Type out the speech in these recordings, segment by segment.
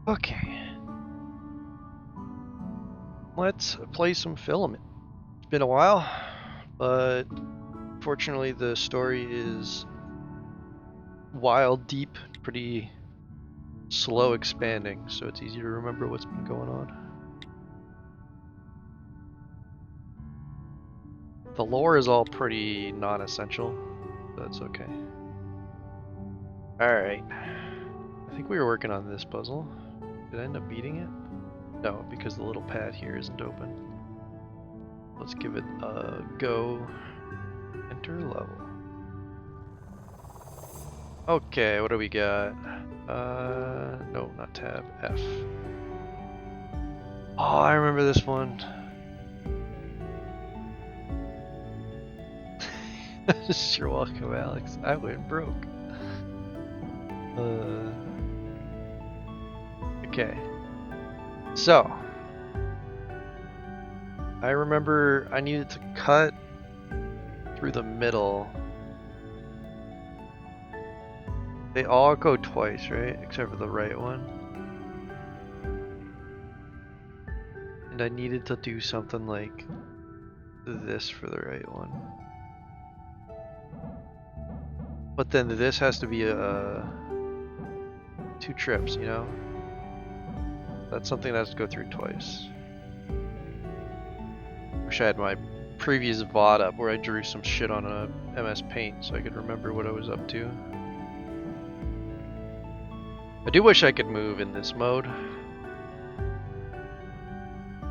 Okay. Let's play some Filament. It's been a while, but fortunately the story is wild, deep, pretty slow expanding, so it's easy to remember what's been going on. The lore is all pretty non-essential, but that's okay. Alright. I think we were working on this puzzle. Did I end up beating it? No, because the little pad here isn't open. Let's give it a go. Enter level. Okay, what do we got? No, not tab, F. Oh, I remember this one. You're welcome, Alex. I went broke. Okay. So, I remember I needed to cut through the middle. They all go twice, right? Except for the right one. And I needed to do something like this for the right one. But then this has to be two trips, you know? That's something that has to go through twice. Wish I had my previous VOD up where I drew some shit on a MS Paint so I could remember what I was up to. I do wish I could move in this mode,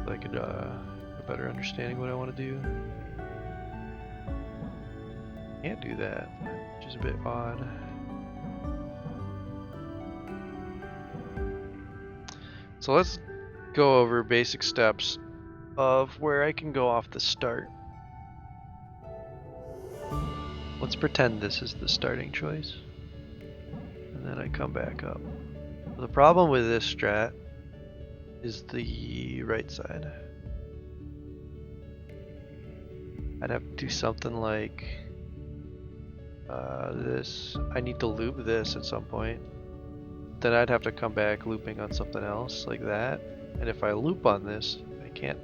so I could have a better understanding what I want to do. Can't do that, which is a bit odd. So let's go over basic steps of where I can go off the start. Let's pretend this is the starting choice, and then I come back up. The problem with this strat is the right side. I'd have to do something like this. I need to loop this at some point. Then I'd have to come back looping on something else like that. And if I loop on this, I can't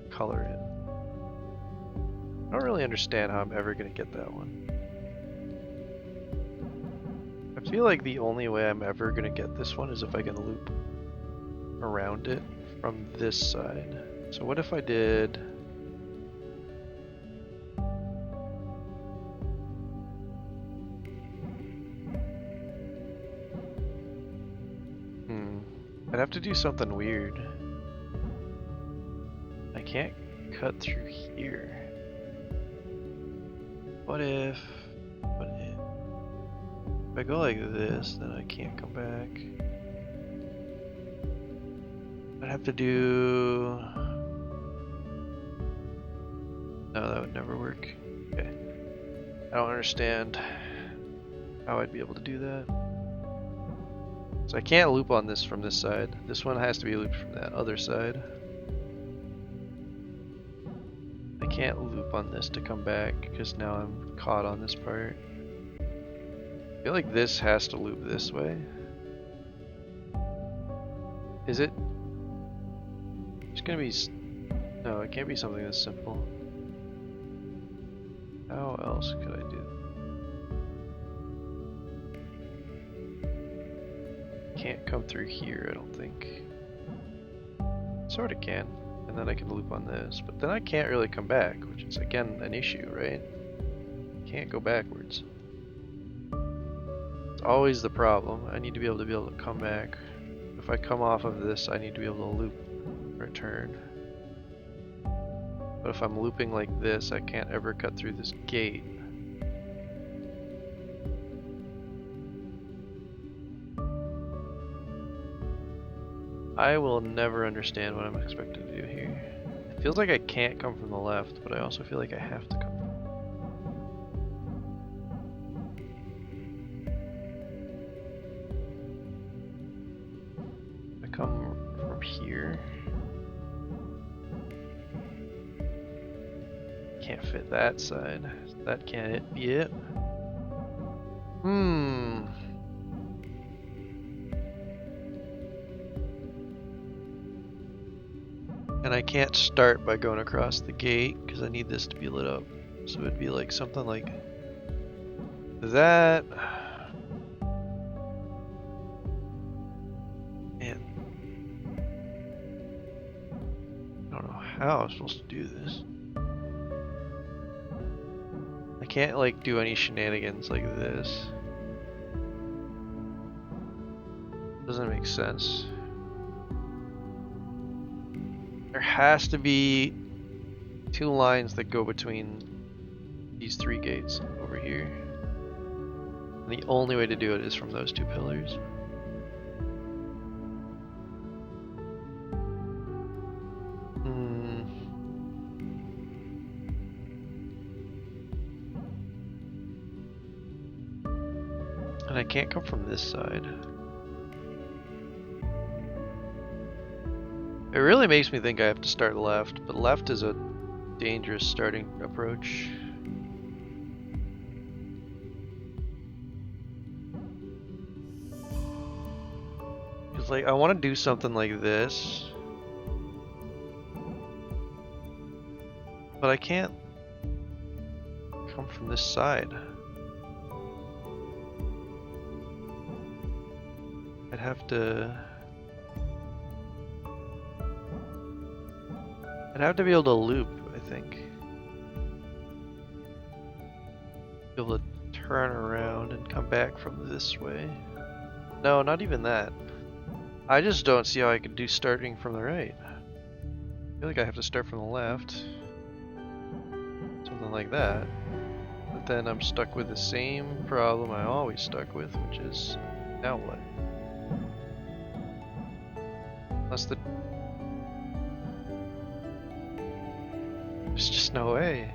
color it. I don't really understand how I'm ever going to get that one. I feel like the only way I'm ever going to get this one is if I can loop around it from this side. So what if I did... I'd have to do something weird. I can't cut through here. What if I go like this, then I can't come back. I'd have to do... No, that would never work. Okay. I don't understand how I'd be able to do that. So I can't loop on this from this side. This one has to be looped from that other side. I can't loop on this to come back because now I'm caught on this part. I feel like this has to loop this way. Is it? It's gonna be... No, it can't be something this simple. How else could I do that? Can't come through here, I don't think. Sort of can, and then I can loop on this, but then I can't really come back, which is again an issue, right? Can't go backwards. It's always the problem. I need to be able to come back. If I come off of this, I need to be able to loop return. But if I'm looping like this, I can't ever cut through this gate. I will never understand what I'm expected to do here. It feels like I can't come from the left, but I also feel like I have to come. I come from here. Can't fit that side. That can't be it. And I can't start by going across the gate because I need this to be lit up. So it'd be like something like that. Man. I don't know how I'm supposed to do this. I can't like do any shenanigans like this. Doesn't make sense. There has to be 2 lines that go between these 3 gates over here. And the only way to do it is from those 2 pillars. And I can't come from this side. It really makes me think I have to start left, but left is a dangerous starting approach. Because like I want to do something like this, but I can't come from this side. I'd have to be able to loop, I think. Be able to turn around and come back from this way. No, not even that. I just don't see how I could do starting from the right. I feel like I have to start from the left. Something like that. But then I'm stuck with the same problem I always stuck with, which is, now what? Unless there's just no way.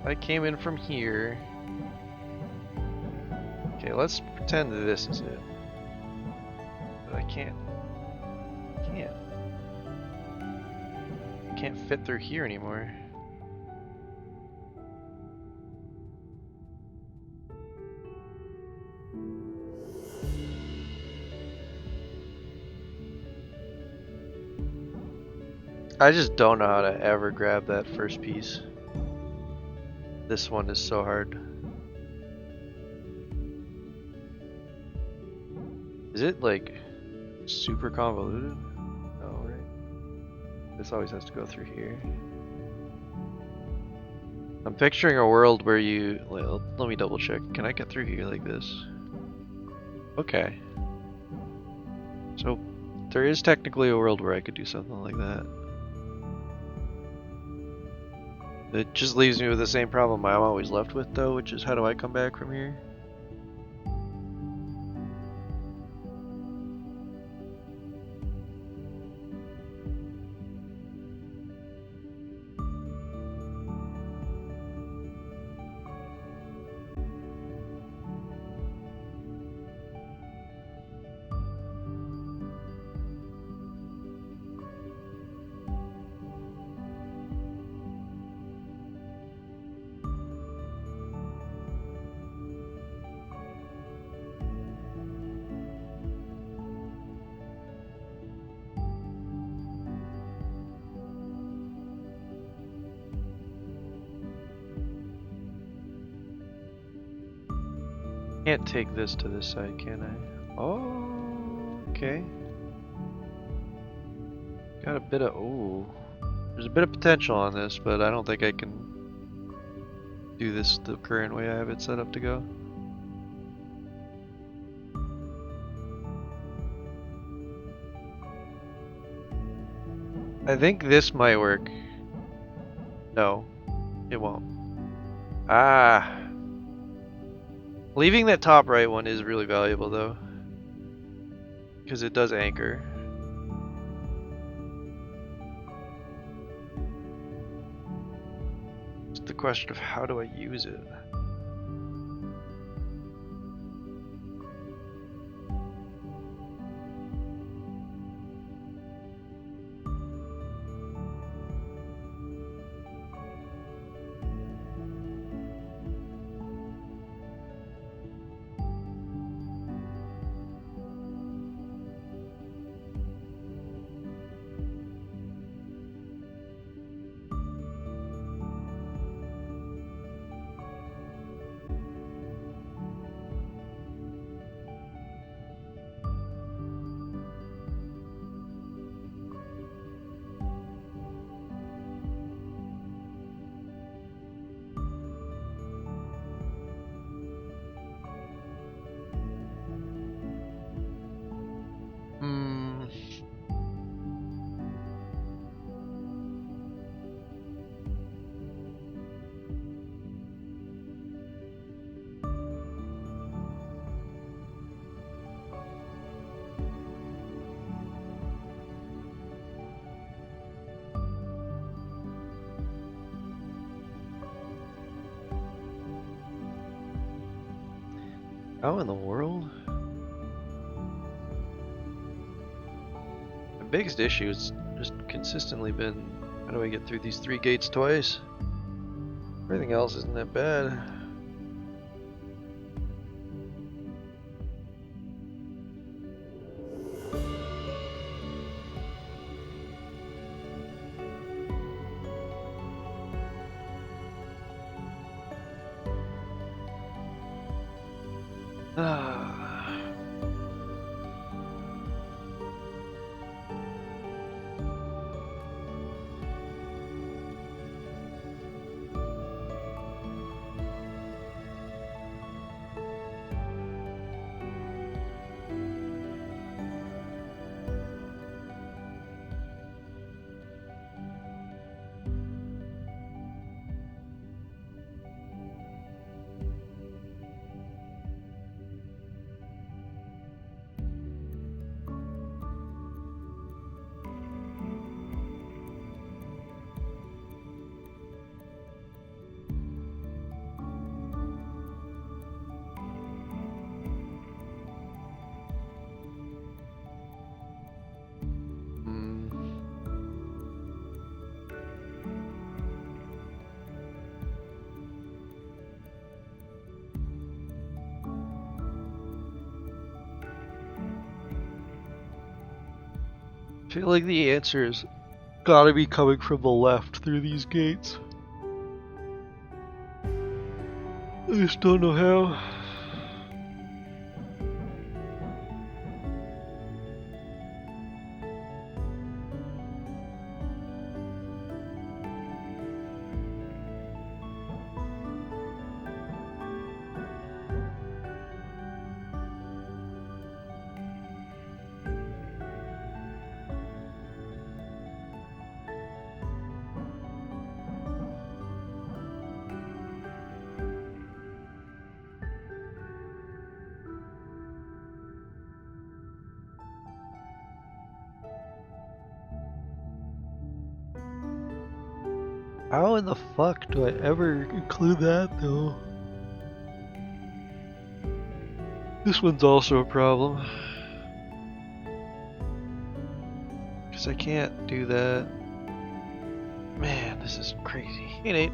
I came in from here. Okay, let's pretend that this is it. But I can't. I can't fit through here anymore. I just don't know how to ever grab that first piece. This one is so hard. Is it like super convoluted? Oh, right. This always has to go through here. I'm picturing a world where you, let me double check. Can I get through here like this? Okay. So there is technically a world where I could do something like that. It just leaves me with the same problem I'm always left with though, which is how do I come back from here? Can't take this to this side, can I? Oh, okay. Got a bit of, ooh. There's a bit of potential on this, but I don't think I can do this the current way I have it set up to go. I think this might work. No, it won't. Ah. Leaving that top right one is really valuable though, because it does anchor. It's the question of how do I use it? How in the world? My biggest issue has just consistently been, how do I get through these 3 gates twice? Everything else isn't that bad. I feel like the answer's gotta be coming from the left through these gates. I just don't know how. How in the fuck do I ever include that though? This one's also a problem. Because I can't do that. Man, this is crazy. Hey Nate.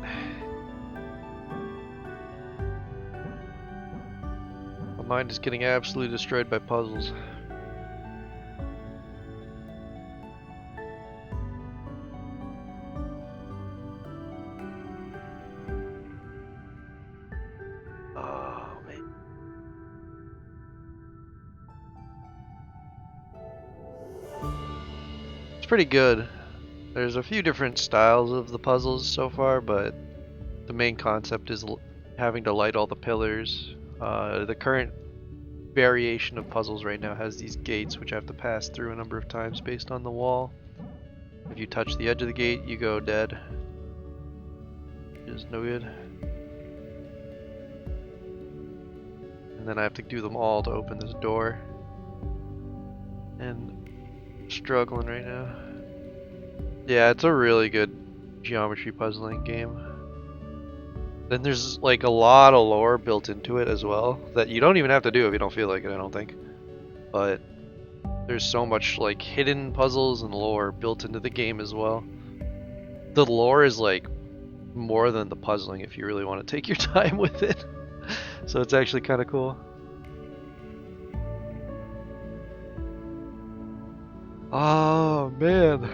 My mind is getting absolutely destroyed by puzzles. Pretty good. There's a few different styles of the puzzles so far, but the main concept is having to light all the pillars. The current variation of puzzles right now has these gates which I have to pass through a number of times based on the wall. If you touch the edge of the gate, you go dead. Which is no good. And then I have to do them all to open this door. And I'm struggling right now. Yeah, it's a really good geometry puzzling game. Then there's like a lot of lore built into it as well that you don't even have to do if you don't feel like it, I don't think. But there's so much like hidden puzzles and lore built into the game as well. The lore is like more than the puzzling if you really want to take your time with it. So it's actually kind of cool. Oh man.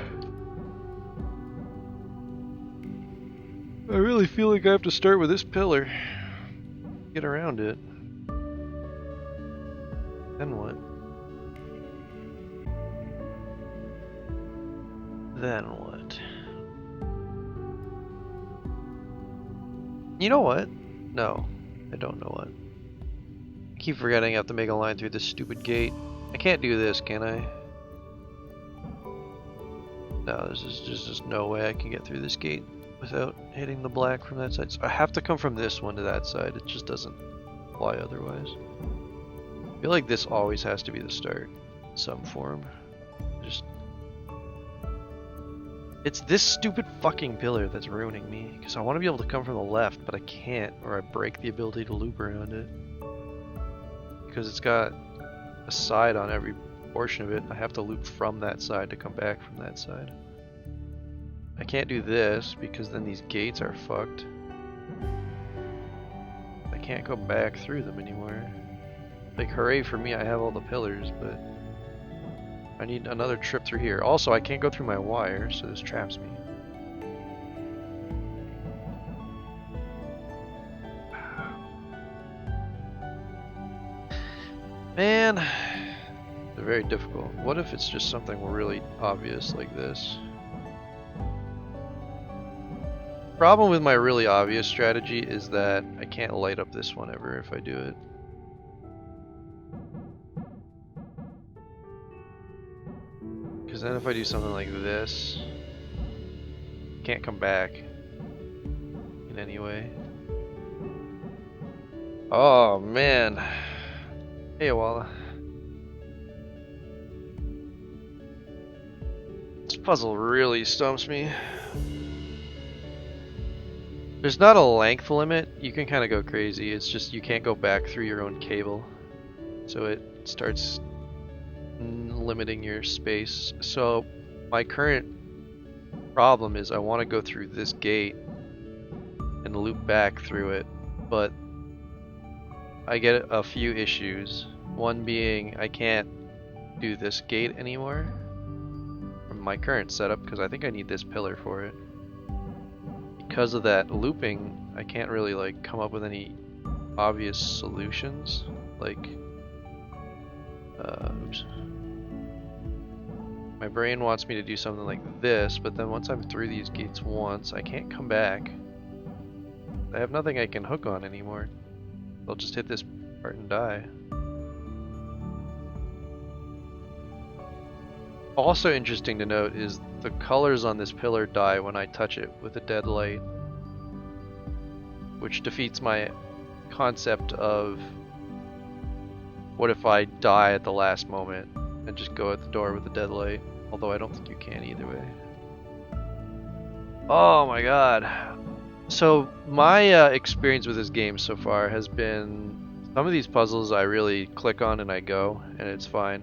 I really feel like I have to start with this pillar. Get around it. Then what? Then what? You know what? No, I don't know what. I keep forgetting I have to make a line through this stupid gate. I can't do this, can I? No, there's just no way I can get through this gate without hitting the black from that side. So I have to come from this one to that side. It just doesn't fly otherwise. I feel like this always has to be the start in some form. It's this stupid fucking pillar that's ruining me, because I want to be able to come from the left, but I can't, or I break the ability to loop around it. because it's got a side on every portion of it. I have to loop from that side to come back from that side. I can't do this because then these gates are fucked. I can't go back through them anymore. Like, hooray for me, I have all the pillars, but I need another trip through here. Also, I can't go through my wire, so this traps me. Man, they're very difficult. What if it's just something really obvious like this? Problem with my really obvious strategy is that I can't light up this one ever if I do it. Because then if I do something like this, I can't come back in any way. Oh man. Hey Walla. This puzzle really stumps me. There's not a length limit. You can kind of go crazy. It's just you can't go back through your own cable. So it starts limiting your space. So my current problem is I want to go through this gate and loop back through it, but I get a few issues. One being I can't do this gate anymore from my current setup because I think I need this pillar for it. Because of that looping, I can't really like come up with any obvious solutions. Like, oops. My brain wants me to do something like this, but then once I'm through these gates once, I can't come back. I have nothing I can hook on anymore. I'll just hit this part and die. Also interesting to note is the colors on this pillar die when I touch it with a dead light, which defeats my concept of what if I die at the last moment and just go at the door with a dead light, although I don't think you can either way. Oh my god. So my experience with this game so far has been some of these puzzles I really click on and I go and it's fine,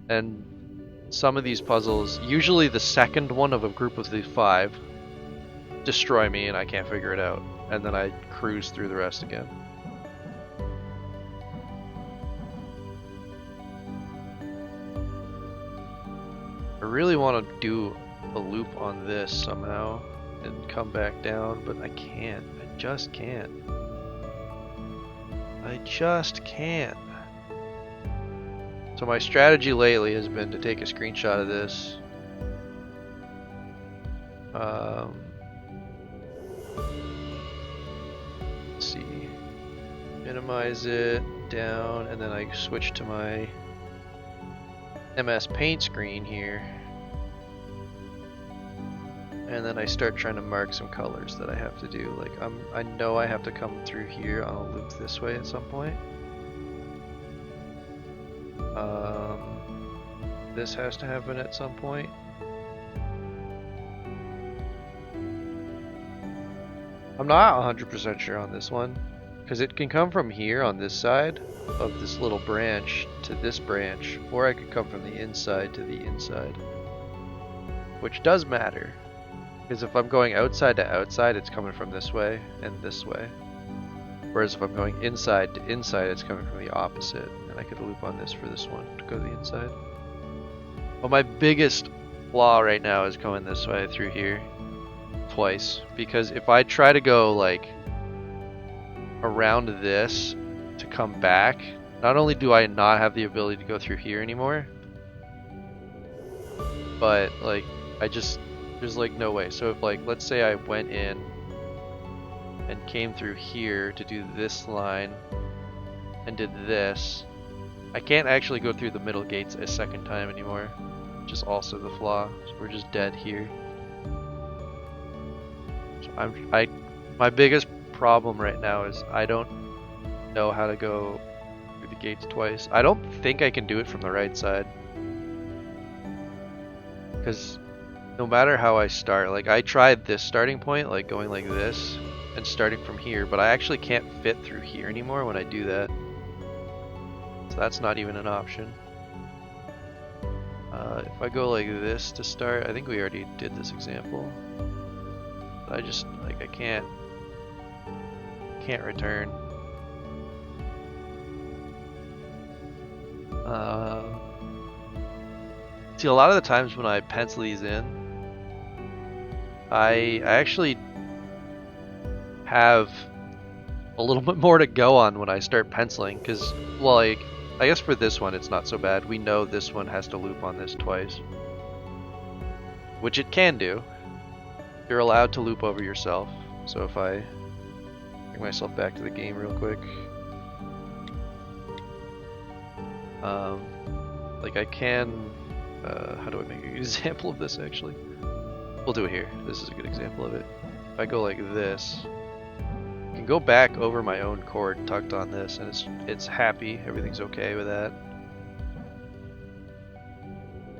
and some of these puzzles, usually the second one of a group of the 5, destroy me and I can't figure it out, and then I cruise through the rest again. I really want to do a loop on this somehow and come back down, but I can't. I just can't. I just can't. So my strategy lately has been to take a screenshot of this. Let's see. Minimize it down, and then I switch to my MS Paint screen here. And then I start trying to mark some colors that I have to do. Like I know I have to come through here on a loop this way at some point. This has to happen at some point. I'm not 100% sure on this one, because it can come from here on this side of this little branch to this branch, or I could come from the inside to the inside, which does matter, because if I'm going outside to outside, it's coming from this way and this way, whereas if I'm going inside to inside, it's coming from the opposite, and I could loop on this for this one to go to the inside. Well, my biggest flaw right now is going this way through here twice, because if I try to go like around this to come back, not only do I not have the ability to go through here anymore, but like there's like no way. So if like let's say I went in and came through here to do this line and did this, I can't actually go through the middle gates a second time anymore, which is also the flaw. So we're just dead here. So my biggest problem right now is I don't know how to go through the gates twice. I don't think I can do it from the right side, because no matter how I start, like I tried this starting point, like going like this and starting from here, but I actually can't fit through here anymore when I do that. So that's not even an option. If I go like this to start, I think we already did this example. But I just, like, I can't return. See, a lot of the times when I pencil these in, I actually have a little bit more to go on when I start penciling, because, well, like, I guess for this one it's not so bad. We know this one has to loop on this twice, which it can do. You're allowed to loop over yourself. So if I bring myself back to the game real quick, like I can, how do I make an example of this actually? We'll do it here. This is a good example of it. If I go like this, I can go back over my own chord tucked on this, and it's happy. Everything's okay with that.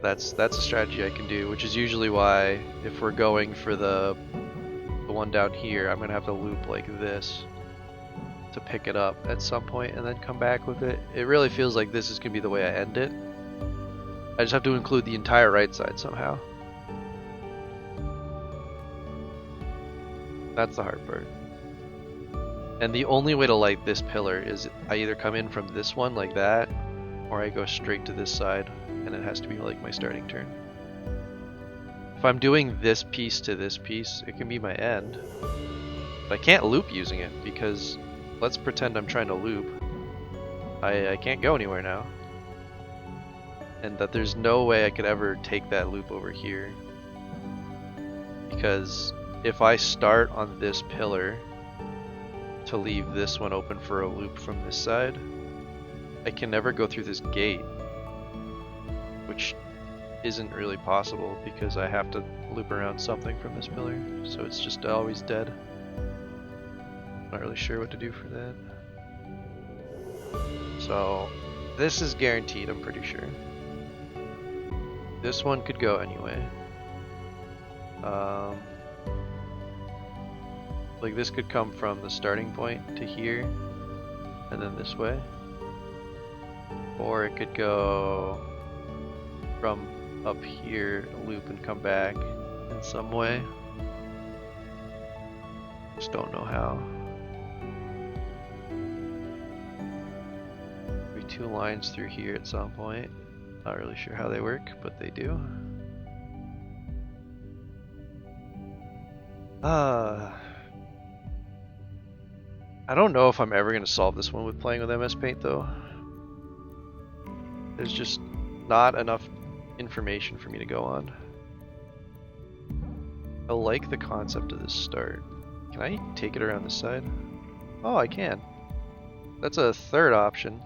That's a strategy I can do, which is usually why if we're going for the one down here, I'm gonna have to loop like this to pick it up at some point and then come back with it. It really feels like this is gonna be the way I end it. I just have to include the entire right side somehow. That's the hard part. And the only way to light this pillar is I either come in from this one like that, or I go straight to this side, and it has to be like my starting turn. If I'm doing this piece to this piece, it can be my end. But I can't loop using it, because let's pretend I'm trying to loop. I can't go anywhere now. And that there's no way I could ever take that loop over here. Because if I start on this pillar to leave this one open for a loop from this side, I can never go through this gate, which isn't really possible because I have to loop around something from this pillar, so it's just always dead. Not really sure what to do for that. So this is guaranteed, I'm pretty sure. This one could go anyway. Like this could come from the starting point to here, and then this way. Or it could go from up here, loop and come back in some way. Just don't know how. Maybe two lines through here at some point. Not really sure how they work, but they do. I don't know if I'm ever going to solve this one with playing with MS Paint though. There's just not enough information for me to go on. I like the concept of this start. Can I take it around this side? Oh, I can. That's a third option.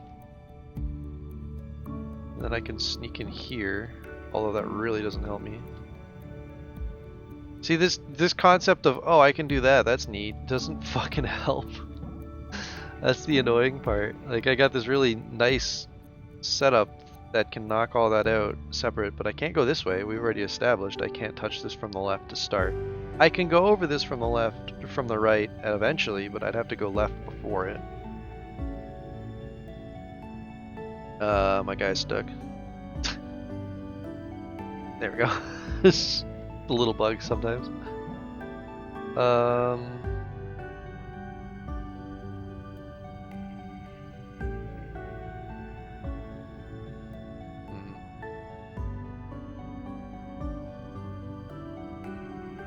And then I can sneak in here, although that really doesn't help me. See, this concept of, oh, I can do that, that's neat, doesn't fucking help. That's the annoying part. Like, I got this really nice setup that can knock all that out separate, but I can't go this way. We've already established I can't touch this from the left to start. I can go over this from the left, from the right eventually, but I'd have to go left before it. My guy's stuck. There we go. It's a little bug sometimes.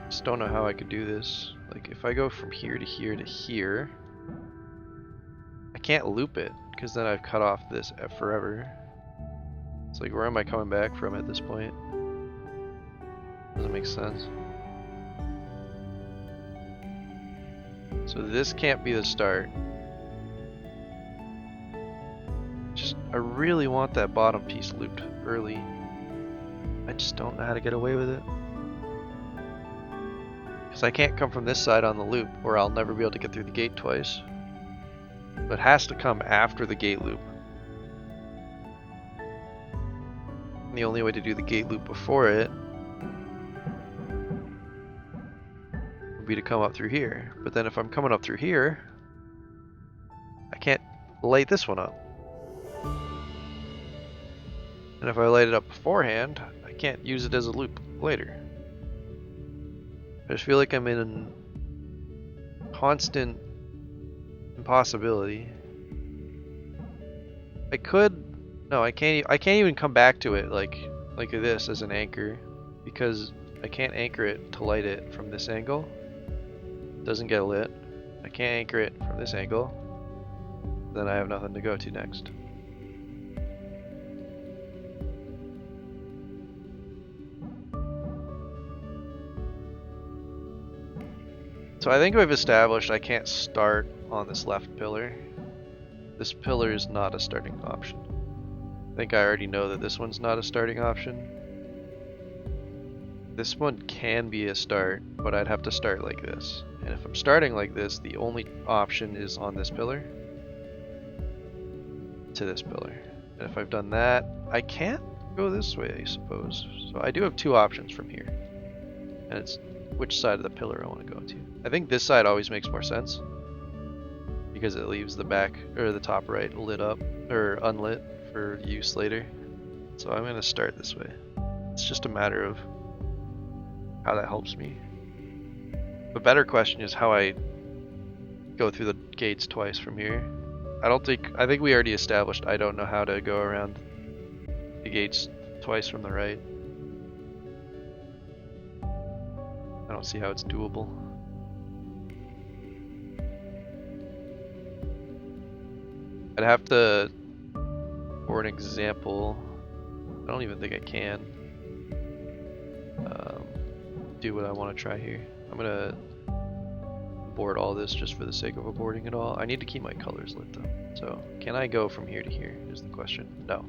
Just don't know how I could do this. Like if I go from here to here to here, I can't loop it because then I've cut off this forever. It's like, where am I coming back from at this point? Doesn't make sense. So this can't be the start. Just, I really want that bottom piece looped early. I just don't know how to get away with it. Because I can't come from this side on the loop, or I'll never be able to get through the gate twice. But it has to come after the gate loop. And the only way to do the gate loop before it would be to come up through here. But then if I'm coming up through here, I can't light this one up. And if I light it up beforehand, I can't use it as a loop later. I just feel like I'm in constant impossibility. I could, no, I can't even come back to it like this as an anchor, because I can't anchor it to light it from this angle. It doesn't get lit. I can't anchor it from this angle. Then I have nothing to go to next. So I think we've established I can't start on this left pillar. This pillar is not a starting option. I think I already know that this one's not a starting option. This one can be a start, but I'd have to start like this. And if I'm starting like this, the only option is on this pillar to this pillar. And if I've done that, I can't go this way, I suppose. So I do have two options from here. And it's which side of the pillar I want to go to. I think this side always makes more sense, because it leaves the back or the top right lit up or unlit for use later. So I'm going to start this way. It's just a matter of how that helps me. The better question is how I go through the gates twice from here. I think we already established I don't know how to go around the gates twice from the right. I don't see how it's doable. I'd have to, for an example, I don't even think I can do what I want to try here. I'm gonna abort all this just for the sake of aborting it all. I need to keep my colors lit though. So can I go from here to here is the question. No.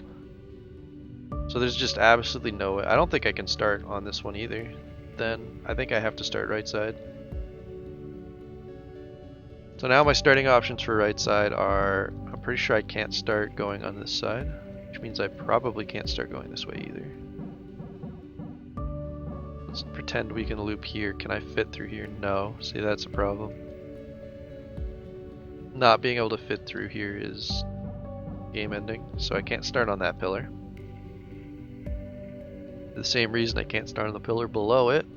So there's just absolutely no way. I don't think I can start on this one either. Then I think I have to start right side. So now my starting options for right side are, I'm pretty sure I can't start going on this side, which means I probably can't start going this way either. Let's pretend we can loop here. Can I fit through here? No. See, that's a problem. Not being able to fit through here is game ending, so I can't start on that pillar. For the same reason I can't start on the pillar below it.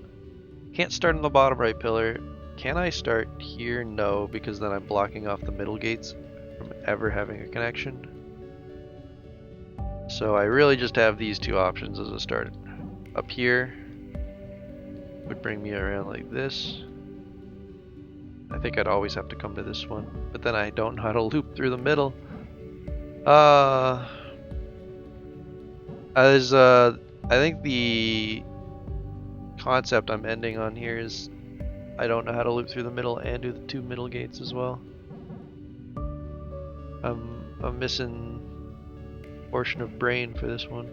Can't start on the bottom right pillar. Can I start here? No, because then I'm blocking off the middle gates from ever having a connection. So I really just have these two options as a start. Up here would bring me around like this. I think I'd always have to come to this one, but then I don't know how to loop through the middle. I think the concept I'm ending on here is I don't know how to loop through the middle and do the two middle gates as well. I'm missing a portion of brain for this one.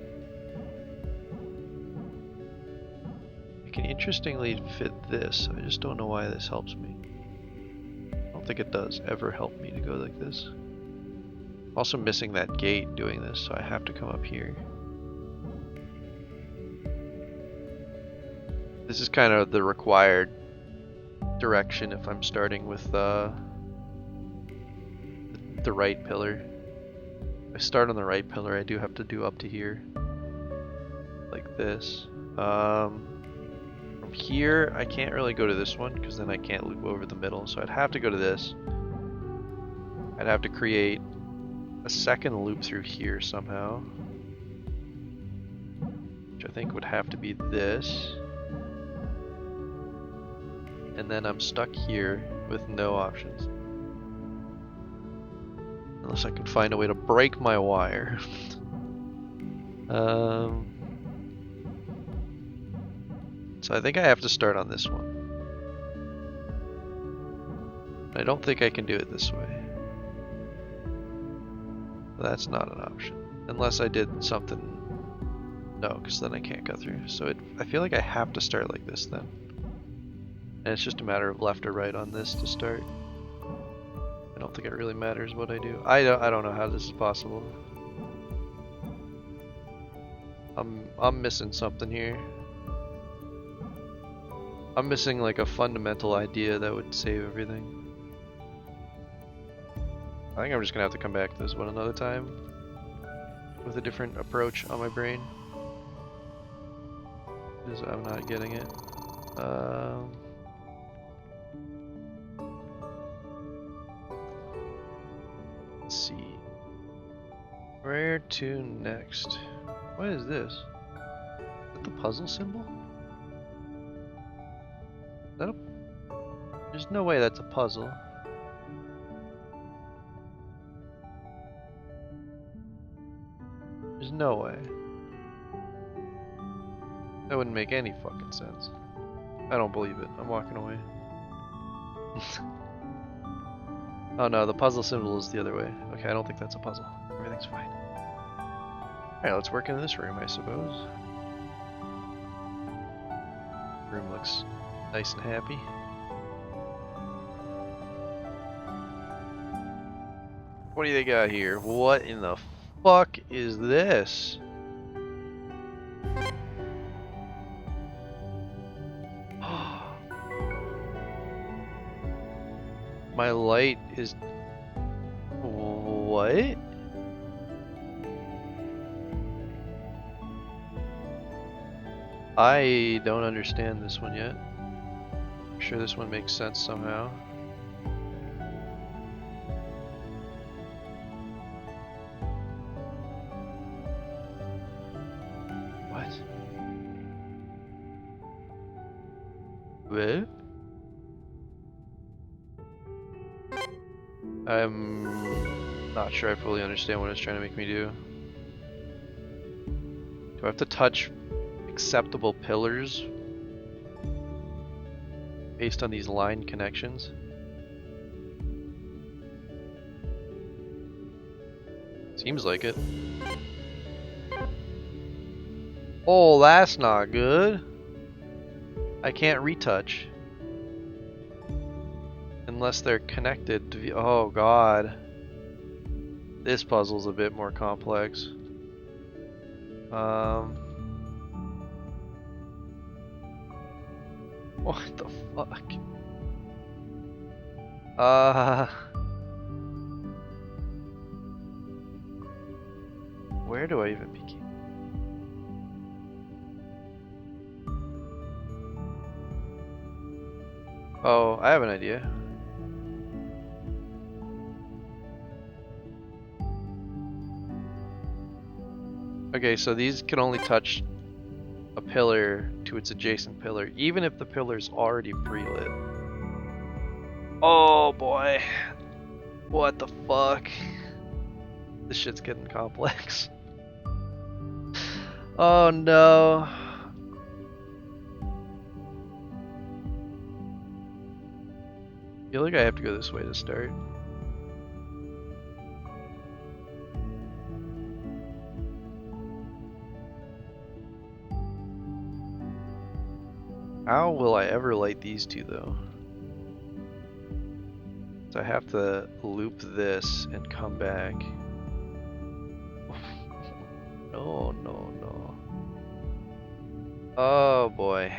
I can interestingly fit this. I just don't know why this helps me. I don't think it does ever help me to go like this. I'm also missing that gate doing this, so I have to come up here. This is kind of the required direction if I'm starting with the right pillar. If I start on the right pillar, I do have to do up to here, like this. From here, I can't really go to this one because then I can't loop over the middle, so I'd have to go to this. I'd have to create a second loop through here somehow, which I think would have to be this. And then I'm stuck here with no options. Unless I can find a way to break my wire. So I think I have to start on this one. I don't think I can do it this way. That's not an option. Unless I did something... No, because then I can't go through. So I feel like I have to start like this then. And it's just a matter of left or right on this to start. I don't think it really matters what I do. I don't know how this is possible. I'm missing something here. I'm missing like a fundamental idea that would save everything. I think I'm just gonna have to come back to this one another time. with a different approach on my brain. Because I'm not getting it. Let's see. Where to next? What is this? Is that the puzzle symbol? Is that a... There's no way that's a puzzle. There's no way. That wouldn't make any fucking sense. I don't believe it. I'm walking away. Oh no, the puzzle symbol is the other way. Okay, I don't think that's a puzzle. Everything's fine. Alright, let's work in this room, I suppose. Room looks nice and happy. What do they got here? What in the fuck is this? My light is... What? I don't understand this one yet. I'm sure this one makes sense somehow. What? What? I'm not sure I fully understand what it's trying to make me do. Do I have to touch acceptable pillars based on these line connections? Seems like it. Oh, that's not good. I can't retouch. Unless they're connected to... Oh god. This puzzle's a bit more complex. What the fuck? Where do I even begin? Oh, I have an idea. Okay, so these can only touch a pillar to its adjacent pillar, even if the pillar's already pre-lit. Oh boy. What the fuck? This shit's getting complex. Oh no. I feel like I have to go this way to start. How will I ever light these two though? So I have to loop this and come back. No, no, no. Oh boy.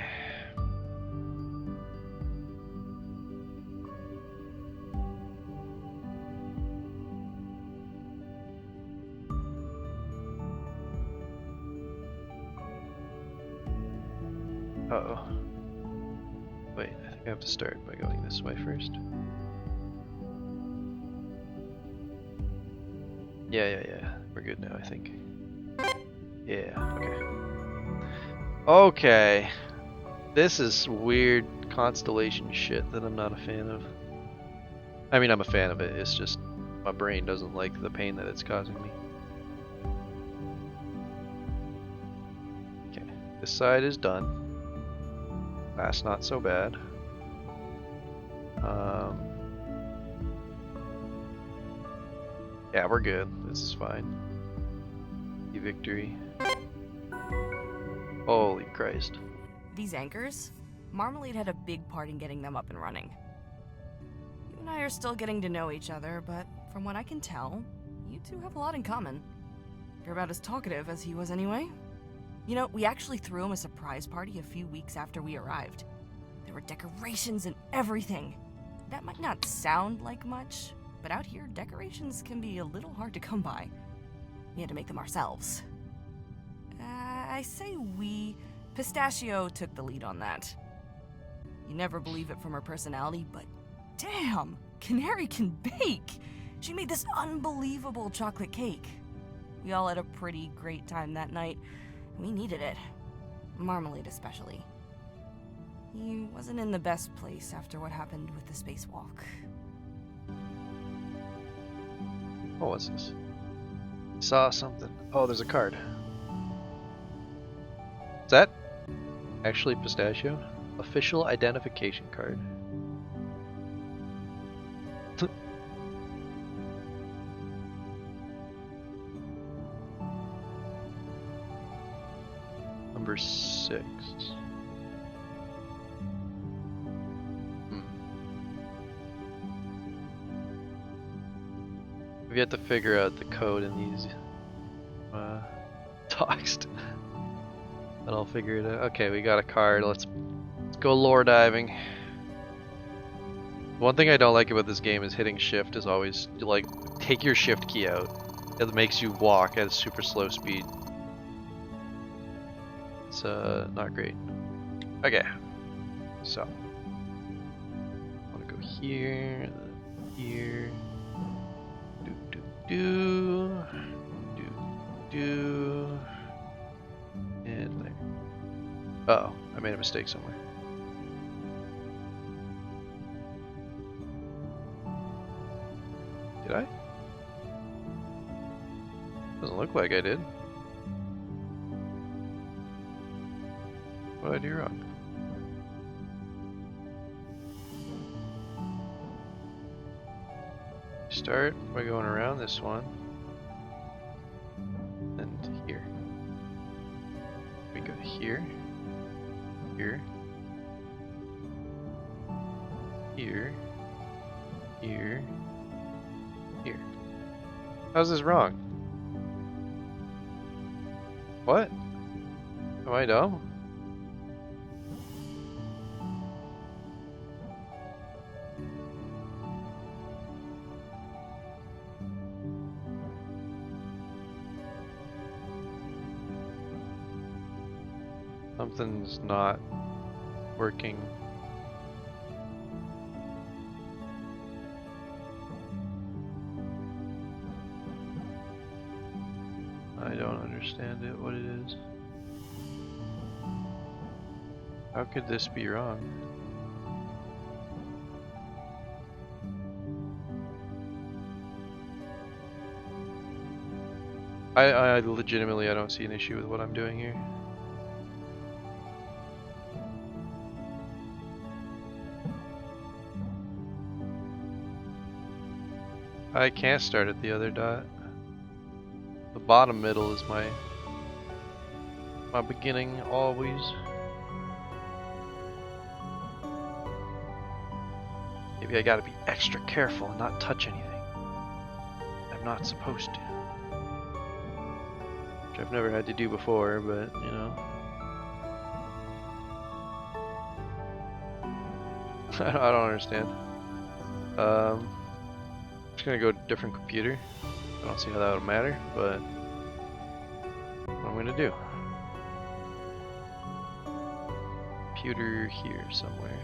Uh-oh. Wait, I think I have to start by going this way first. Yeah. We're good now, I think. Yeah, okay. Okay. This is weird constellation shit that I'm not a fan of. I mean, I'm a fan of it, it's just my brain doesn't like the pain that it's causing me. Okay, this side is done. That's not so bad. Yeah, we're good. This is fine. Victory. Holy Christ. These anchors? Marmalade had a big part in getting them up and running. You and I are still getting to know each other, but from what I can tell, you two have a lot in common. You're about as talkative as he was anyway. You know, we actually threw him a surprise party a few weeks after we arrived. There were decorations and everything. That might not sound like much, but out here, decorations can be a little hard to come by. We had to make them ourselves. I say we. Pistachio took the lead on that. You never believe it from her personality, but damn, Canary can bake! She made this unbelievable chocolate cake. We all had a pretty great time that night. We needed it. Marmalade especially. He wasn't in the best place after what happened with the spacewalk. Oh, what's this? Saw something. Oh, there's a card. Is that actually Pistachio? Official identification card. Number 6. We have to figure out the code in these doxed. Then I'll figure it out. Okay, we got a card. Let's go lore diving. One thing I don't like about this game is hitting shift is always, like, take your shift key out. It makes you walk at a super slow speed. It's not great. Okay, so I want to go here, here. Do and there. Uh oh, I made a mistake somewhere. Did I? Doesn't look like I did. What did I do wrong? Start by going around this one and here. We go here, here, here, here, here. How's this wrong? What? Am I dumb? Something's not working. I don't understand it, what it is. How could this be wrong? I legitimately, I don't see an issue with what I'm doing here. I can't start at the other dot. The bottom middle is my beginning always. Maybe I gotta be extra careful and not touch anything I'm not supposed to. Which I've never had to do before, but you know. I don't understand. Just gonna go to a different computer. I don't see how that would matter, but what I'm gonna do. Computer here somewhere.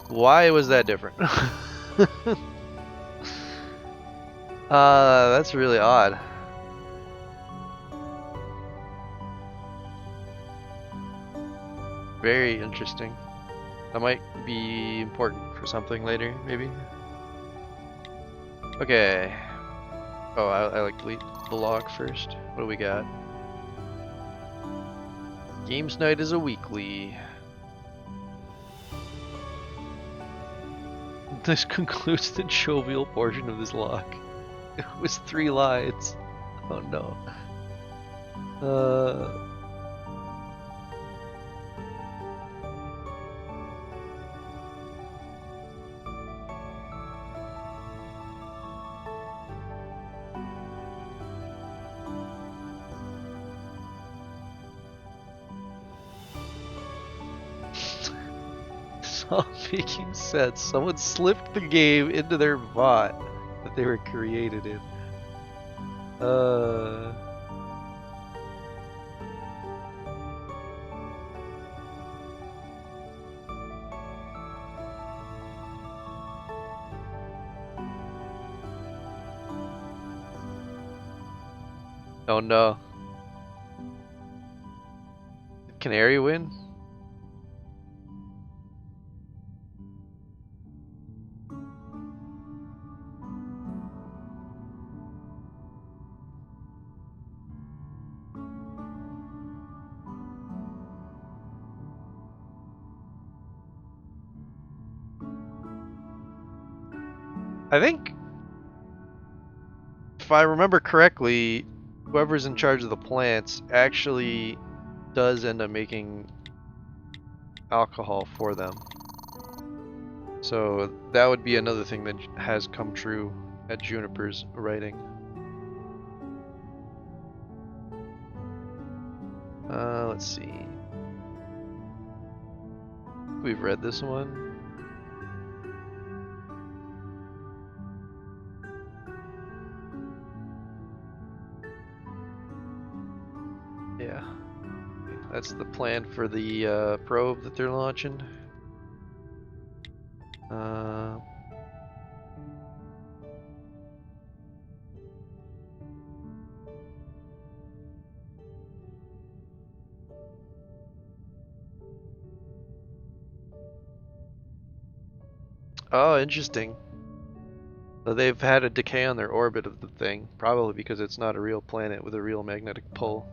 Why was that different? That's really odd. Very interesting. That might be important for something later, maybe. Okay. Oh, I like delete the log first. What do we got? Games night is a weekly. This concludes the jovial portion of this log. It was 3 lines. Oh no. not making sense. Someone slipped the game into their bot that they were created in. Oh no. Did Canary win? I think, if I remember correctly, whoever's in charge of the plants actually does end up making alcohol for them. So that would be another thing that has come true at Juniper's writing. Let's see. We've read this one. Yeah. That's the plan for the probe that they're launching. Oh, interesting. So they've had a decay on their orbit of the thing, probably because it's not a real planet with a real magnetic pull.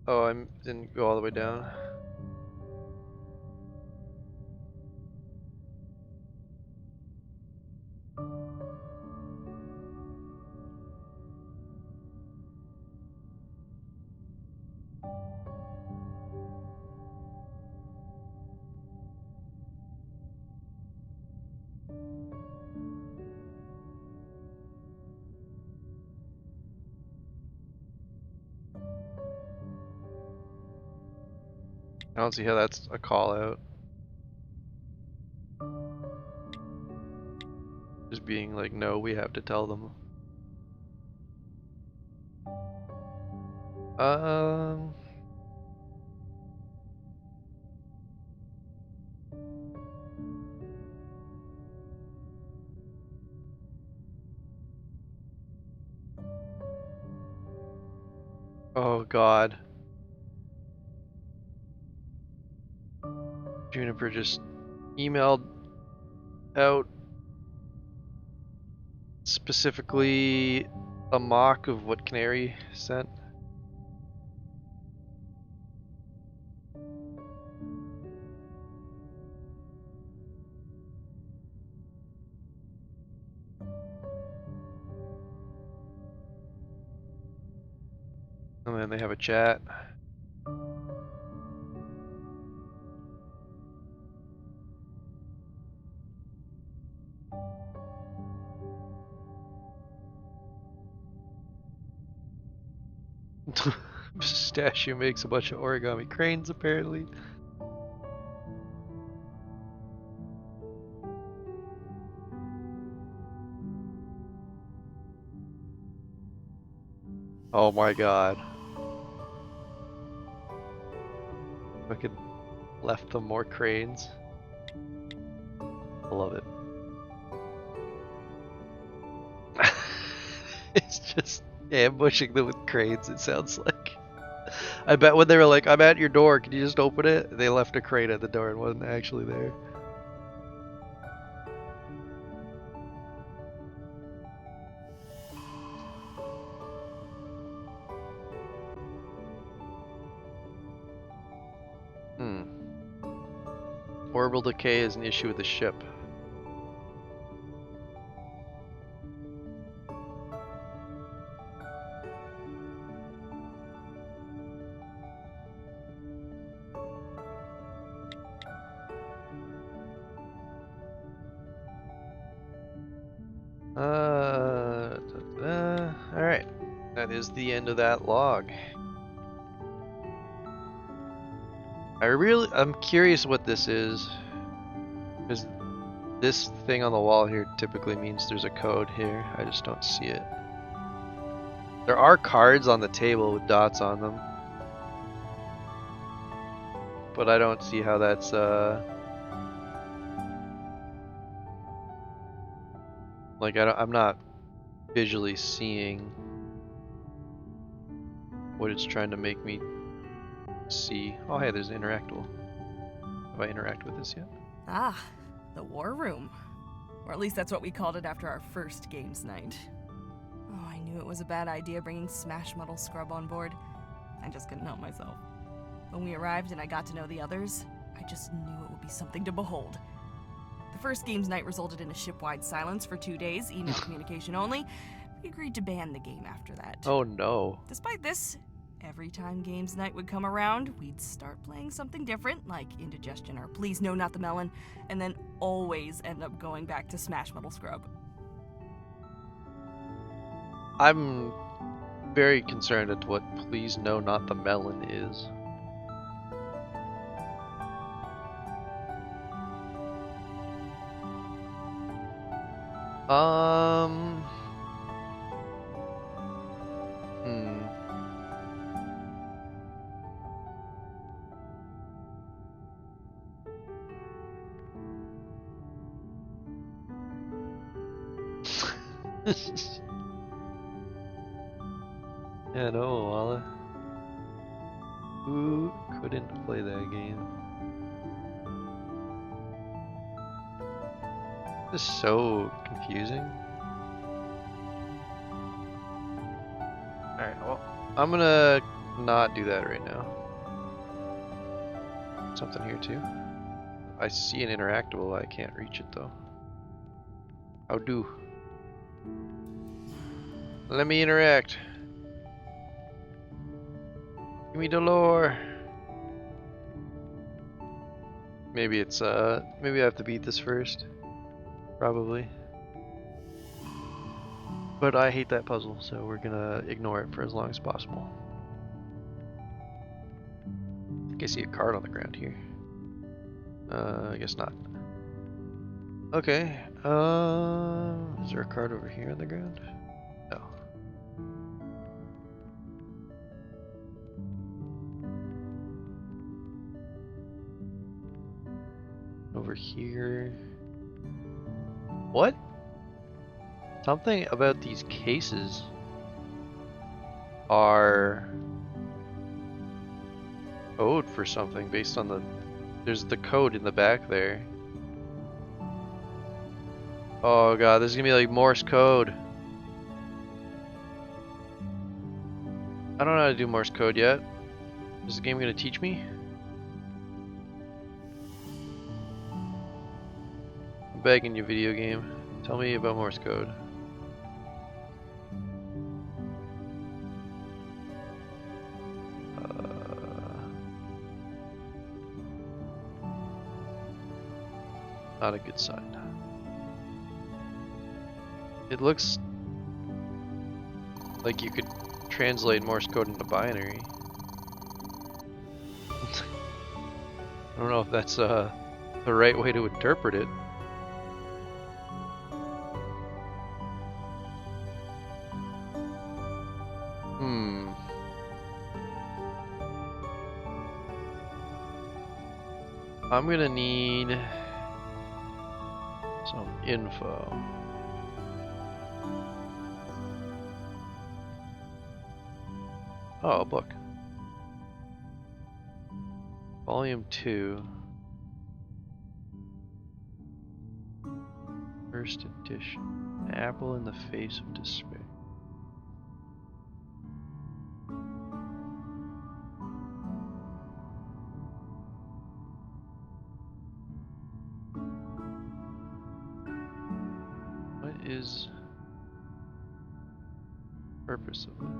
Oh, I didn't go all the way down. I don't see how that's a call out. Just being like, no, we have to tell them. Oh God. Juniper just emailed out specifically a mock of what Canary sent. And then they have a chat. Pistachio makes a bunch of origami cranes, apparently. Oh my God. Fucking left them more cranes. I love it. It's just ambushing them with cranes, it sounds like. I bet when they were like, I'm at your door, can you just open it? They left a crate at the door and wasn't actually there. Orbital decay is an issue with the ship. Alright. That is the end of that log. I'm curious what this is. Because this thing on the wall here typically means there's a code here. I just don't see it. There are cards on the table with dots on them. But I don't see how that's like I'm not visually seeing what it's trying to make me see. Oh hey, there's an interactable. Have I interacted with this yet? Ah, the war room. Or at least that's what we called it after our first games night. Oh, I knew it was a bad idea bringing Smash Muddle Scrub on board. I just couldn't help myself. When we arrived and I got to know the others, I just knew it would be something to behold. The first games night resulted in a ship-wide silence for 2 days, email communication only. We agreed to ban the game after that. Oh no. Despite this, every time games night would come around, we'd start playing something different, like Indigestion or Please No Not the Melon, and then always end up going back to Smash Muddle Scrub. I'm very concerned at what Please No Not the Melon is. Yeah, no, Walla. Who couldn't play that game? This is so confusing. Alright, well, I'm gonna not do that right now. Something here too. I see an interactable, I can't reach it though. How do? Let me interact. Give me the lore. Maybe it's maybe I have to beat this first. Probably. But I hate that puzzle, so we're gonna ignore it for as long as possible. I think I see a card on the ground here. I guess not. Okay. Is there a card over here on the ground? No. Over here. What? Something about these cases are code for something based on the... There's the code in the back there. Oh god, this is gonna be like Morse code. I don't know how to do Morse code yet. Is the game gonna teach me? I'm begging you, video game. Tell me about Morse code. Not a good sign. It looks like you could translate Morse code into binary. I don't know if that's the right way to interpret it. I'm gonna need some info. Oh, a book. Volume 2. First edition. Apple in the Face of Despair. What is the purpose of it?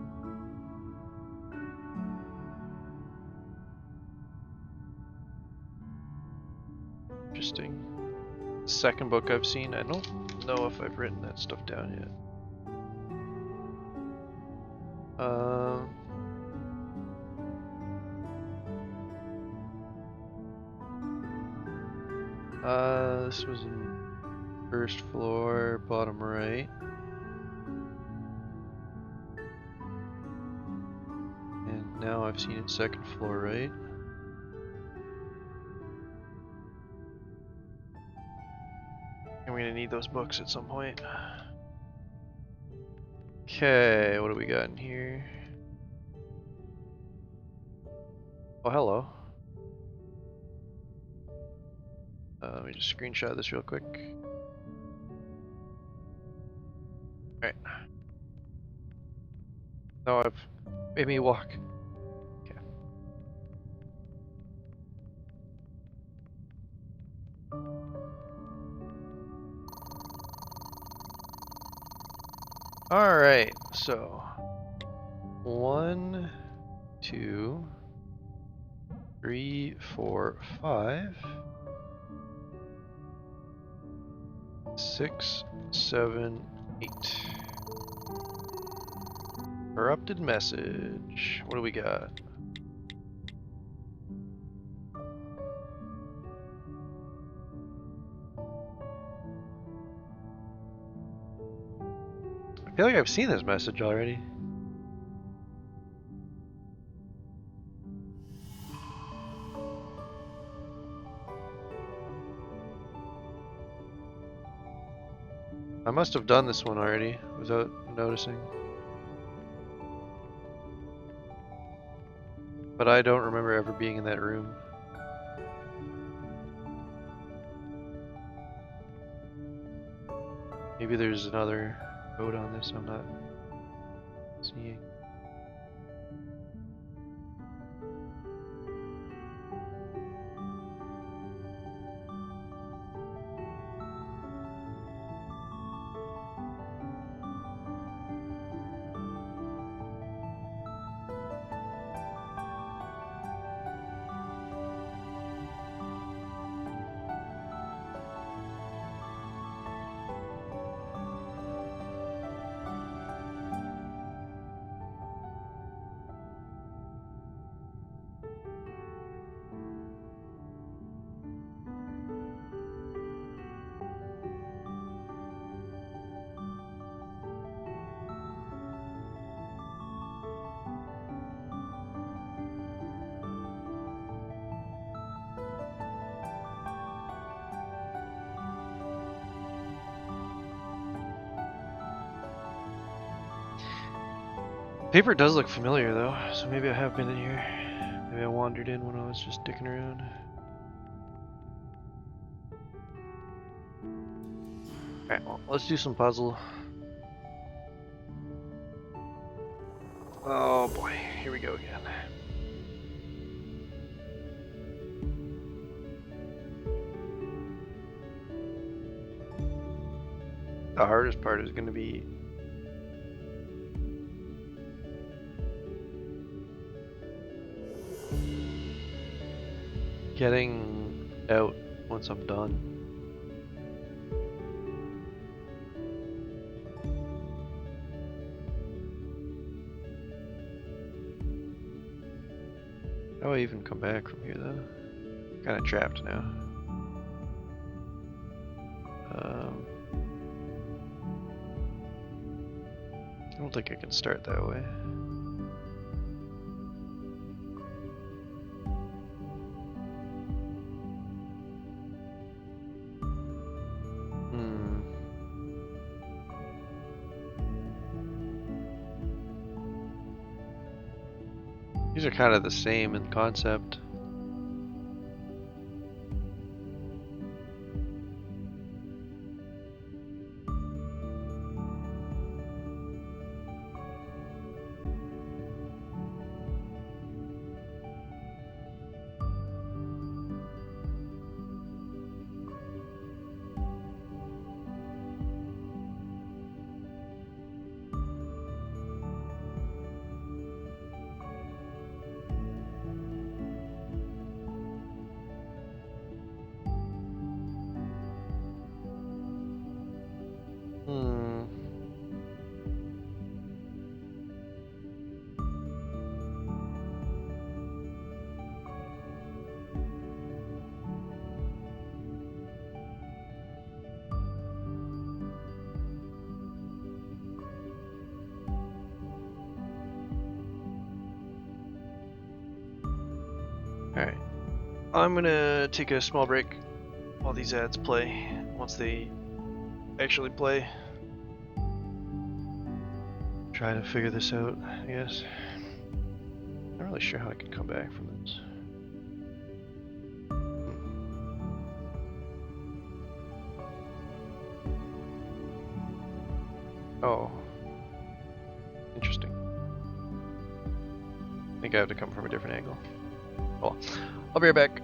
Interesting. Second book I've seen. I don't know if I've written that stuff down yet. This was in first floor, bottom right. And now I've seen it second floor right. And we're gonna need those books at some point. Okay, what do we got in here? Oh, hello. Let me just screenshot this real quick. Alright. Now I've made me walk. Okay. Alright, so 1, 2, 3, 4, 5, 6, 7, 8. Corrupted message. What do we got? I feel like I've seen this message already. I must have done this one already without noticing. But I don't remember ever being in that room. Maybe there's another code on this I'm not seeing. Paper does look familiar though, so maybe I have been in here. Maybe I wandered in when I was just dicking around. Alright, well, let's do some puzzle. Oh boy, here we go again. The hardest part is going to be getting out once I'm done. How do I even come back from here though? Kind of trapped now. I don't think I can start that way. These are kind of the same in concept. I'm gonna take a small break while these ads play, once they actually play. Try to figure this out, I guess. Not really sure how I can come back from this. Oh. Interesting. I think I have to come from a different angle. Well, I'll be right back.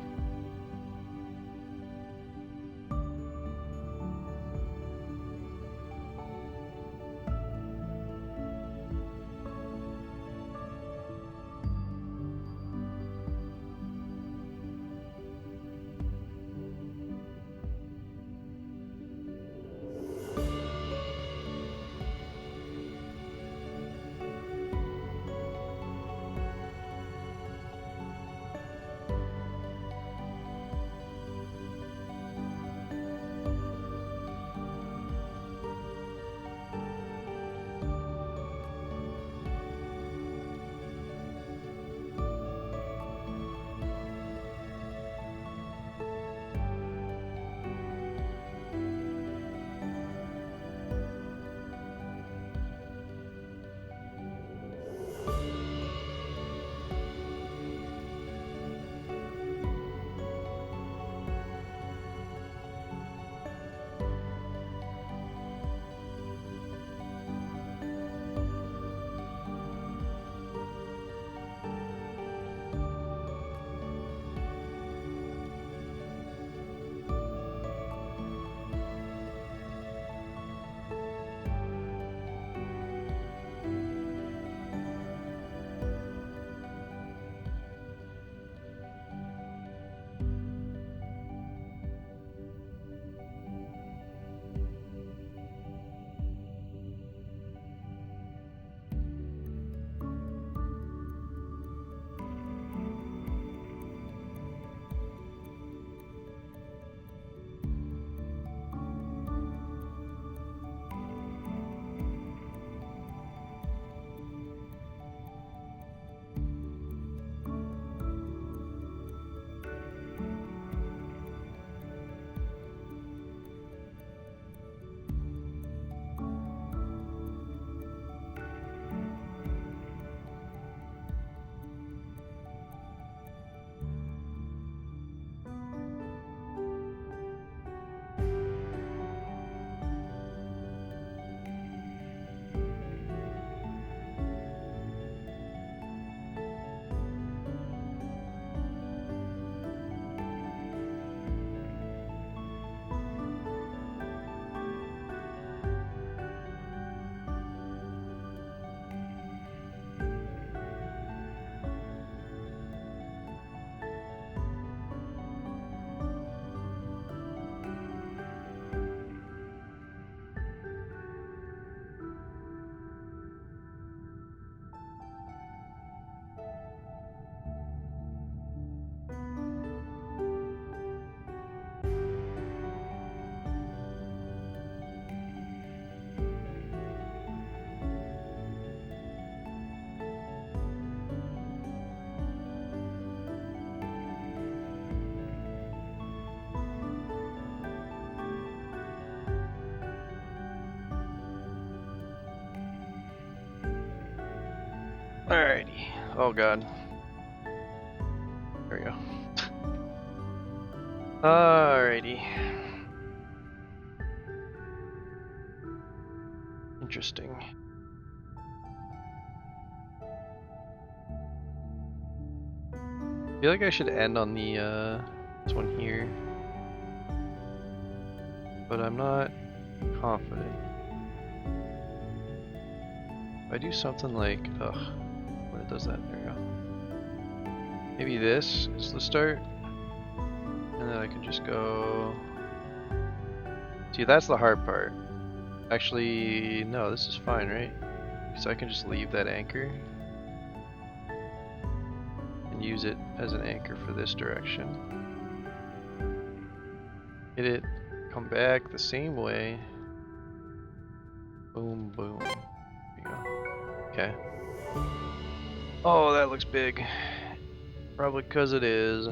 Alrighty. Oh god. There we go. Alrighty. Interesting. I feel like I should end on the this one here, but I'm not confident. If I do something like, when it does that, there we go. Maybe this is the start, and then I can just go. See, that's the hard part. Actually, no, this is fine, right? Because I can just leave that anchor and use it as an anchor for this direction. Hit it, come back the same way. Boom, boom. There you go. Okay. Oh, that looks big. Probably because it is.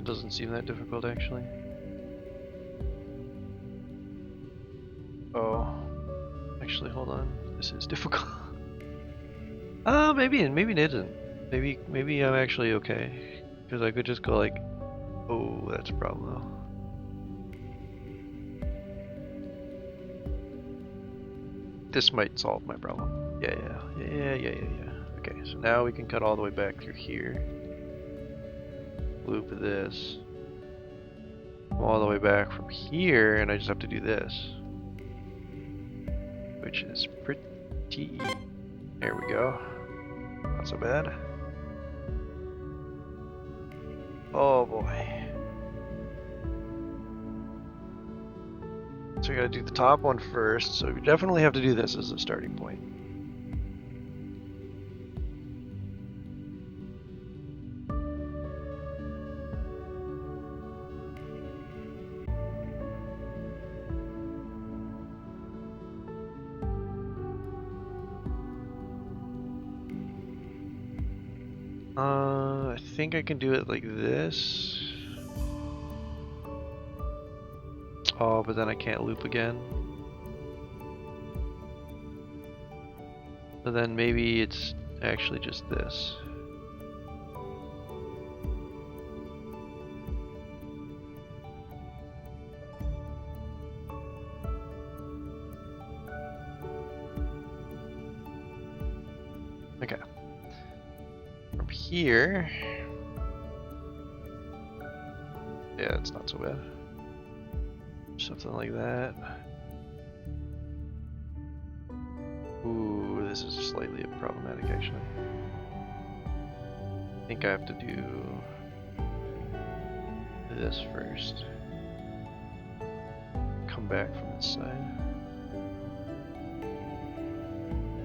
That doesn't seem that difficult, actually. Oh. Actually, hold on. This is difficult. Maybe it isn't. Maybe I'm actually okay. Because I could just go like... Oh, that's a problem, though. This might solve my problem. Yeah. Okay, so now we can cut all the way back through here. Loop this. All the way back from here, and I just have to do this. Which is pretty... There we go. Not so bad. Oh boy. So we gotta do the top one first, so we definitely have to do this as a starting point. I think I can do it like this. Oh, but then I can't loop again. So then maybe it's actually just this. Okay. From here... Yeah, it's not so bad. Something like that. Ooh, this is slightly problematic actually. I think I have to do this first. Come back from this side.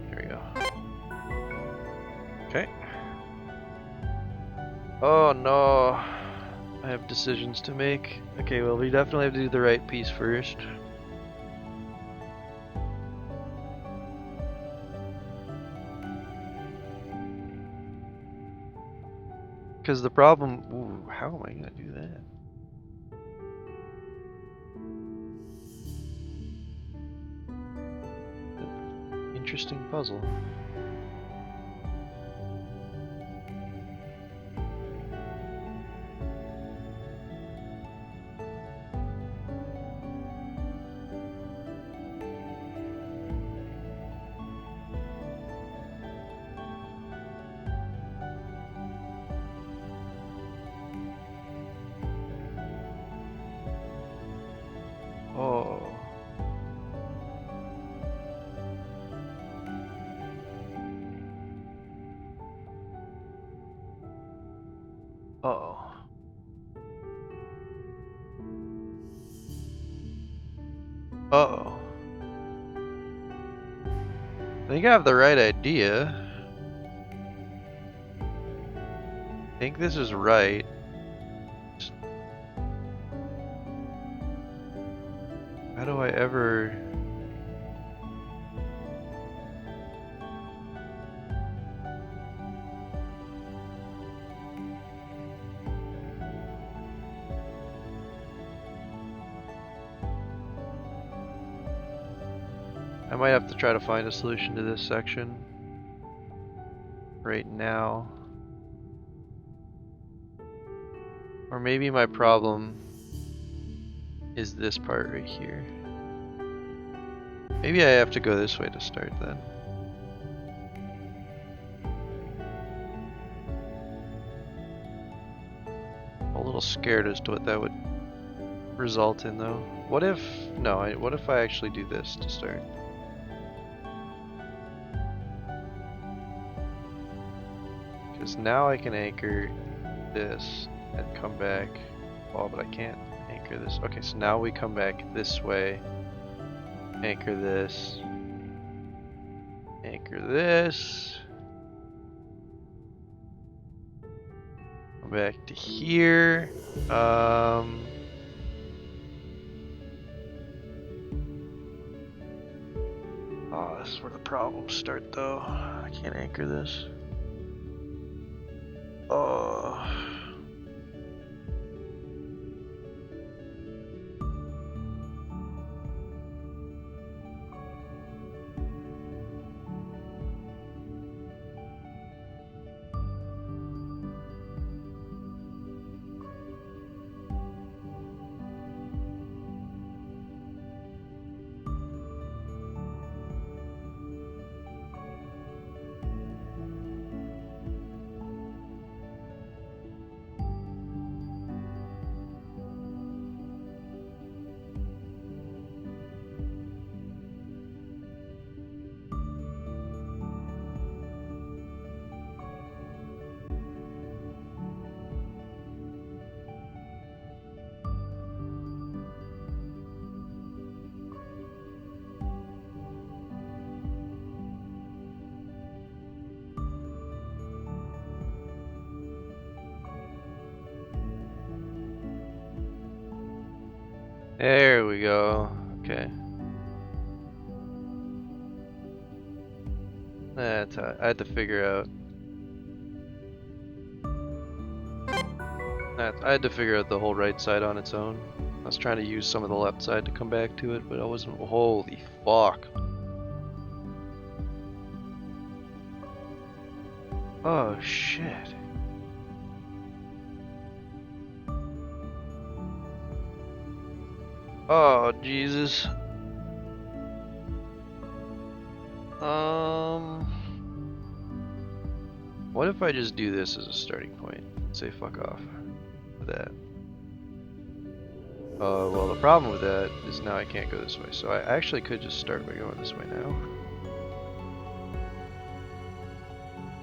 There we go. Okay. Oh no. I have decisions to make. Okay, well, we definitely have to do the right piece first. Because the problem... Ooh, how am I going to do that? Interesting puzzle. Oh. Uh-oh. Uh-oh. I think I have the right idea. I think this is right. How do I ever... I might have to try to find a solution to this section right now. Or maybe my problem is this part right here. Maybe I have to go this way to start then. I'm a little scared as to what that would result in though. What if... No, what if I actually do this to start? Because now I can anchor this and come back. Oh, but I can't anchor this. Okay, so now we come back this way. Anchor this. Anchor this. Come back to here. Oh, this is where the problems start though. I can't anchor this. Oh. There we go. Okay. That's how I had to figure out. I had to figure out the whole right side on its own. I was trying to use some of the left side to come back to it, but I wasn't. Holy fuck. Oh shit. Oh Jesus. What if I just do this as a starting point? Say fuck off with that. Well, the problem with that is now I can't go this way, so I actually could just start by going this way now.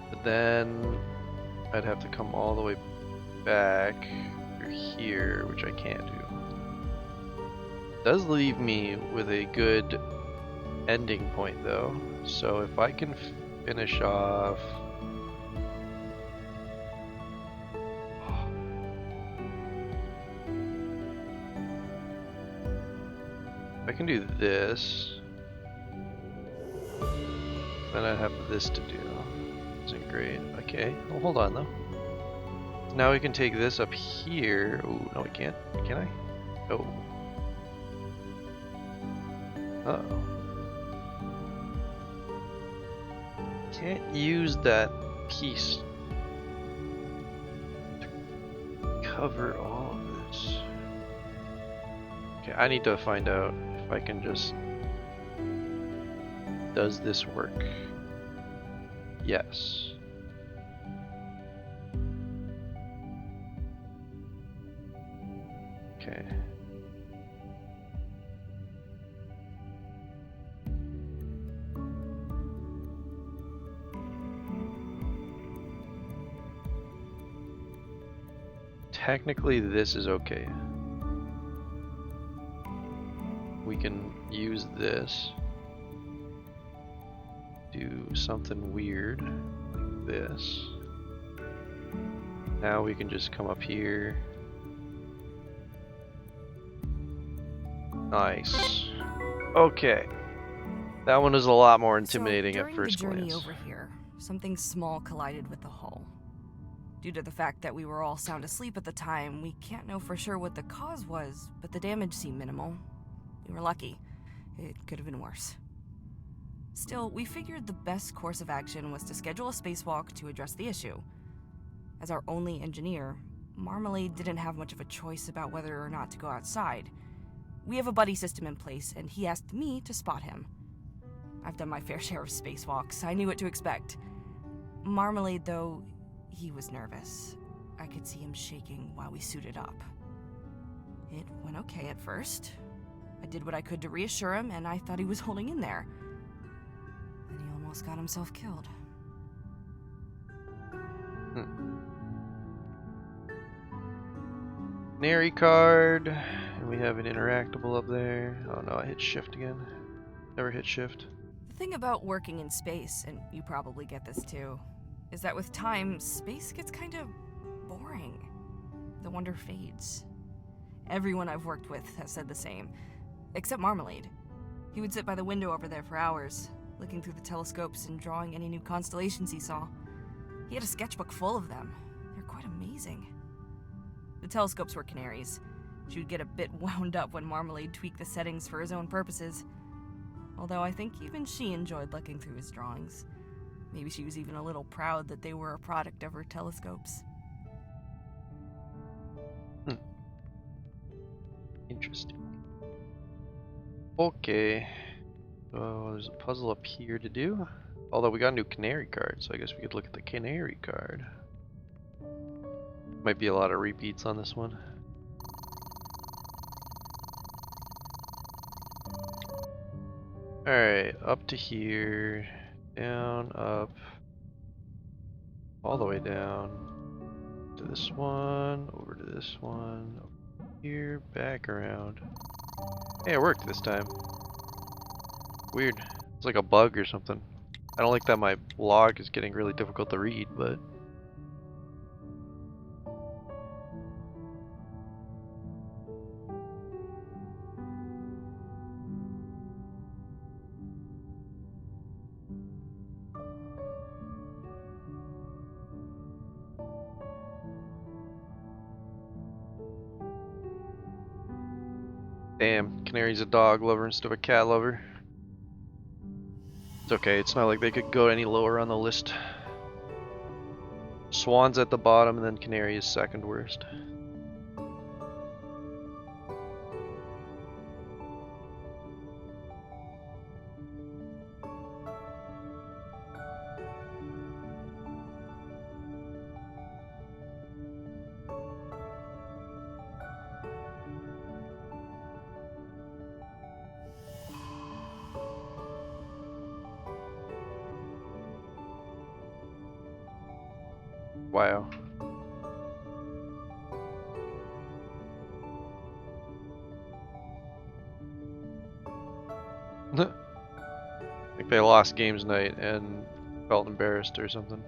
But then I'd have to come all the way back through here, which I can't do. Does leave me with a good ending point though, so if I can finish off I can do this, then I have this to do. Isn't great. Okay, well, hold on though. Now we can take this up here. Oh no, we can't. Can I? Oh. Uh oh. Can't use that piece to cover all of this. Okay, I need to find out if I can just... Does this work? Yes. Okay. Technically this is okay. We can use this, do something weird like this. Now we can just come up here. Nice. Okay. That one is a lot more intimidating at first glance. During the journey over here, something small collided with the hull. Due to the fact that we were all sound asleep at the time, we can't know for sure what the cause was, but the damage seemed minimal. We were lucky. It could have been worse. Still, we figured the best course of action was to schedule a spacewalk to address the issue. As our only engineer, Marmalade didn't have much of a choice about whether or not to go outside. We have a buddy system in place, and he asked me to spot him. I've done my fair share of spacewalks. I knew what to expect. Marmalade, though, he was nervous. I could see him shaking while we suited up. It went okay at first. I did what I could to reassure him, and I thought he was holding in there. Then he almost got himself killed. Canary card, and we have an interactable up there. Oh no, I hit shift again. Never hit shift. The thing about working in space, and you probably get this too, is that with time, space gets kind of boring. The wonder fades. Everyone I've worked with has said the same, except Marmalade. He would sit by the window over there for hours, looking through the telescopes and drawing any new constellations he saw. He had a sketchbook full of them. They're quite amazing. The telescopes were canaries. She would get a bit wound up when Marmalade tweaked the settings for his own purposes. Although I think even she enjoyed looking through his drawings. Maybe she was even a little proud that they were a product of her telescopes. Interesting. Okay. So there's a puzzle up here to do. Although we got a new canary card, so I guess we could look at the canary card. Might be a lot of repeats on this one. Alright, up to here, down, up, all the way down to this one, over to this one, over here, back around. Hey, it worked this time. Weird. It's like a bug or something. I don't like that my log is getting really difficult to read, but... Damn, Canary's a dog lover instead of a cat lover. It's okay, it's not like they could go any lower on the list. Swan's at the bottom, and then Canary is second worst. Wow. Like they lost games night and felt embarrassed or something.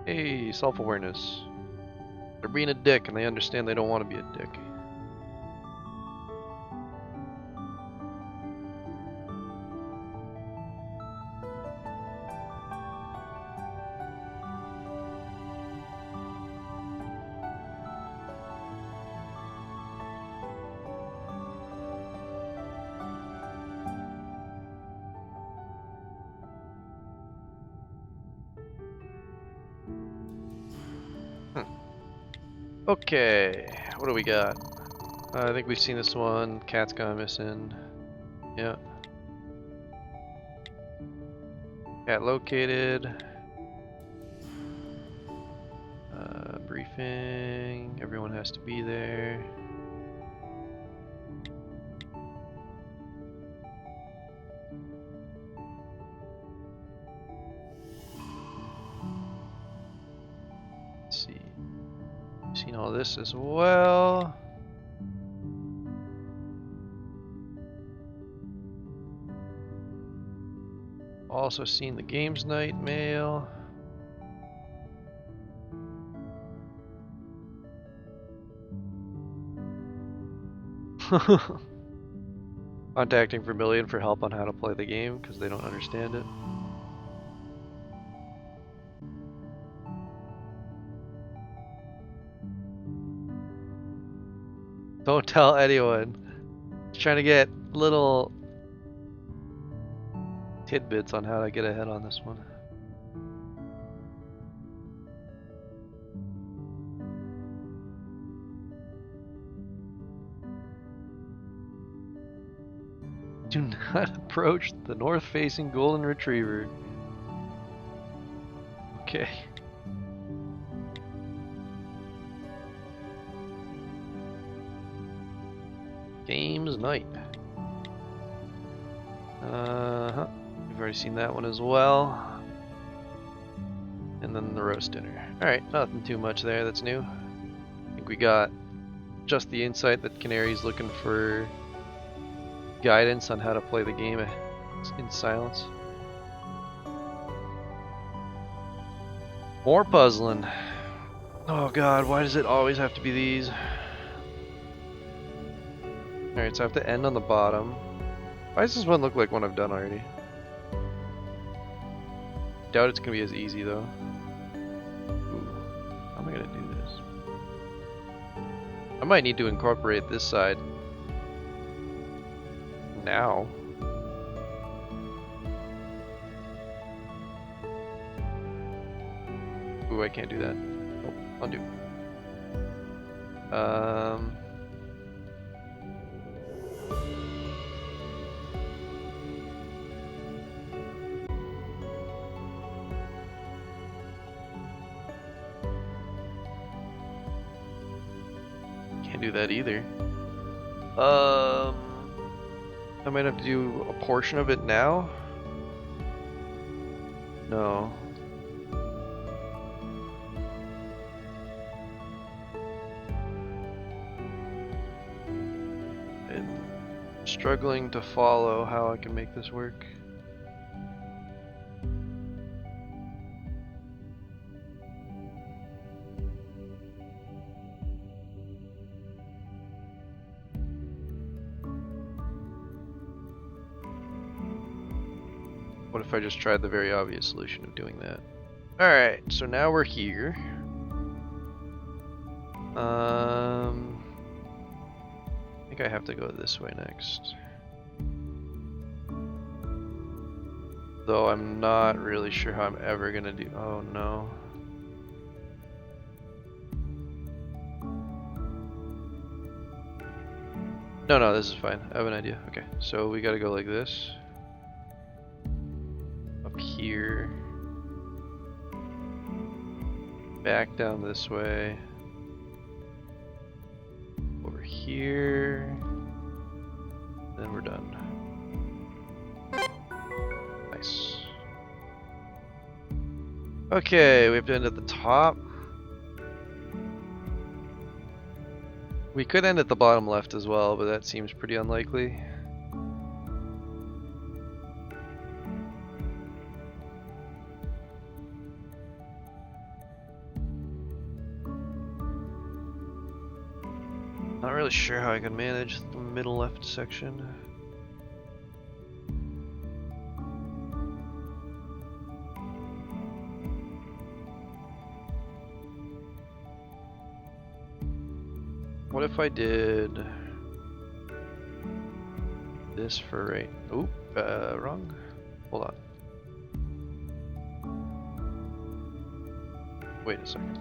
Hey, self-awareness. They're being a dick and they understand they don't want to be a dick. Okay, what do we got? I think we've seen this one. Cat's gone missing. Yeah. Cat located. Briefing. Everyone has to be there. Let's see. Seen all this as well. Also seen the games night mail. Contacting Vermilion for help on how to play the game because they don't understand it. Don't tell anyone. Just trying to get little tidbits on how to get ahead on this one. Do not approach the north-facing golden retriever. Okay. Games night. We've already seen that one as well. And then the roast dinner. Alright, nothing too much there that's new. I think we got just the insight that Canary's looking for guidance on how to play the game in silence. More puzzling. Oh god, why does it always have to be these? Alright, so I have to end on the bottom. Why does this one look like one I've done already? Doubt it's gonna be as easy though. Ooh, how am I gonna do this? I might need to incorporate this side now. Ooh, I can't do that. Oh, undo. Can't do that either. I might have to do a portion of it now. No. I'm struggling to follow how I can make this work. What if I just tried the very obvious solution of doing that? Alright, so now we're here. I think I have to go this way next. Though I'm not really sure how I'm ever gonna do. Oh no. No, this is fine. I have an idea. Okay, so we gotta go like this. Up here. Back down this way. Over here. Then we're done. Nice. Okay, we have to end at the top. We could end at the bottom left as well, but that seems pretty unlikely. Not really sure how I can manage the middle left section. What if I did this for right? Oop, wrong. Hold on. Wait a second.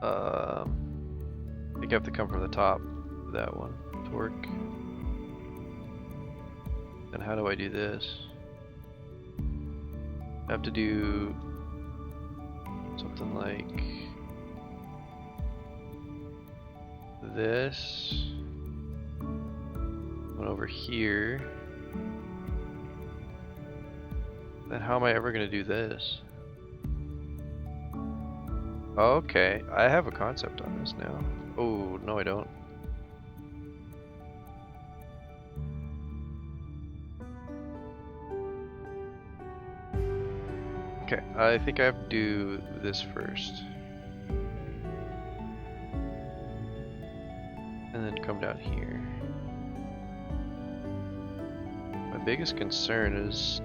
I think I have to come from the top. That one to work. Then how do I do this? I have to do something like this. One over here. Then how am I ever gonna do this? Okay, I have a concept on this now. Oh, no I don't. Okay, I think I have to do this first. And then come down here. My biggest concern is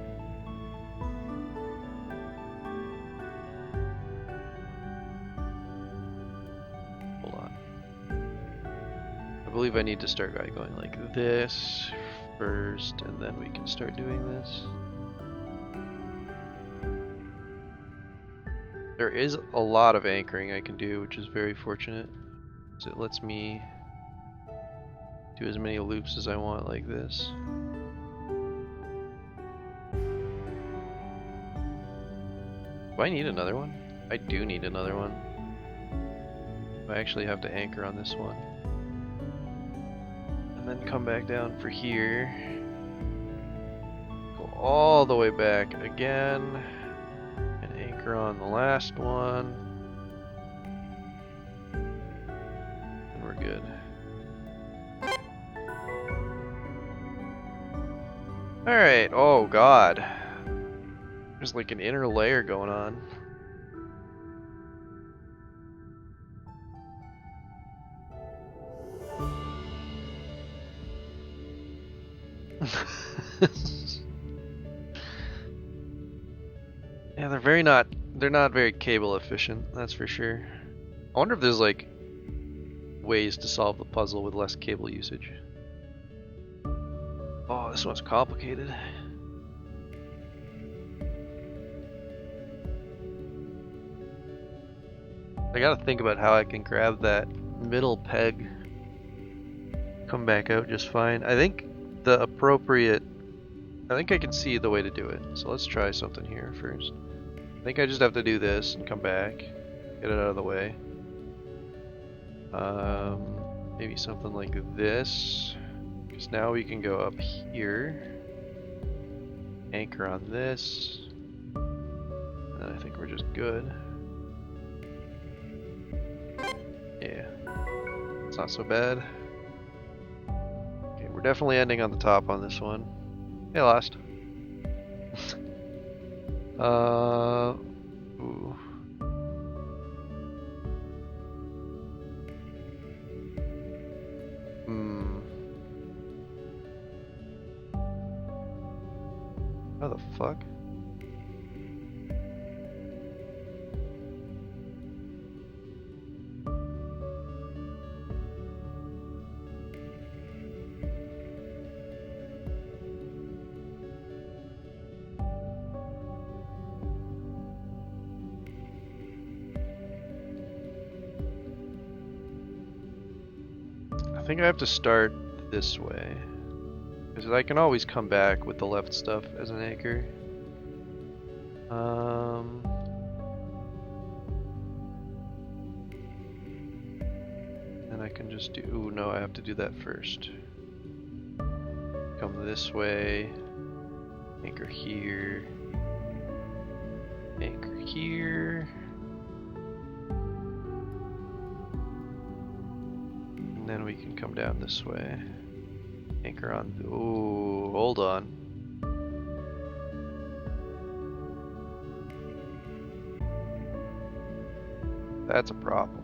I believe I need to start by going like this first, and then we can start doing this. There is a lot of anchoring I can do, which is very fortunate. So it lets me do as many loops as I want like this. Do I need another one? I do need another one. I actually have to anchor on this one. And then come back down for here. Go all the way back again. And anchor on the last one. And we're good. Alright, oh god. There's like an inner layer going on. Yeah, they're not very cable efficient, that's for sure. I wonder if there's like ways to solve the puzzle with less cable usage. Oh, this one's complicated. I gotta think about how I can grab that middle peg, come back out just fine. I think I can see the way to do it. So let's try something here first. I think I just have to do this and come back, get it out of the way. Maybe something like this. Because now we can go up here, anchor on this, and I think we're just good. Yeah, it's not so bad. Okay, we're definitely ending on the top on this one. Hey, lost. Ooh. How the fuck? I think I have to start this way, because I can always come back with the left stuff as an anchor. And I can just do, ooh, no, I have to do that first. Come this way, anchor here, anchor here. And then we can come down this way. Anchor on. Ooh, hold on. That's a problem.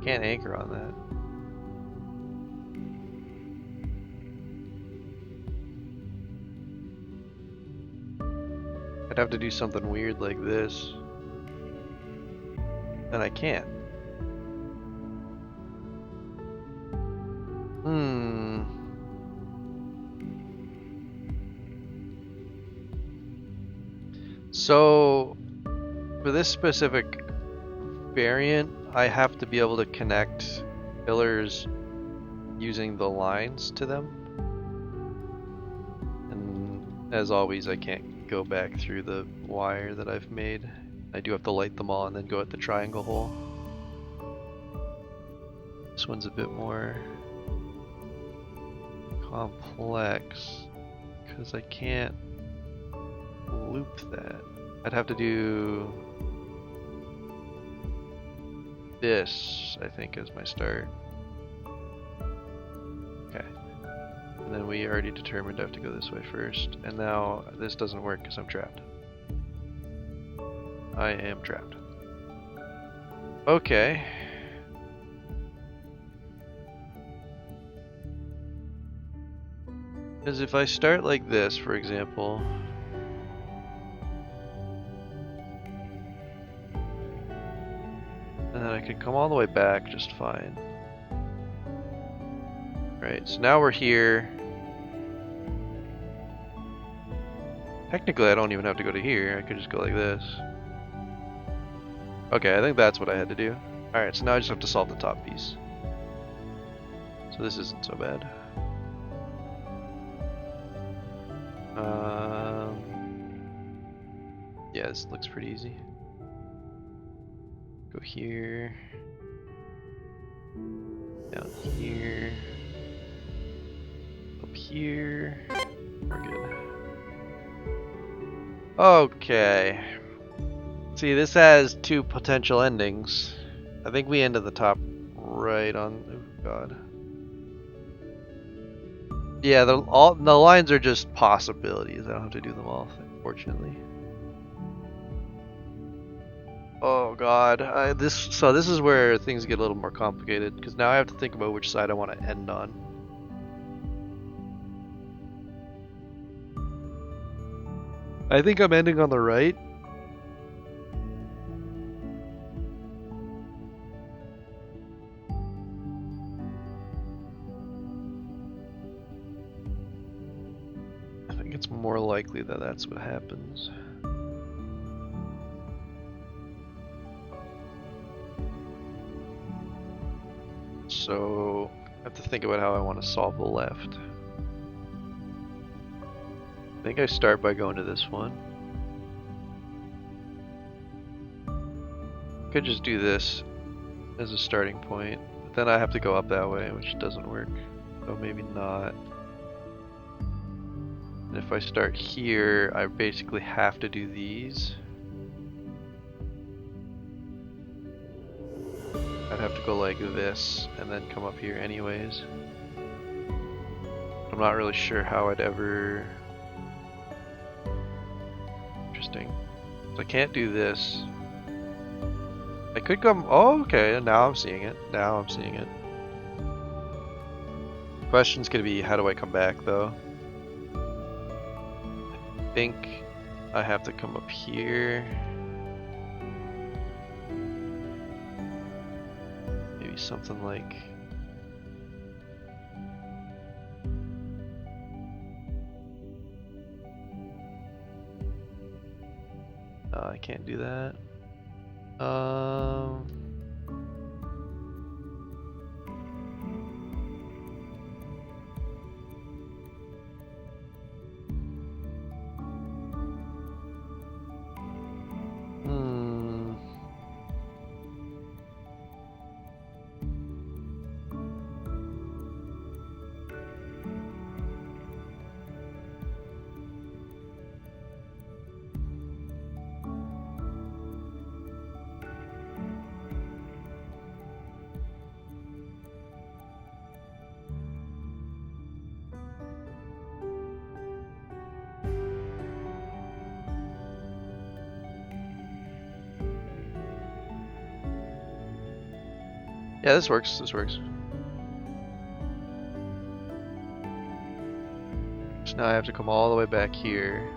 Can't anchor on that. I'd have to do something weird like this. And I can't. So, for this specific variant, I have to be able to connect pillars using the lines to them. And as always, I can't go back through the wire that I've made. I do have to light them all and then go at the triangle hole. This one's a bit more complex because I can't loop that. I'd have to do this, I think, as my start. Okay. And then we already determined I have to go this way first. And now this doesn't work because I'm trapped. I am trapped. Okay. Because if I start like this, for example, and then I could come all the way back just fine. Right, so now we're here. Technically, I don't even have to go to here. I could just go like this. Okay, I think that's what I had to do. Alright, so now I just have to solve the top piece. So this isn't so bad. Yeah, this looks pretty easy. Go here. Down here. Up here. We're good. Okay. See, this has two potential endings. I think we end at the top right on. Oh god. Yeah, the lines are just possibilities. I don't have to do them all, unfortunately. Oh god, so this is where things get a little more complicated because now I have to think about which side I want to end on. I think I'm ending on the right. I think it's more likely that that's what happens. So I have to think about how I want to solve the left. I think I start by going to this one. Could just do this as a starting point, but then I have to go up that way, which doesn't work. So maybe not. And if I start here, I basically have to do these. I'd have to go like this and then come up here anyways. I'm not really sure how I'd ever... Interesting. So I can't do this. I could come... Oh, okay, now I'm seeing it. Now I'm seeing it. Question's gonna be, how do I come back though? think I have to come up here. Maybe something like... I can't do that. Yeah, this works. This works. So now I have to come all the way back here.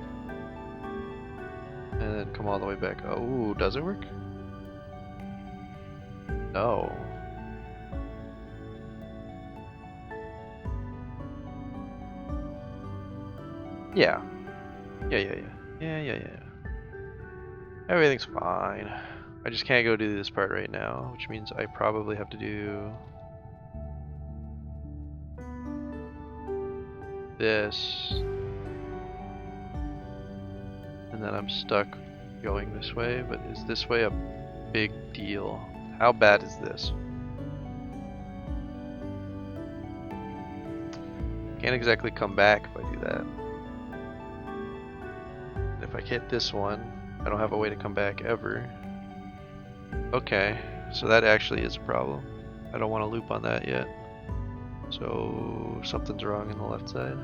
And then come all the way back. Oh, does it work? No. Yeah. Yeah. Everything's fine. I just can't go do this part right now, which means I probably have to do this. And then I'm stuck going this way, but is this way a big deal? How bad is this? Can't exactly come back if I do that. If I hit this one, I don't have a way to come back ever. Okay, so that actually is a problem. I don't want to loop on that yet. So something's wrong in the left side.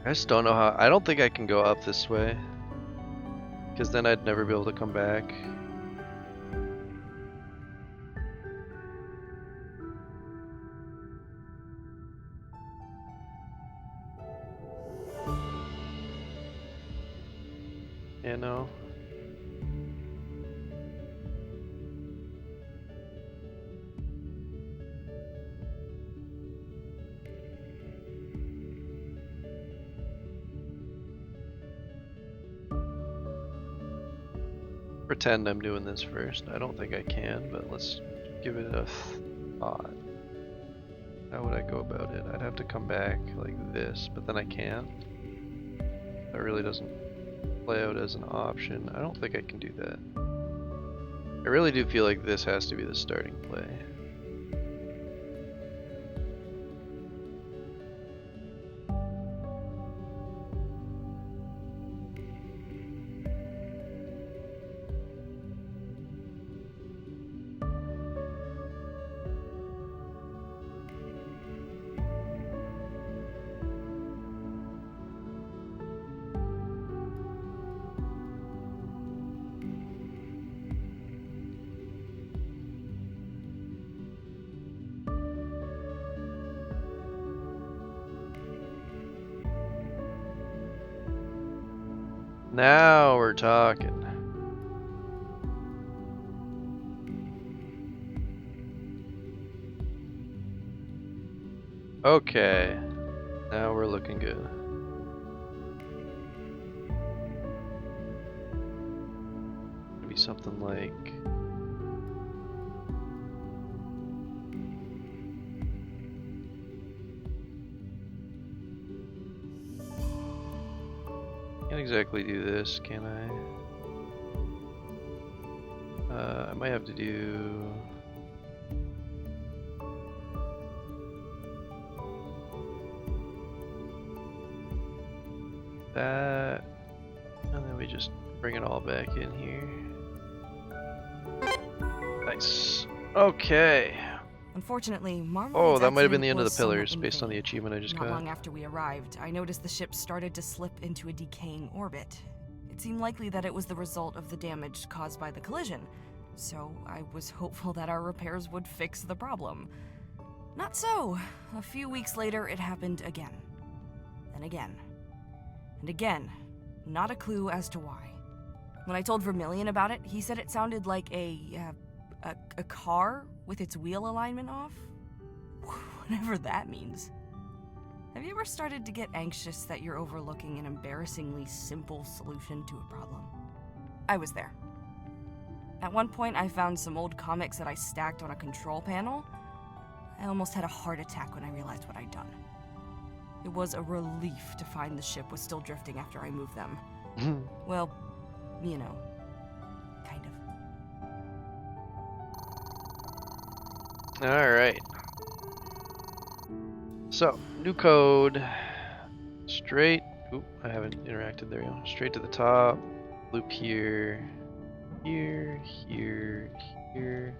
I just don't know how. I don't think I can go up this way, because then I'd never be able to come back. Yeah, no. Pretend I'm doing this first. I don't think I can, but let's give it a thought. How would I go about it? I'd have to come back like this, but then I can't. That really doesn't play out as an option. I don't think I can do that. I really do feel like this has to be the starting play. Now we're talking. Okay, now we're looking good. Maybe something like... Can't exactly do this, can I? I might have to do that, and then we just bring it all back in here. Nice. Okay. Unfortunately, Marmalede's Oh, that might have been accident the end of the was somewhat pillars in based on the vain. achievement I just Not got. long after we arrived, I noticed the ship started to slip into a decaying orbit. It seemed likely that it was the result of the damage caused by the collision, so I was hopeful that our repairs would fix the problem. Not so. A few weeks later, it happened again. Then again. And again. Not a clue as to why. When I told Vermilion about it, he said it sounded like a car with its wheel alignment off? Whatever that means. Have you ever started to get anxious that you're overlooking an embarrassingly simple solution to a problem? I was there. At one point, I found some old comics that I stacked on a control panel. I almost had a heart attack when I realized what I'd done. It was a relief to find the ship was still drifting after I moved them. Well, you know, kind of. Alright. So, new code. Straight. Oop, I haven't interacted. There we go. Straight to the top. Loop here. Here, here, here.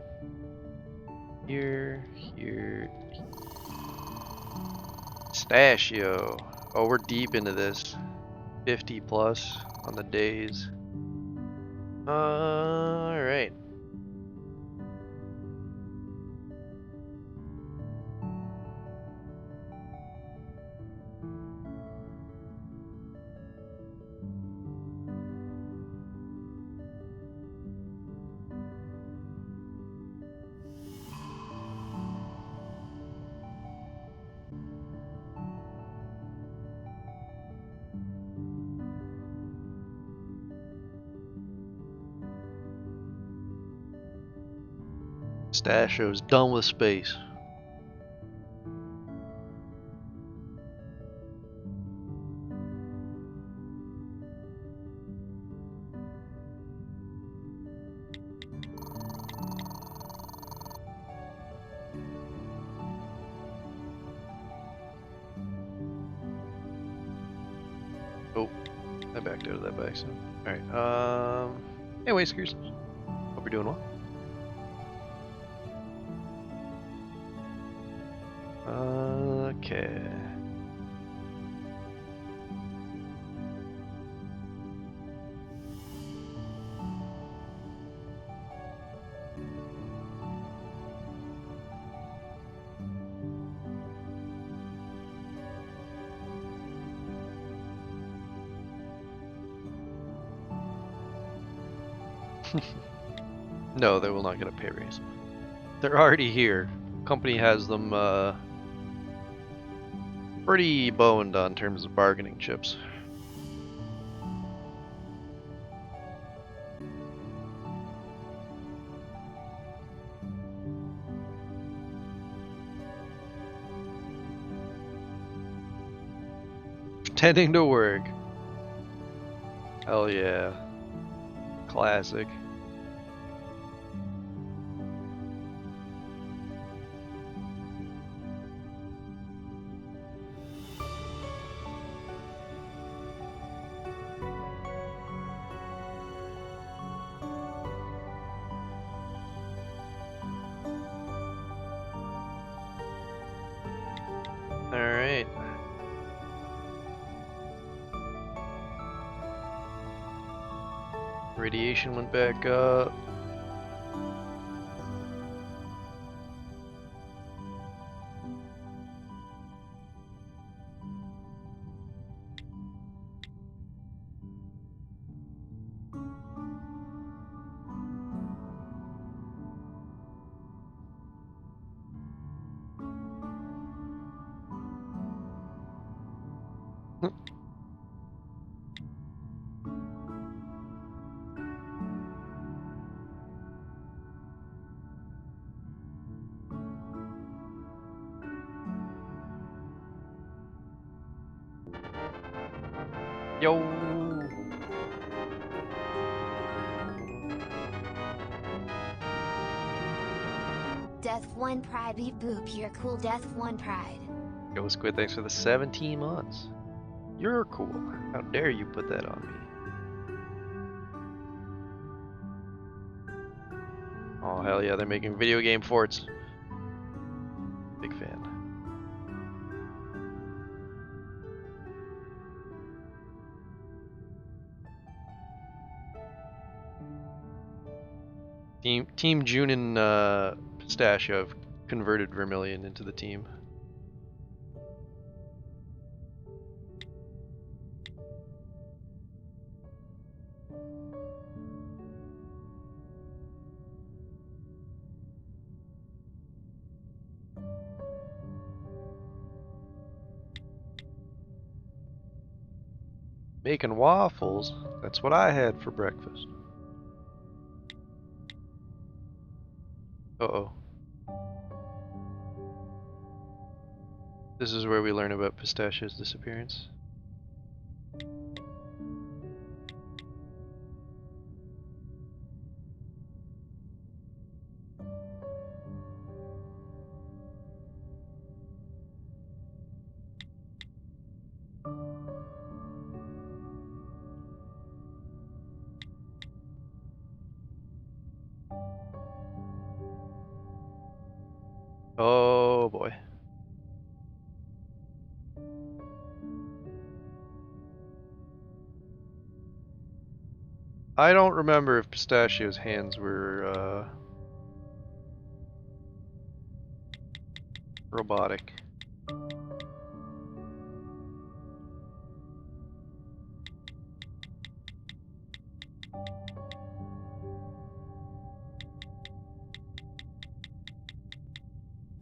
Here, here. Pistachio. Oh, we're deep into this. 50 plus on the days. Alright. Pistachio's done with space. Oh, I backed out of that by accident. Alright, hey Whiskers. Hope you're doing well. Okay. No, they will not get a pay raise. They're already here. Company has them pretty boned on terms of bargaining chips. Pretending to work. Hell yeah. Classic. Alright. Radiation went back up. Yo. Death 1 Pride, beep boop, you're cool, Death 1 Pride. Yo, Squid, thanks for the 17 months. You're cool. How dare you put that on me? Oh, hell yeah, they're making video game forts. Big fan. Team June and Pistachio have converted Vermilion into the team. Making waffles? That's what I had for breakfast. Uh-oh. This is where we learn about Pistachio's disappearance. Oh boy. I don't remember if Pistachio's hands were robotic.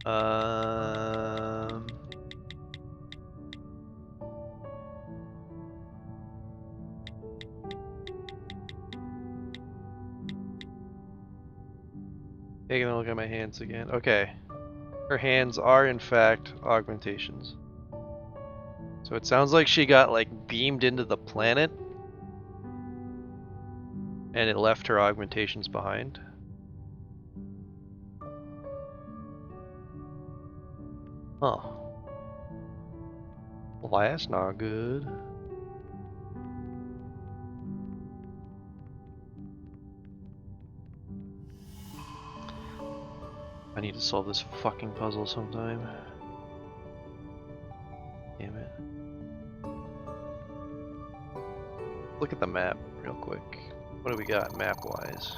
Um, Taking a look at my hands again. Okay. Her hands are in fact augmentations. So it sounds like she got like beamed into the planet and it left her augmentations behind. Huh. Well, that's not good. I need to solve this fucking puzzle sometime. Damn it. Look at the map real quick. What do we got map-wise?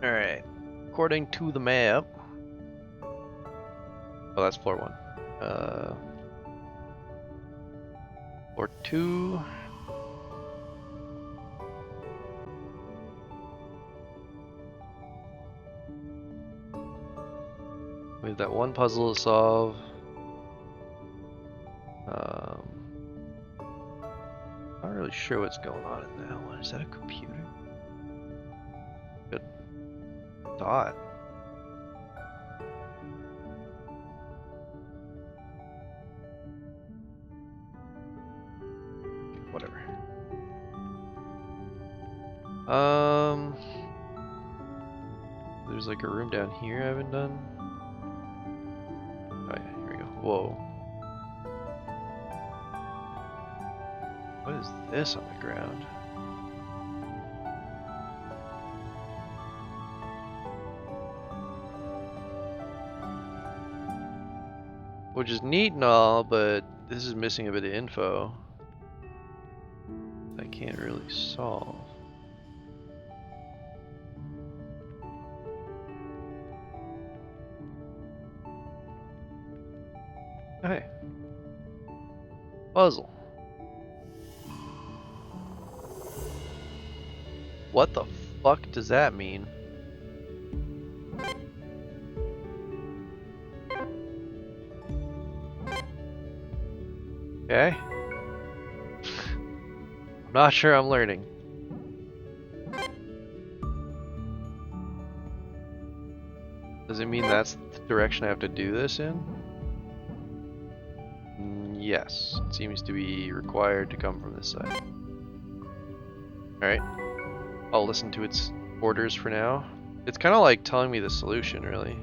Alright. According to the map... Oh, that's floor 1. Floor 2... We have that one puzzle to solve. Not really sure what's going on in that one. Is that a computer? Good dot. Whatever. There's like a room down here I haven't done. Oh yeah, here we go. Whoa. What is this on the ground? Which is neat and all, but this is missing a bit of info I can't really solve. Okay. Puzzle. What the fuck does that mean? Okay. I'm not sure I'm learning. Does it mean that's the direction I have to do this in? Yes. It seems to be required to come from this side. Alright. I'll listen to its orders for now. It's kind of like telling me the solution, really.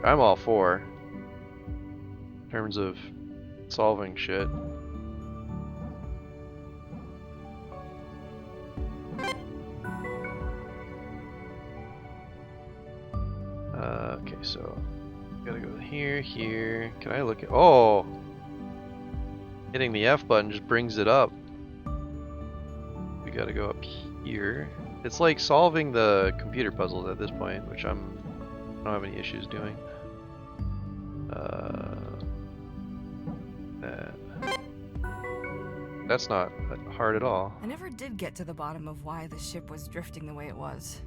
I'm all for in terms of solving shit. Okay, so gotta go here, here. Can I look at? Oh, hitting the F button just brings it up. We gotta go up here. It's like solving the computer puzzles at this point, which I don't have any issues doing. That's not hard at all. I never did get to the bottom of why the ship was drifting the way it was.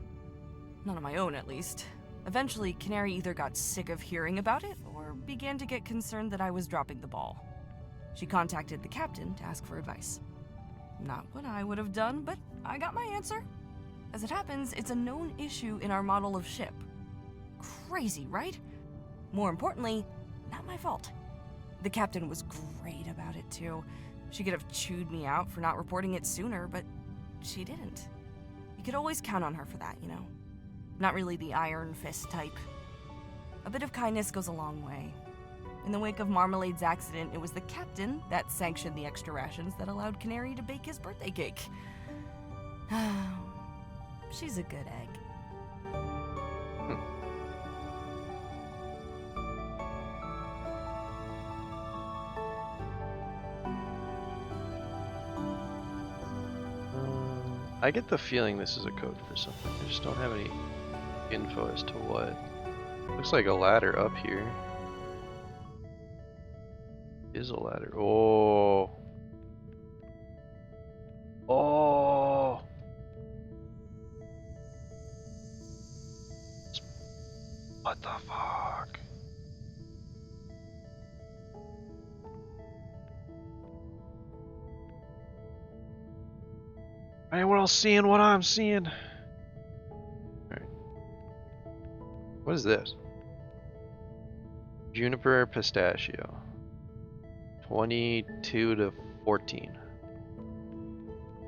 Not on my own, at least. Eventually, Canary either got sick of hearing about it, or began to get concerned that I was dropping the ball. She contacted the captain to ask for advice. Not what I would have done, but I got my answer. As it happens, it's a known issue in our model of ship. Crazy, right? More importantly, not my fault. The captain was great about it, too. She could have chewed me out for not reporting it sooner, but she didn't. You could always count on her for that, you know? Not really the iron fist type. A bit of kindness goes a long way. In the wake of Marmalade's accident, it was the captain that sanctioned the extra rations that allowed Canary to bake his birthday cake. She's a good egg. I get the feeling this is a code for something. I just don't have any info as to what. Looks like a ladder up here. Is a ladder. Oh. Oh. What the fuck? Anyone else seeing what I'm seeing? Alright. What is this? Juniper pistachio. 22 to 14.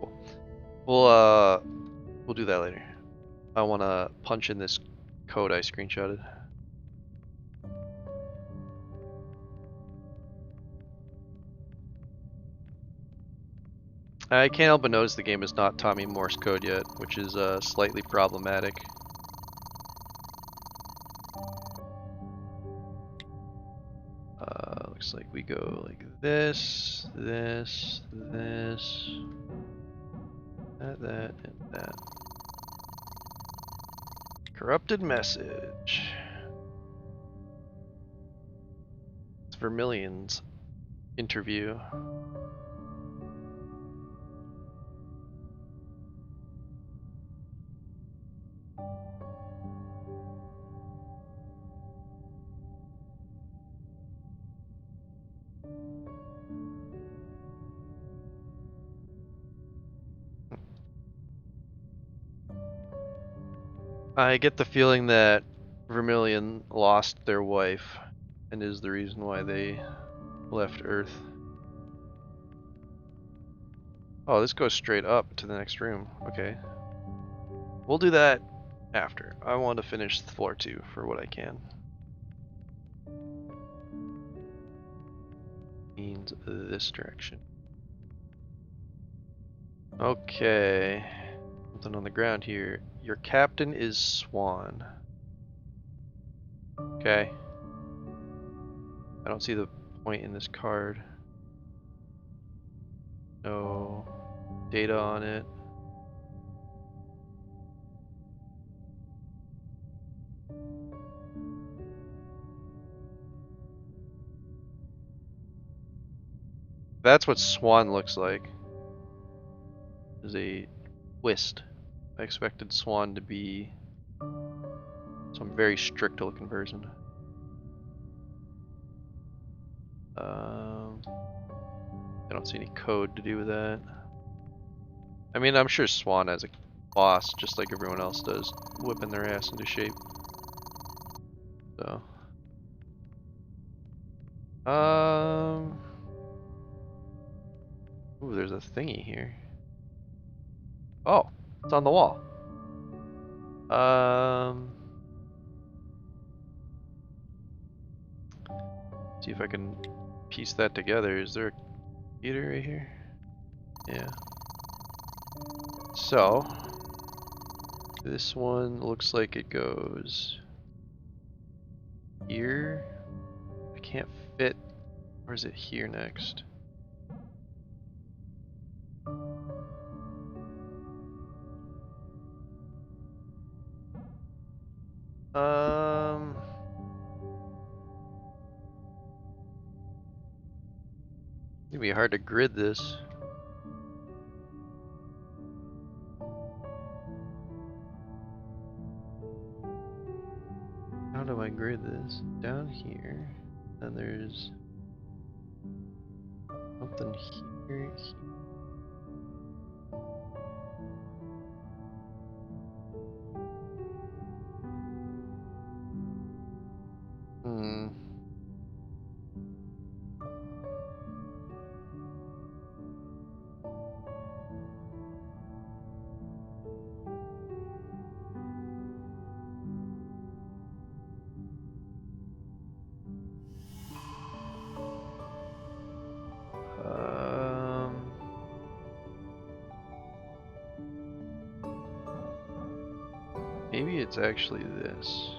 Cool. We'll do that later. I want to punch in this code I screenshotted. I can't help but notice the game is not Tommy Morse code yet, which is slightly problematic. Looks like we go like this, this, this, that, and that. Corrupted message. It's Vermilion's interview. I get the feeling that Vermilion lost their wife and is the reason why they left Earth. Oh, this goes straight up to the next room. Okay. We'll do that after. I want to finish floor 2 for what I can. Means this direction. Okay. Something on the ground here. Your captain is Swan. Okay. I don't see the point in this card. No data on it. That's what Swan looks like. Is a twist. I expected Swan to be some very strict looking person. I don't see any code to do with that. I mean, I'm sure Swan has a boss just like everyone else does, whipping their ass into shape. So, Ooh, there's a thingy here. Oh, it's on the wall. See if I can piece that together. Is there a computer right here? Yeah. So, this one looks like it goes here. I can't fit. Or is it here next? It'd be hard to grid this. How do I grid this? Down here, and there's something here. Hmm. Maybe it's actually this.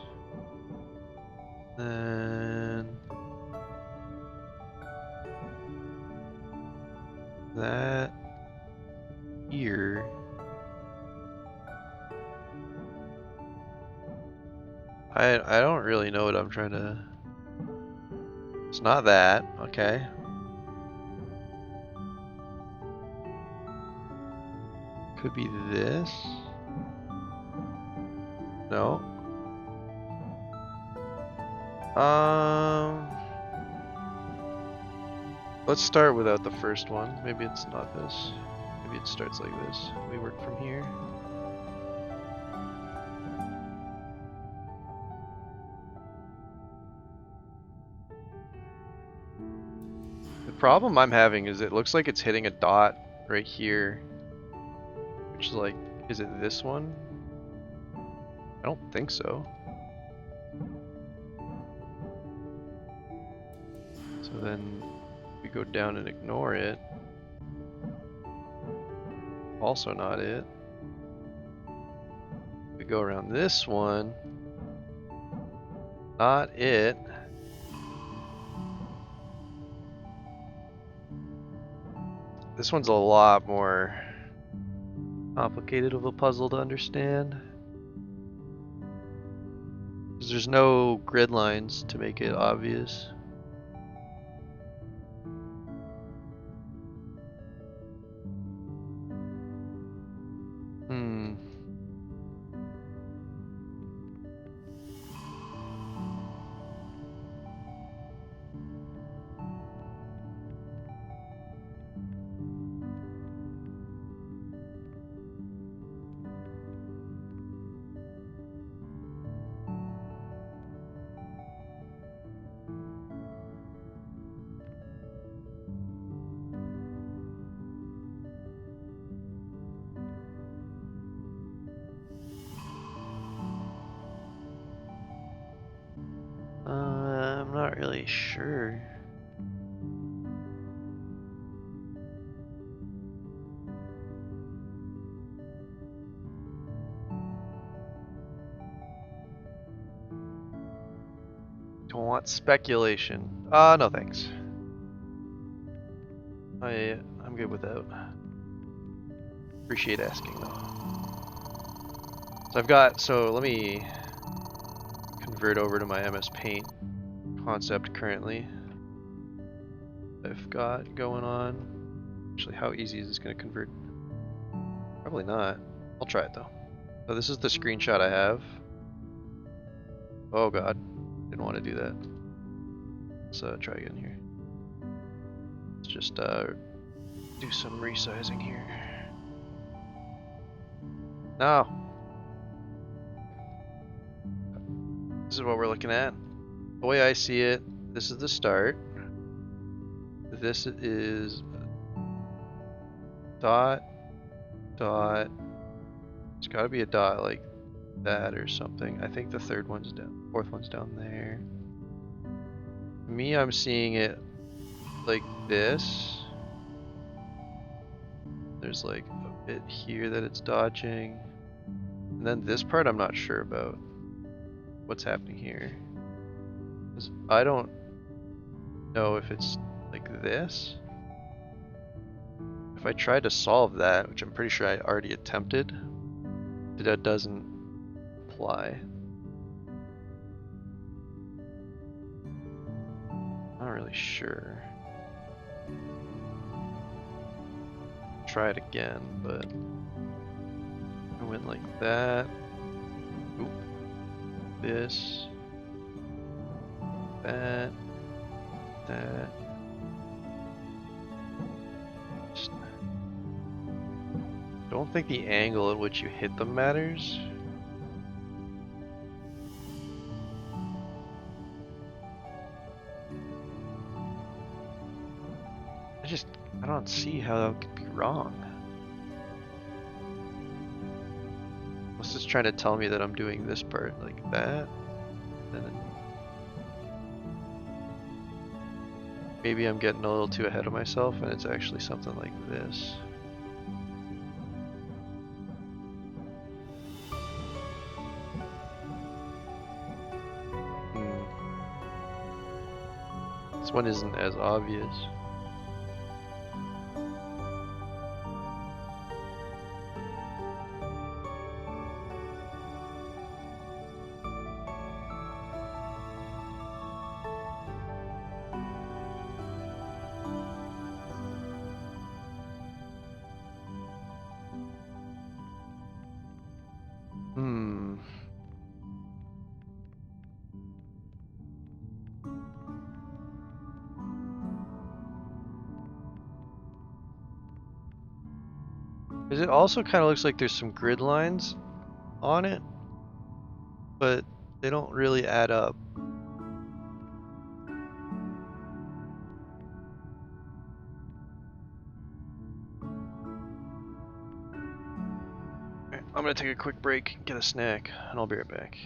Then that here. I don't really know what I'm trying to. It's not that, okay. Could be this. No. Let's start without the first one. Maybe it's not this. Maybe it starts like this. We work from here. The problem I'm having is it looks like it's hitting a dot right here. Which is like, is it this one? I don't think so. So then we go down and ignore it. Also not it. We go around this one. Not it. This one's a lot more complicated of a puzzle to understand. Because there's no grid lines to make it obvious. I'm not really sure. Don't want speculation. No thanks. I'm good without. Appreciate asking though. So let me convert over to my MS Paint concept currently. I've got going on. Actually, how easy is this going to convert? Probably not. I'll try it though. So this is the screenshot I have. Oh god, didn't want to do that. Let's try again here. Let's just do some resizing here. No. This is what we're looking at. The way I see it, this is the start. This is Dot, dot. It's gotta be a dot like that or something. I think the third one's down, fourth one's down there. Me, I'm seeing it like this. There's like a bit here that it's dodging. And then this part I'm not sure about what's happening here. 'Cause I don't know if it's like this. If I try to solve that, which I'm pretty sure I already attempted, that doesn't apply. Not really sure. Try it again, but I went like that. Oop. This. That. That. Just don't think the angle at which you hit them matters. I don't see how that could be wrong. Unless it's trying to tell me that I'm doing this part like that. And then maybe I'm getting a little too ahead of myself and it's actually something like this. This one isn't as obvious. Because it also kind of looks like there's some grid lines on it, but they don't really add up. Alright, I'm gonna take a quick break, get a snack, and I'll be right back.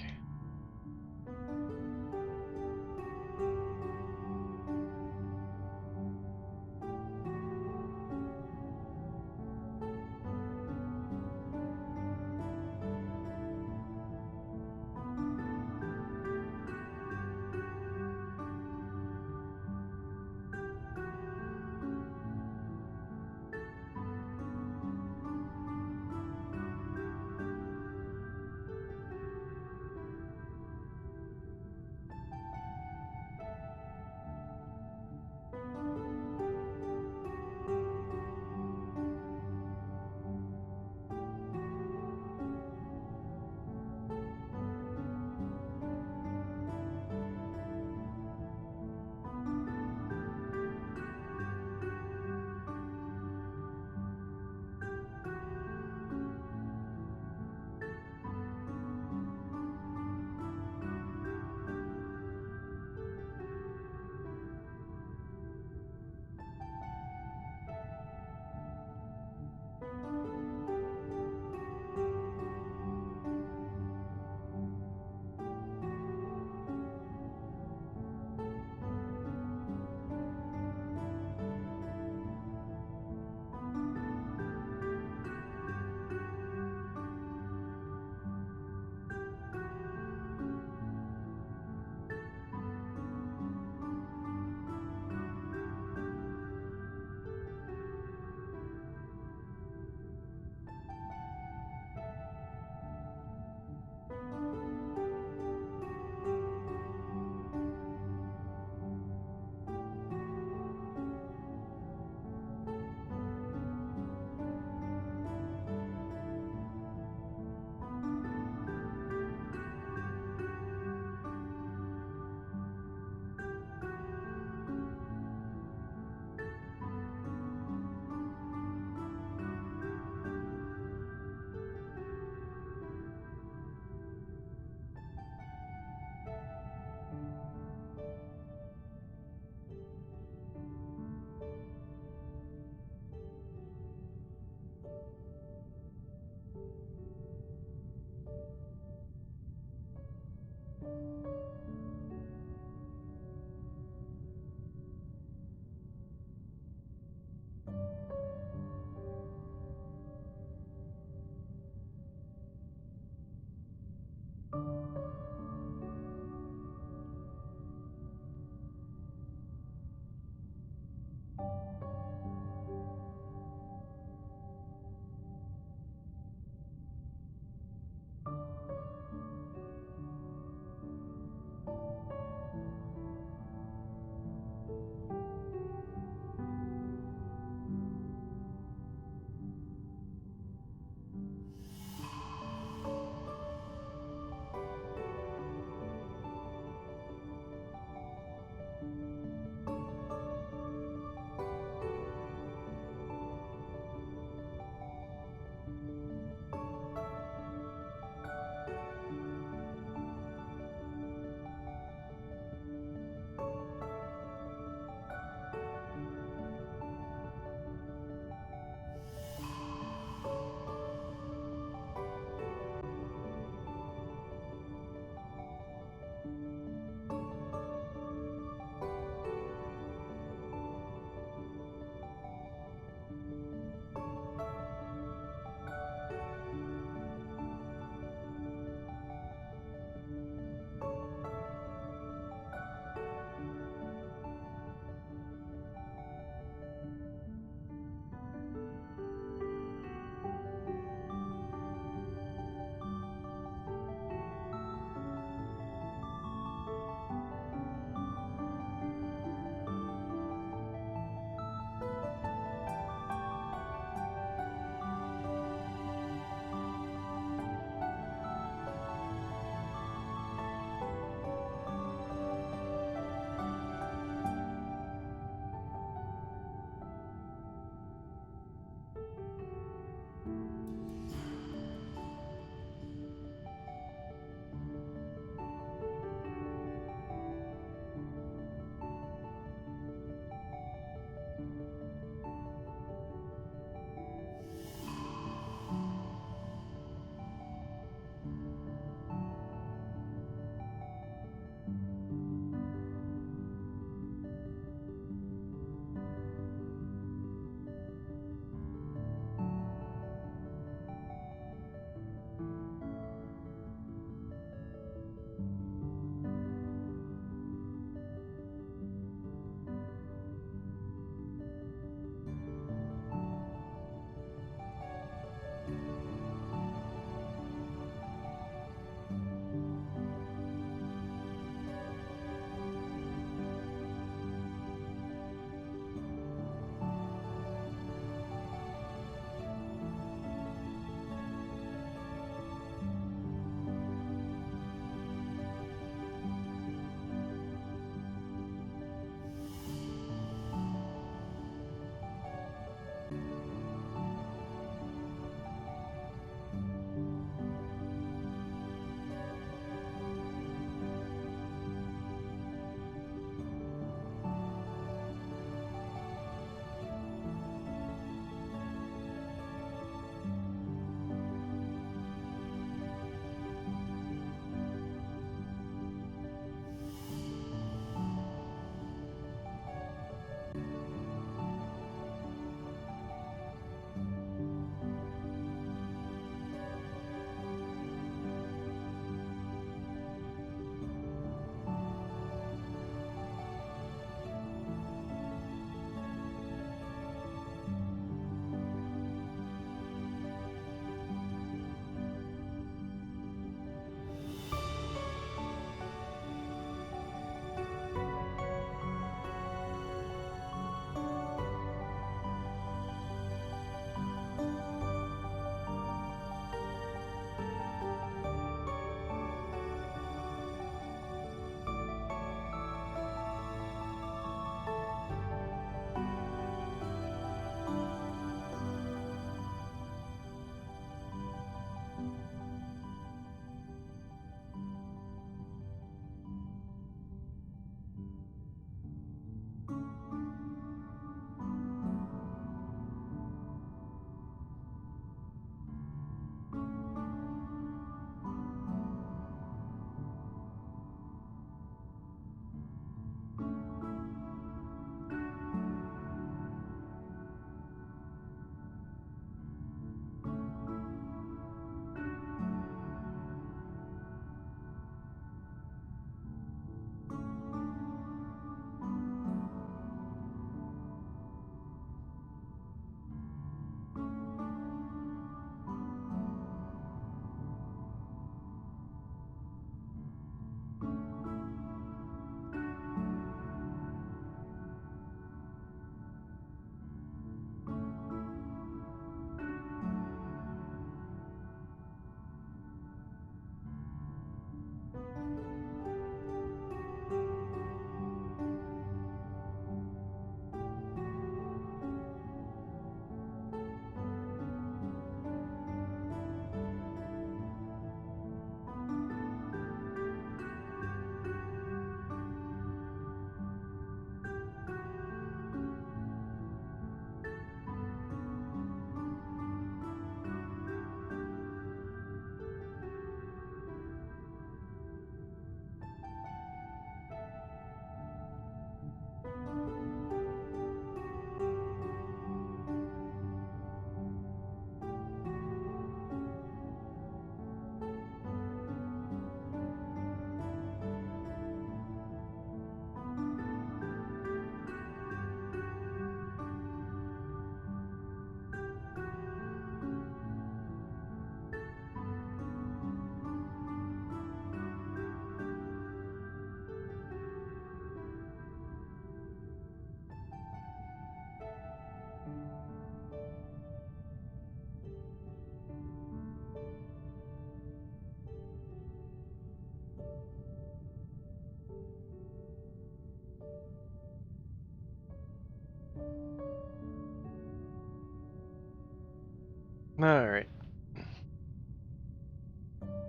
Alright.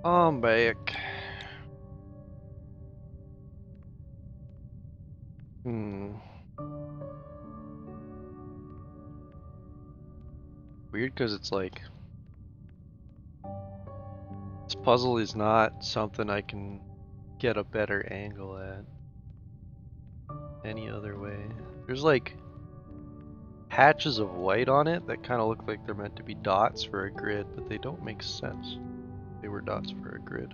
I'm back. Weird because it's like this puzzle is not something I can get a better angle at any other way. There's like patches of white on it that kind of look like they're meant to be dots for a grid, but they don't make sense. They were dots for a grid.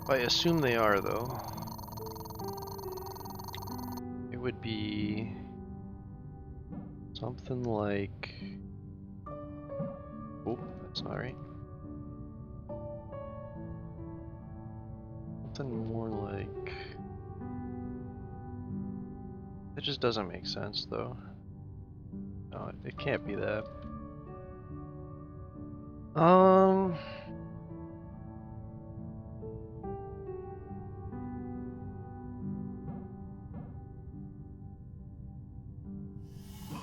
I assume they are though. It would be something like, oh, that's not right. Something more like, it just doesn't make sense though. No, it can't be that.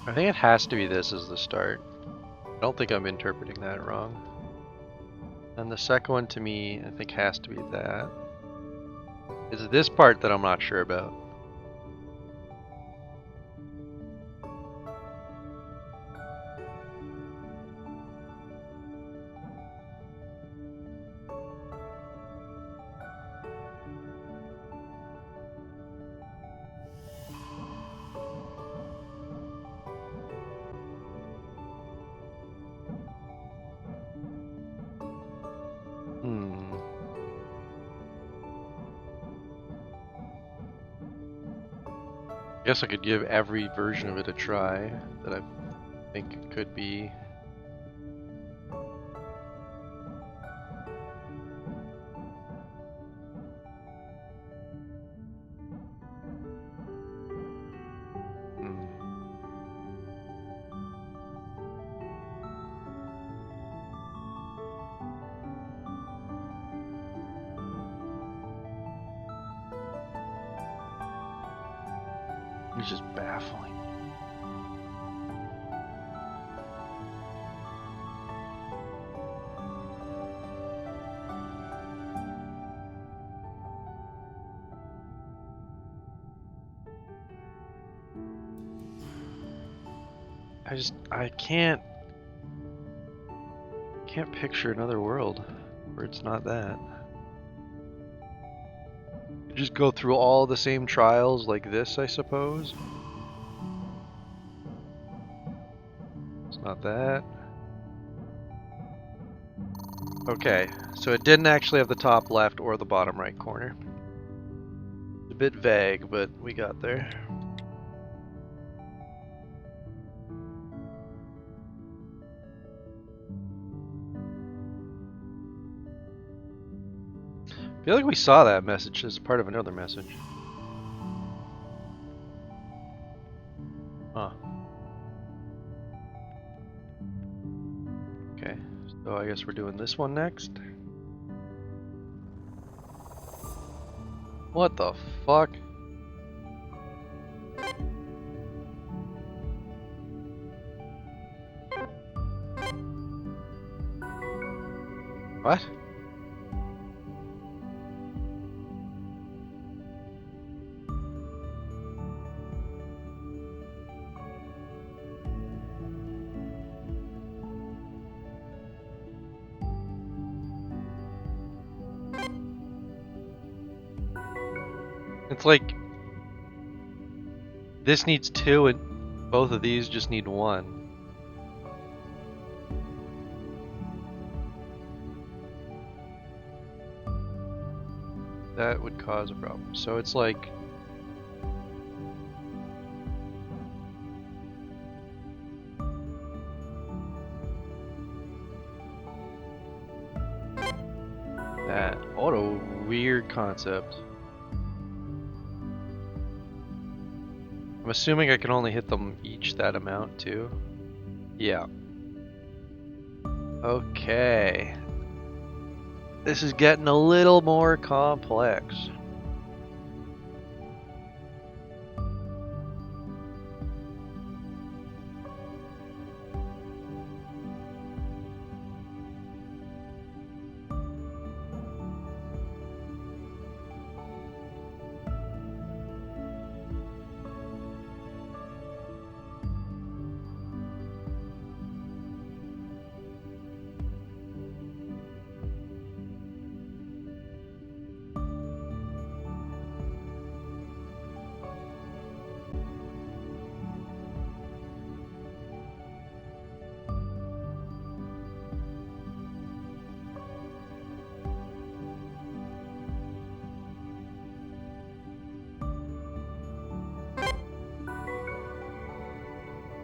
I think it has to be this as the start. I don't think I'm interpreting that wrong. And the second one to me, I think has to be that. It's this part that I'm not sure about. I guess I could give every version of it a try that I think it could be. It's just baffling. I can't picture another world where it's not that. You just go through all the same trials like this, I suppose. It's not that. Okay, so it didn't actually have the top left or the bottom right corner. It's a bit vague, but we got there. I feel like we saw that message as part of another message. Huh. Okay, so I guess we're doing this one next. What the fuck? What? It's like this needs 2 and both of these just need 1. That would cause a problem. So it's like that. What a weird concept. I'm assuming I can only hit them each that amount too. Yeah. Okay. This is getting a little more complex.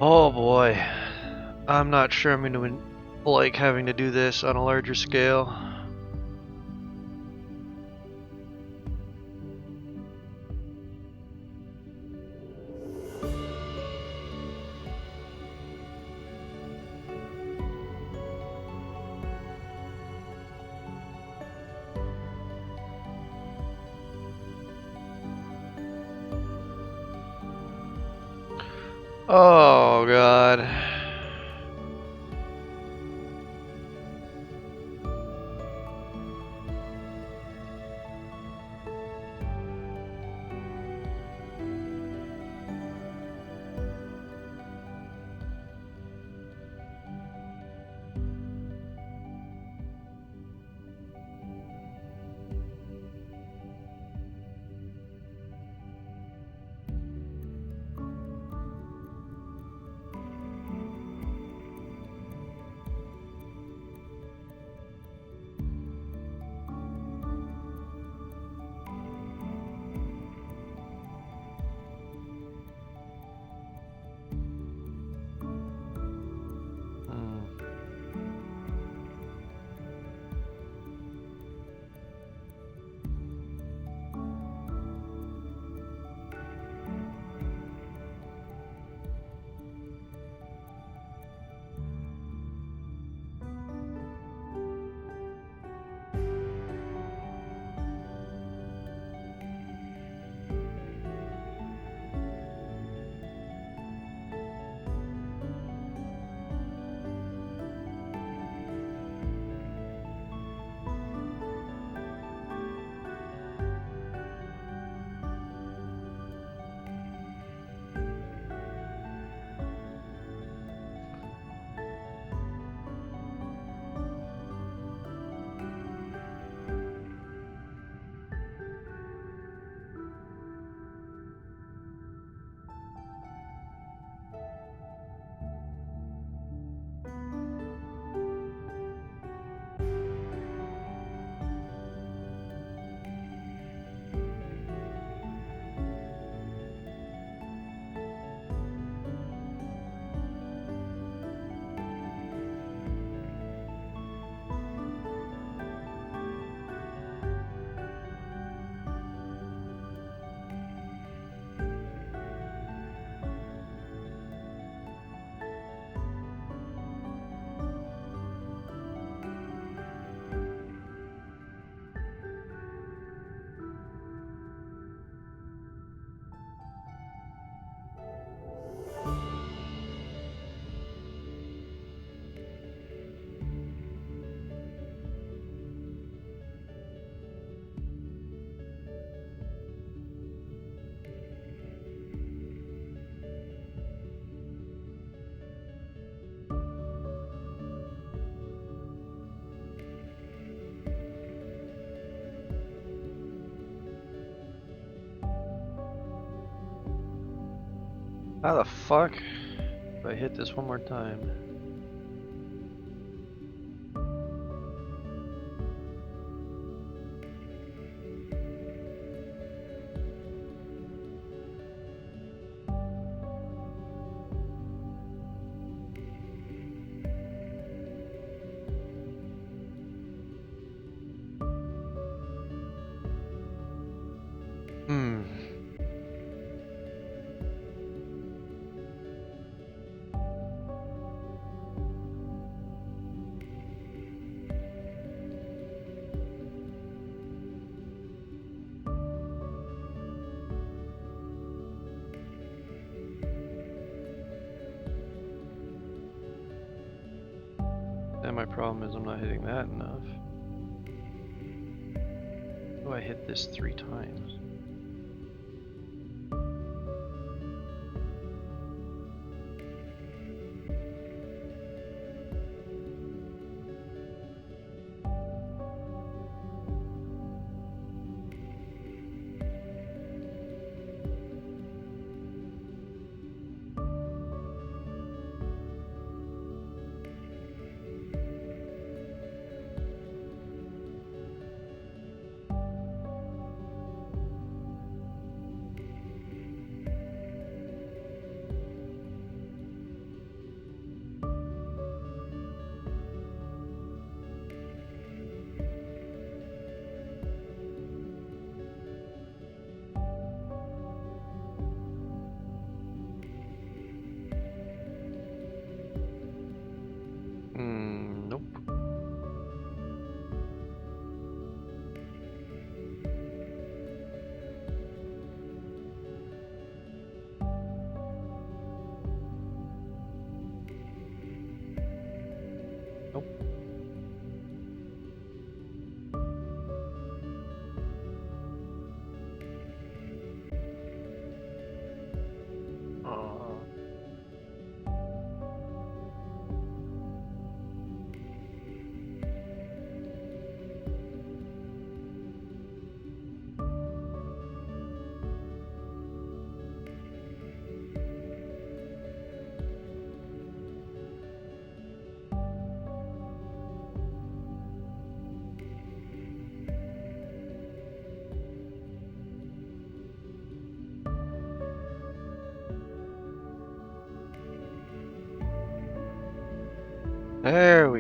Oh boy. I'm not sure I'm going to like having to do this on a larger scale. Oh god. How the fuck if I hit this one more time? Hmm. And my problem is I'm not hitting that enough. Oh, I hit this 3 times.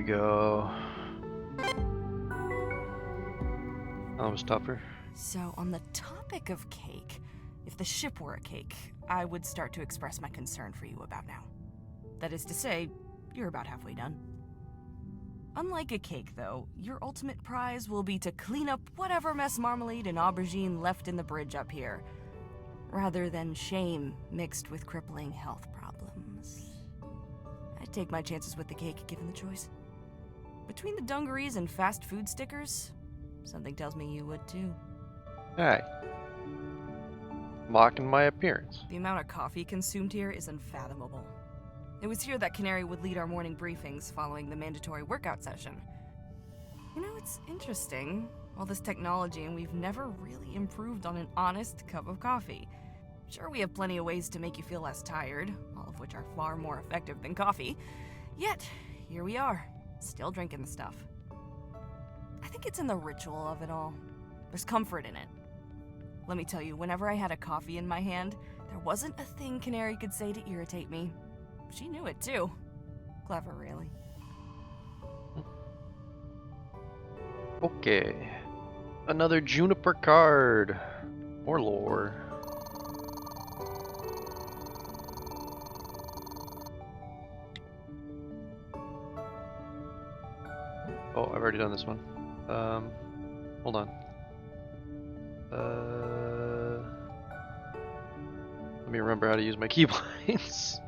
we go. That was tougher. So, on the topic of cake, if the ship were a cake, I would start to express my concern for you about now. That is to say, you're about halfway done. Unlike a cake, though, your ultimate prize will be to clean up whatever mess marmalade and aubergine left in the bridge up here, rather than shame mixed with crippling health problems. I'd take my chances with the cake given the choice. Between the dungarees and fast food stickers, something tells me you would too. Alright. Mocking my appearance. The amount of coffee consumed here is unfathomable. It was here that Canary would lead our morning briefings following the mandatory workout session. You know, it's interesting, all this technology, and we've never really improved on an honest cup of coffee. Sure, we have plenty of ways to make you feel less tired, all of which are far more effective than coffee. Yet, here we are, still drinking the stuff. I think it's in the ritual of it all. There's comfort in it. Let me tell you, whenever I had a coffee in my hand, there wasn't a thing Canary could say to irritate me. She knew it too. Clever, really. Okay. Another Juniper card. More lore. Oh, I've already done this one. Hold on. Let me remember how to use my keybinds.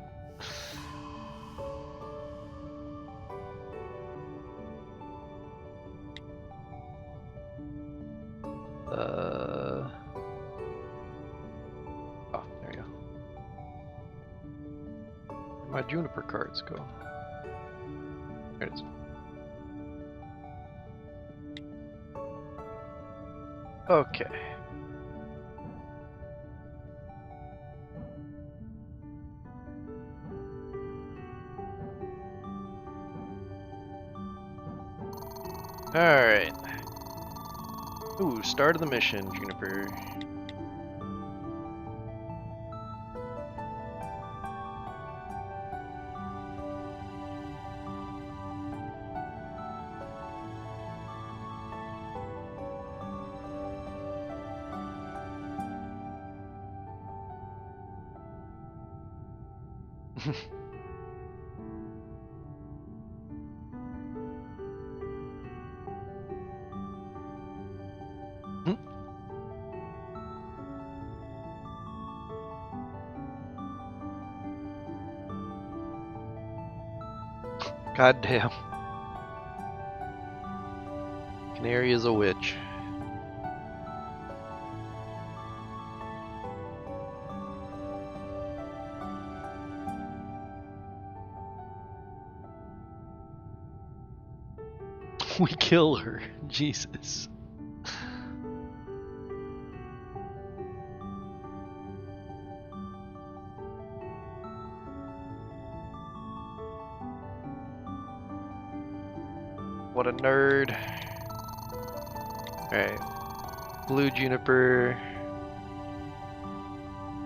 Oh, there you go. Where'd my Juniper cards go? There it is. Okay. Alright. Ooh, start of the mission, Juniper. God damn. Canary is a witch. We kill her. Jesus. What a nerd. Alright. Blue Juniper.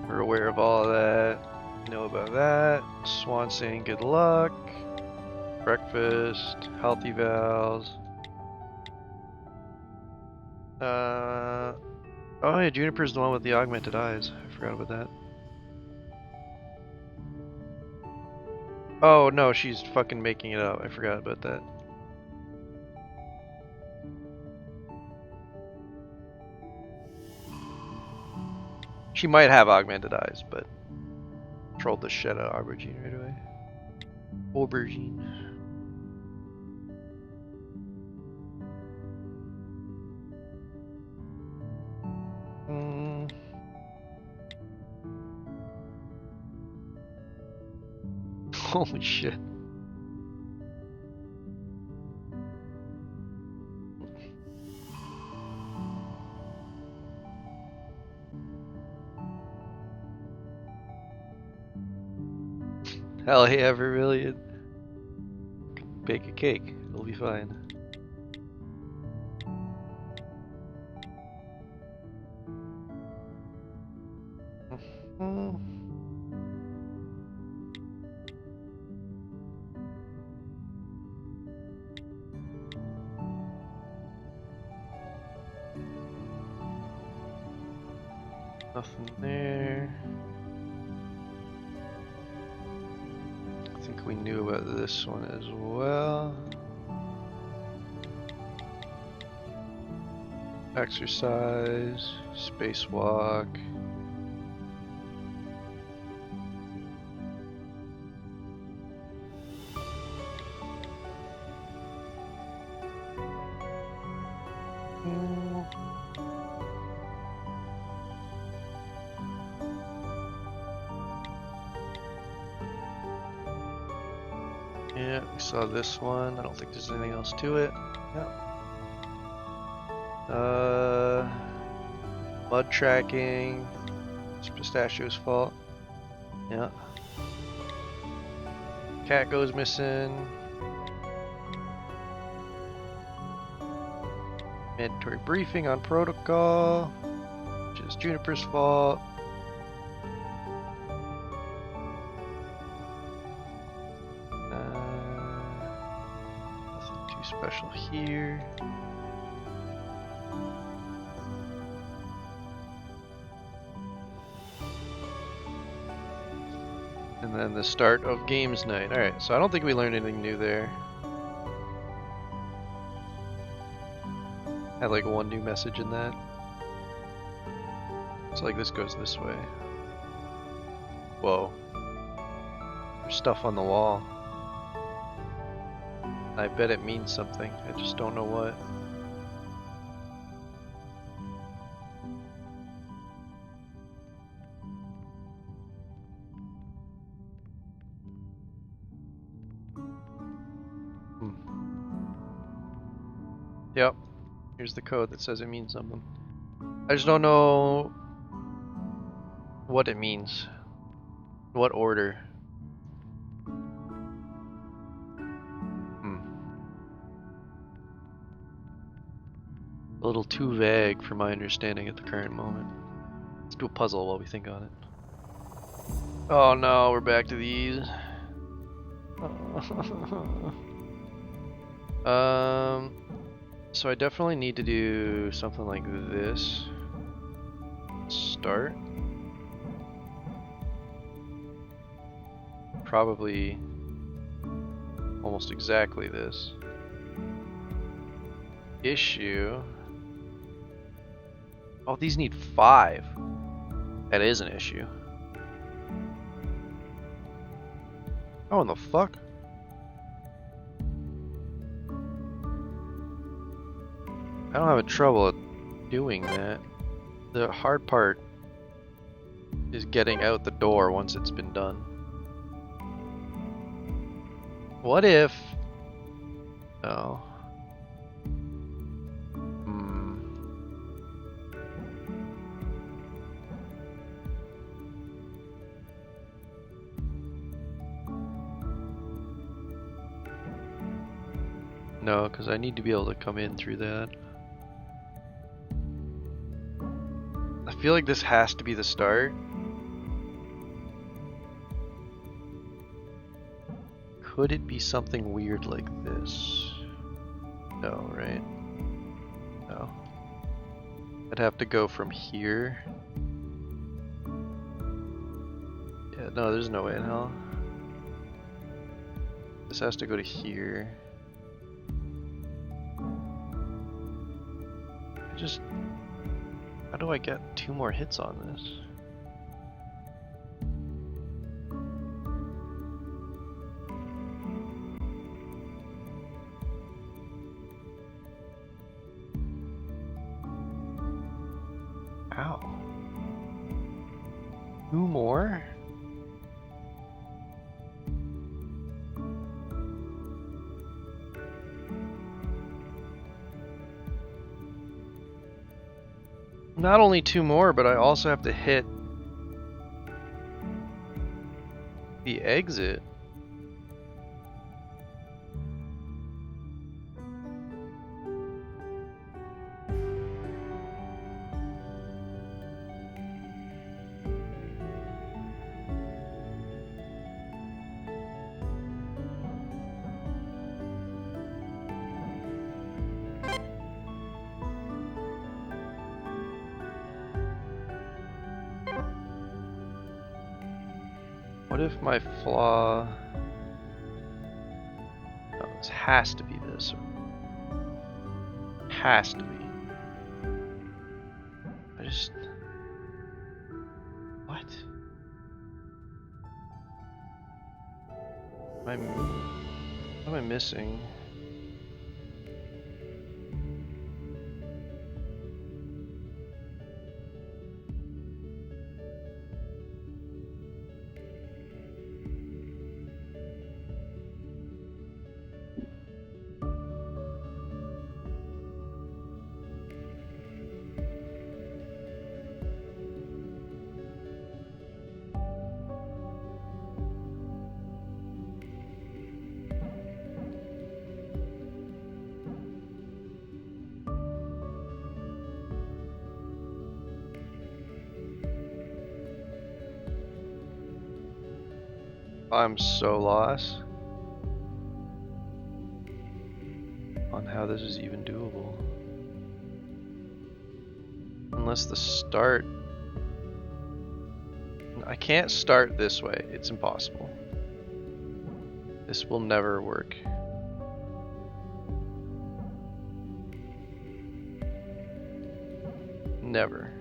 We're aware of all of that. Know about that. Swan saying good luck. Breakfast. Healthy vows. Oh yeah, Juniper's the one with the augmented eyes. I forgot about that. Oh no, she's fucking making it up. I forgot about that. She might have augmented eyes, but trolled the shit out of Aubergine right away. Aubergine. Holy shit. Hell yeah, Vermilion. Bake a cake. It'll be fine. Nothing there. I think we knew about this one as well. Exercise, spacewalk. Yeah, we saw this one. I don't think there's anything else to it. Yeah. Mud tracking. It's Pistachio's fault. Yeah. Cat goes missing. Mandatory briefing on protocol, which is Juniper's fault. Nothing too special here. And then the start of games night. Alright, so I don't think we learned anything new there. Had like one new message in that. It's like this goes this way. Whoa. There's stuff on the wall. I bet it means something. I just don't know what. Yep. Here's the code that says it means something. I just don't know what it means. What order. A little too vague for my understanding at the current moment. Let's do a puzzle while we think on it. Oh no, we're back to these. So I definitely need to do something like this. Start. Probably almost exactly this. Issue. Oh, these need 5. That is an issue. Oh, in the fuck? I don't have a trouble doing that. The hard part is getting out the door once it's been done. What if... Oh. No, because I need to be able to come in through that. I feel like this has to be the start. Could it be something weird like this? No, right? No. I'd have to go from here. Yeah, no, there's no way in hell. This has to go to here. How do I get 2 more hits on this? Ow. 2 more? Not only 2 more, but I also have to hit the exit. What if my flaw... No, this has to be this. Has to be. I just... What? What am I missing? I'm so lost on how this is even doable. Unless the start... I can't start this way. It's impossible. This will never work. Never.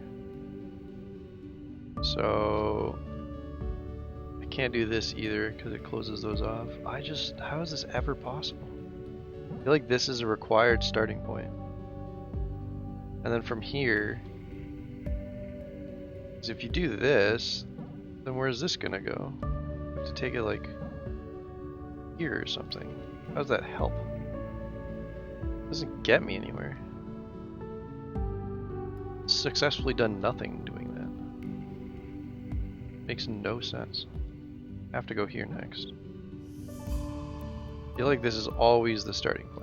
So... can't do this either because it closes those off. How is this ever possible? I feel like this is a required starting point. And then from here, because if you do this, then where's this gonna go? You have to take it like here or something. How does that help? It doesn't get me anywhere. Successfully done nothing doing that. Makes no sense. I have to go here next. I feel like this is always the starting point.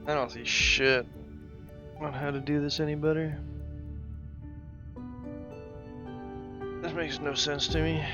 I don't see shit on how to do this any better. makes no sense to me.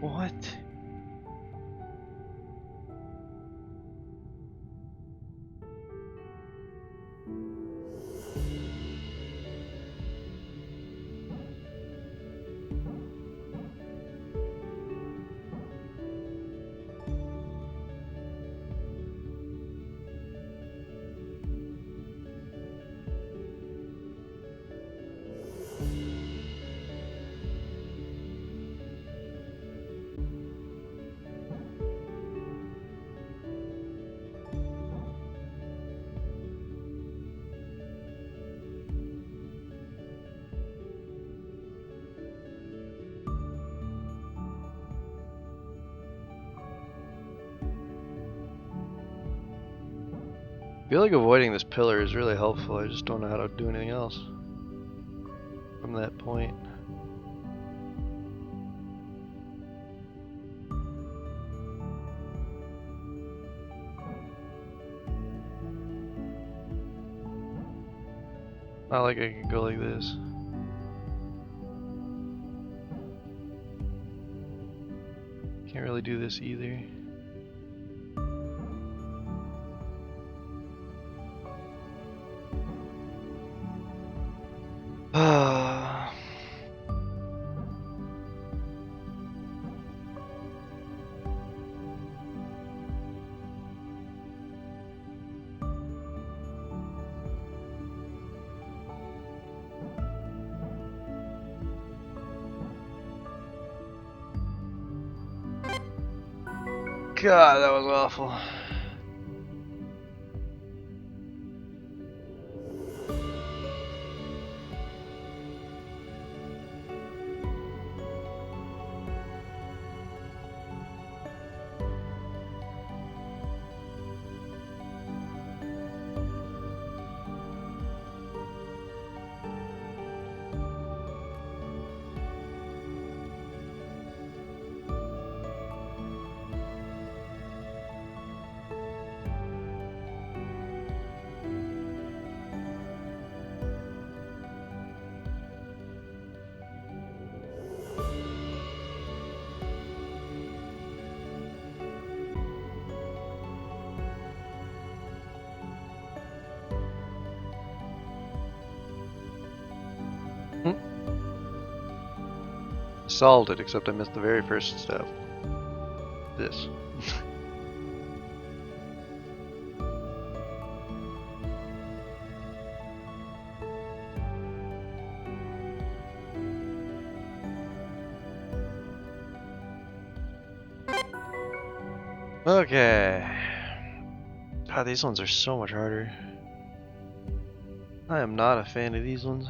What? I feel like avoiding this pillar is really helpful. I just don't know how to do anything else from that point. Not like I can go like this. Can't really do this either. God, that was awful. Solved it, except I missed the very first step. This. Okay. God, these ones are so much harder. I am not a fan of these ones.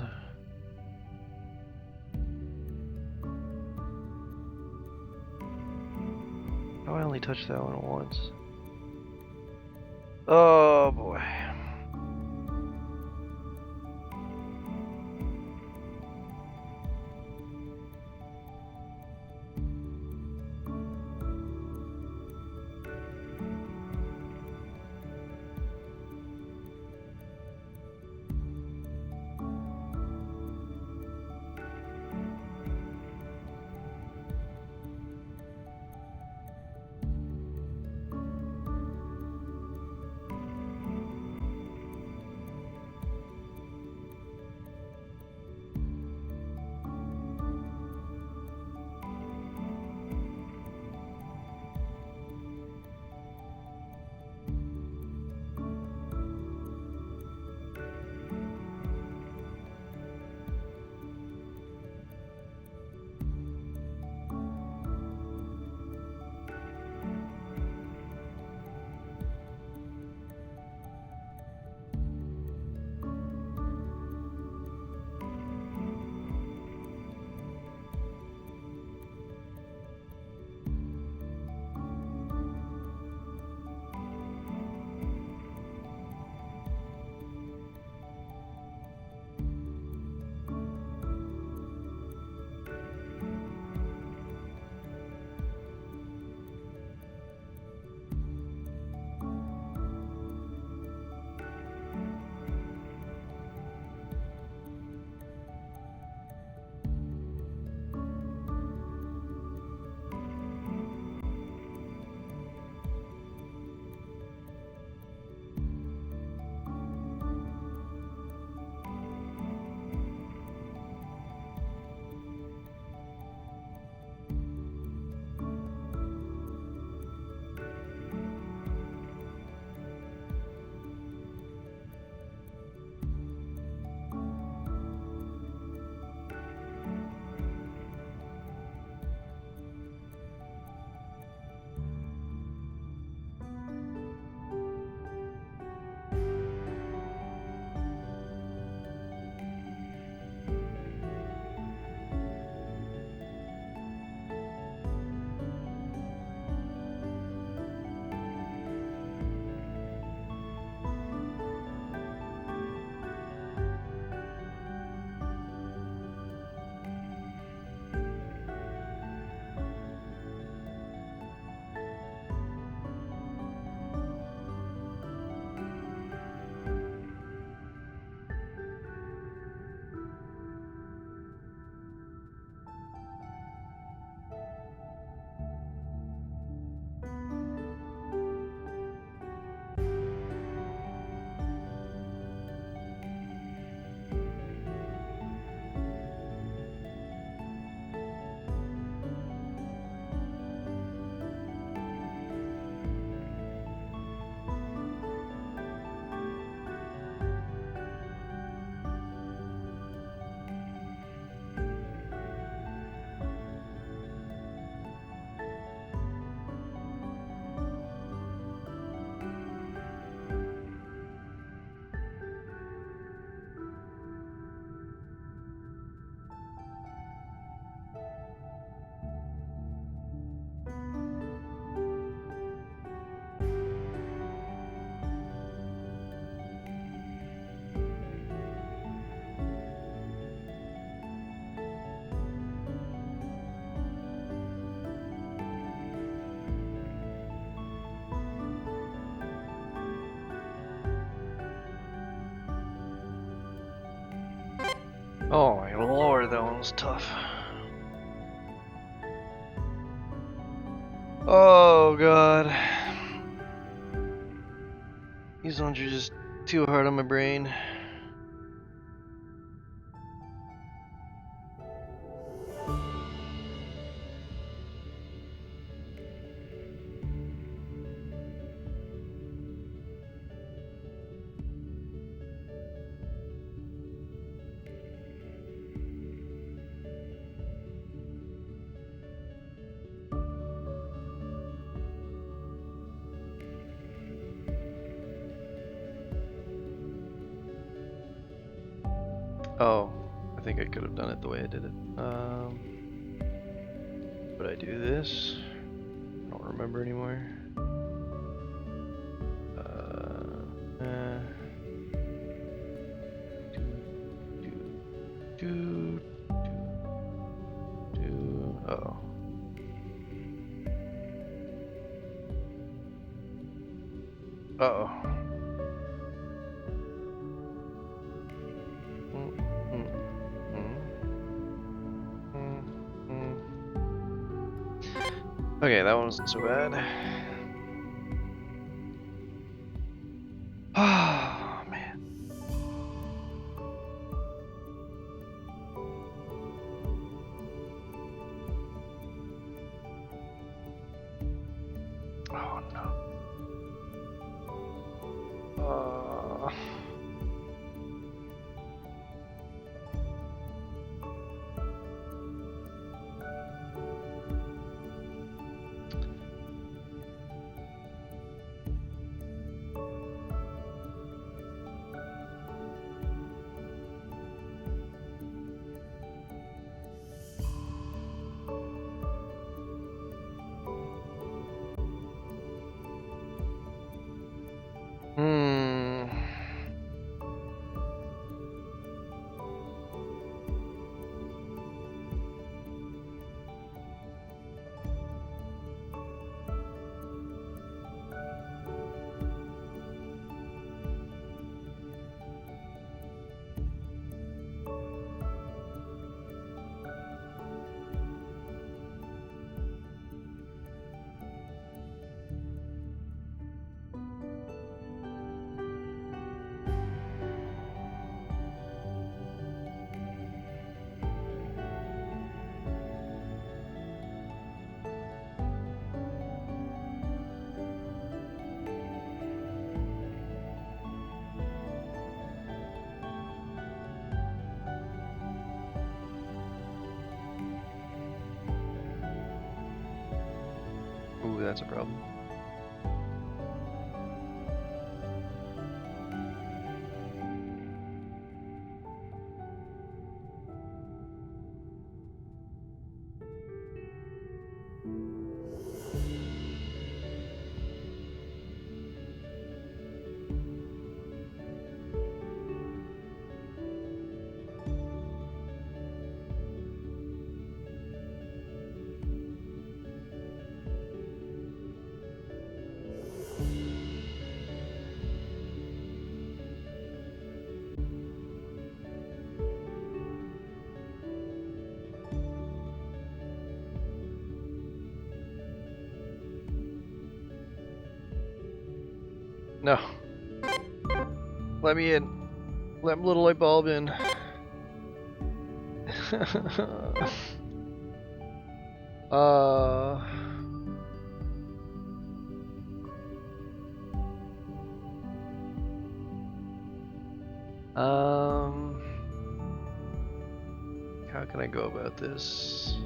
Oh, I only touched that one once. Oh boy. Oh my lord, that one was tough. Oh god. These ones are just too hard on my brain. Oh, I think I could have done it the way I did it. Would I do this? I don't remember anymore. Oh. Uh-oh. Okay, that one wasn't so bad. Oh, man. Oh, no. Hmm. Ooh, that's a problem. No. Let me in. Let little light bulb in. uh. How can I go about this?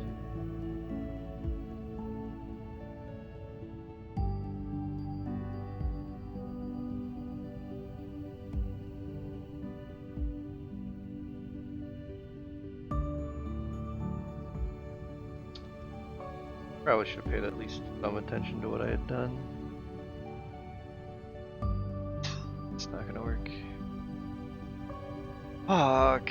Probably should have paid at least some attention to what I had done. It's not gonna work. Fuck.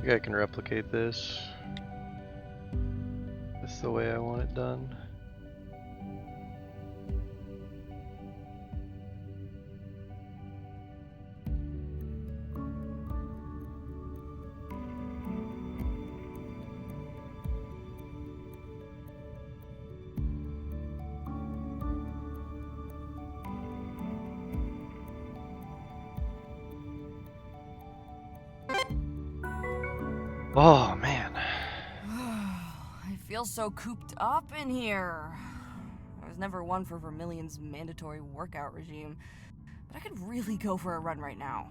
think I can replicate this. That's the way I want it done. Oh man. I feel so cooped up in here. I was never one for Vermilion's mandatory workout regime, but I could really go for a run right now.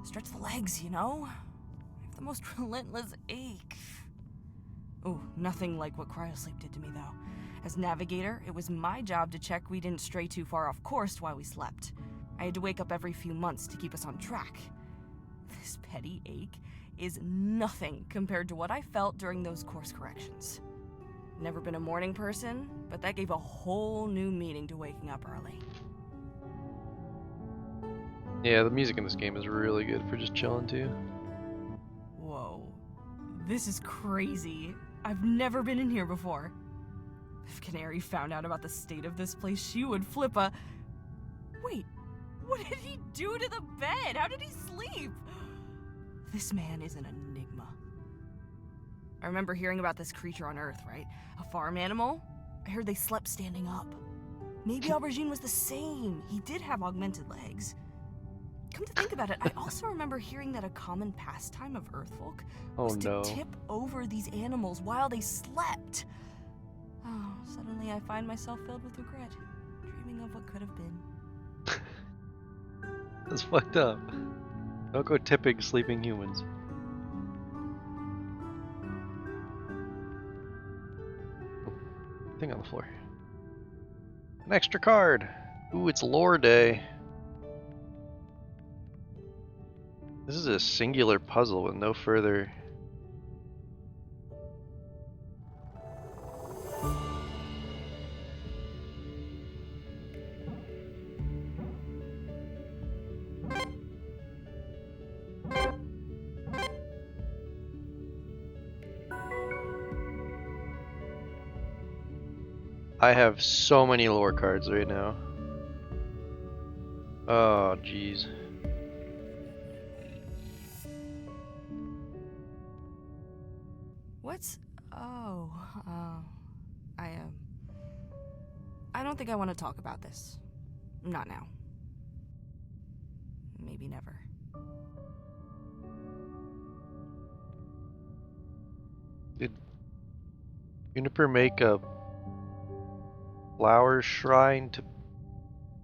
Stretch the legs, you know? I have the most relentless ache. Oh, nothing like what cryosleep did to me, though. As navigator, it was my job to check we didn't stray too far off course while we slept. I had to wake up every few months to keep us on track. This petty ache is nothing compared to what I felt during those course corrections. Never been a morning person, but that gave a whole new meaning to waking up early. Yeah, the music in this game is really good for just chilling too. Whoa. This is crazy. I've never been in here before. If Canary found out about the state of this place, she would flip a... Wait, what did he do to the bed? How did he sleep? This man is an enigma. I remember hearing about this creature on Earth, right? A farm animal? I heard they slept standing up. Maybe Aubergine was the same. He did have augmented legs. Come to think about it, I also remember hearing that a common pastime of Earthfolk was to tip over these animals while they slept. Oh, suddenly I find myself filled with regret, dreaming of what could have been. That's fucked up. Don't go tipping sleeping humans. Thing on the floor. An extra card. Ooh, it's lore day. This is a singular puzzle with no further. I have so many lore cards right now. Oh, jeez. What's... I don't think I want to talk about this. Not now. Maybe never. Did Juniper make a flower shrine to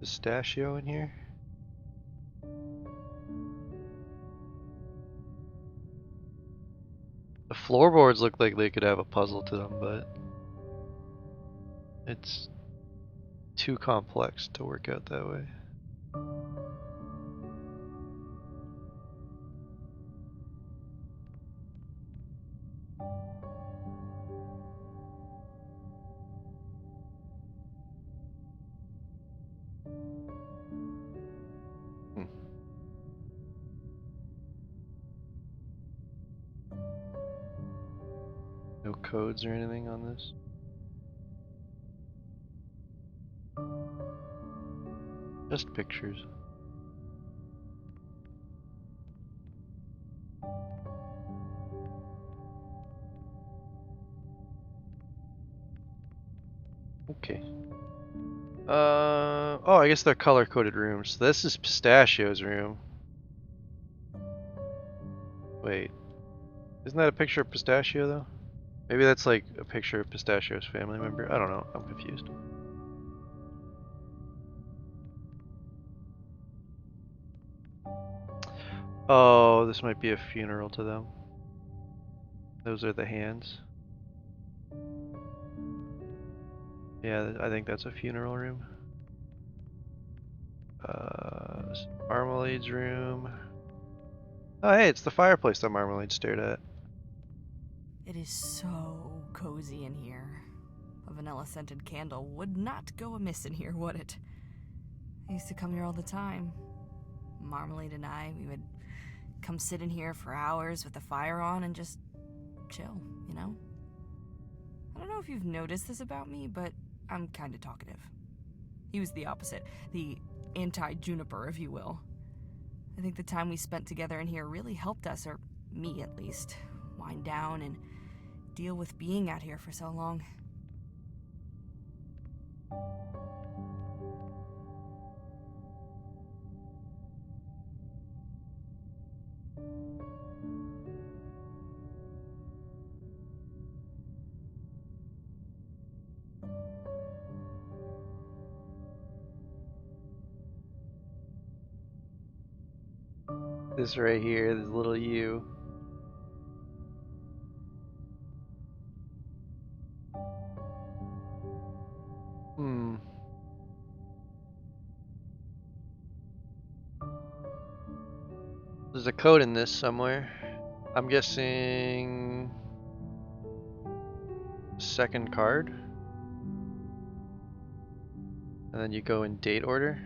Pistachio in here? The floorboards look like they could have a puzzle to them, but it's too complex to work out that way. No codes or anything on this? Just pictures. Okay. Oh, I guess they're color-coded rooms. So this is Pistachio's room. Wait. Isn't that a picture of Pistachio, though? Maybe that's like a picture of Pistachio's family member. I don't know. I'm confused. Oh, this might be a funeral to them. Those are the hands. Yeah, I think that's a funeral room. Marmalade's room. Oh, hey, it's the fireplace that Marmalade stared at. It is so cozy in here. A vanilla-scented candle would not go amiss in here, would it? I used to come here all the time. Marmalade and I, we would come sit in here for hours with the fire on and just chill, you know? I don't know if you've noticed this about me, but I'm kind of talkative. He was the opposite, the anti-Juniper, if you will. I think the time we spent together in here really helped us, or me at least, wind down and deal with being out here for so long. This right here, this little U. There's a code in this somewhere. I'm guessing second card. And then you go in date order.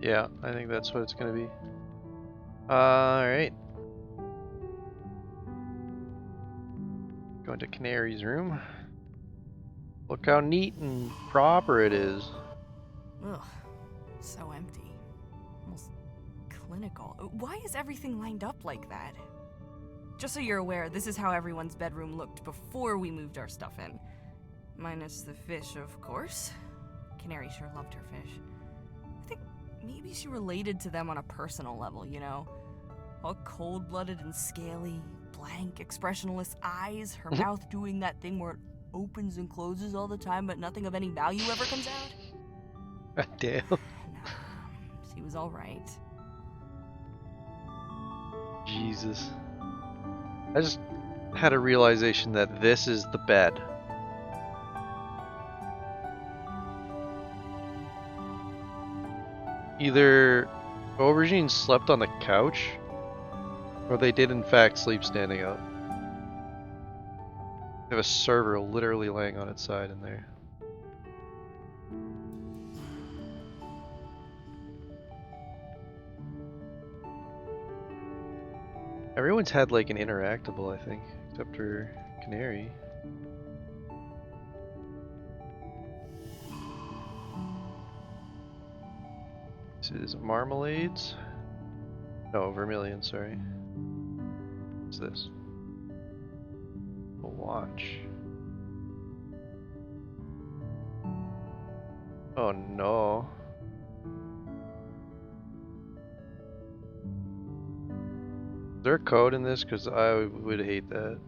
Yeah, I think that's what it's gonna be. Alright. Going to Canary's room. Look how neat and proper it is. Ugh, so empty. Almost clinical. Why is everything lined up like that? Just so you're aware, this is how everyone's bedroom looked before we moved our stuff in. Minus the fish, of course. Canary sure loved her fish. I think maybe she related to them on a personal level, you know? All cold-blooded and scaly, blank, expressionless eyes, her mouth doing that thing where it opens and closes all the time, but nothing of any value ever comes out. Damn. Nah, she was all right. Jesus. I just had a realization that this is the bed. Either Aubergine slept on the couch, or they did in fact sleep standing up. They have a server literally laying on its side in there. Everyone's had like an interactable, I think, except for Canary. This is marmalades. No, vermilion, sorry. What's this? A watch. Oh no. Is there a code in this? Because I would hate that.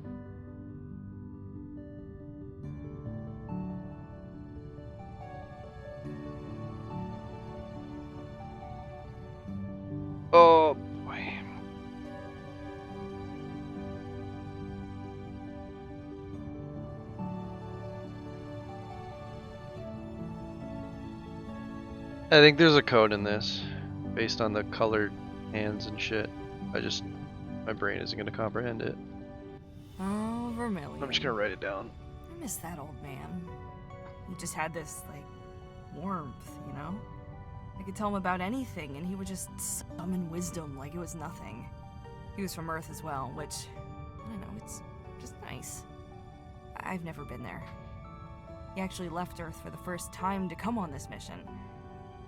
Oh boy. I think there's a code in this based on the colored hands and shit. My brain isn't gonna comprehend it. Oh, vermilion. I'm just gonna write it down. I miss that old man. He just had this, like, warmth, you know? I could tell him about anything, and he would just summon wisdom like it was nothing. He was from Earth as well, which, I don't know, it's just nice. I've never been there. He actually left Earth for the first time to come on this mission.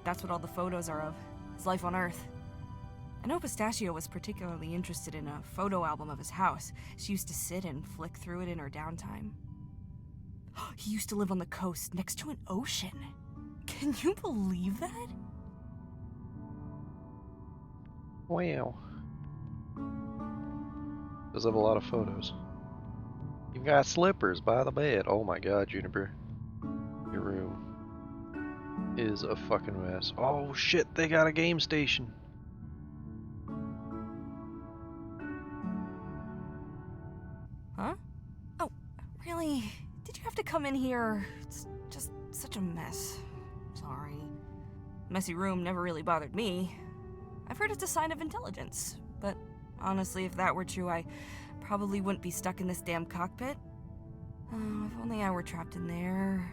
That's what all the photos are of, his life on Earth. I know Pistachio was particularly interested in a photo album of his house. She used to sit and flick through it in her downtime. He used to live on the coast next to an ocean. Can you believe that? Wow. Does have a lot of photos. You've got slippers by the bed. Oh my god, Juniper. Your room is a fucking mess. Oh shit, they got a game station. Huh? Oh, really? Did you have to come in here? It's just such a mess. Sorry. Messy room never really bothered me. I've heard it's a sign of intelligence, but honestly, if that were true, I probably wouldn't be stuck in this damn cockpit. Oh, if only I were trapped in there.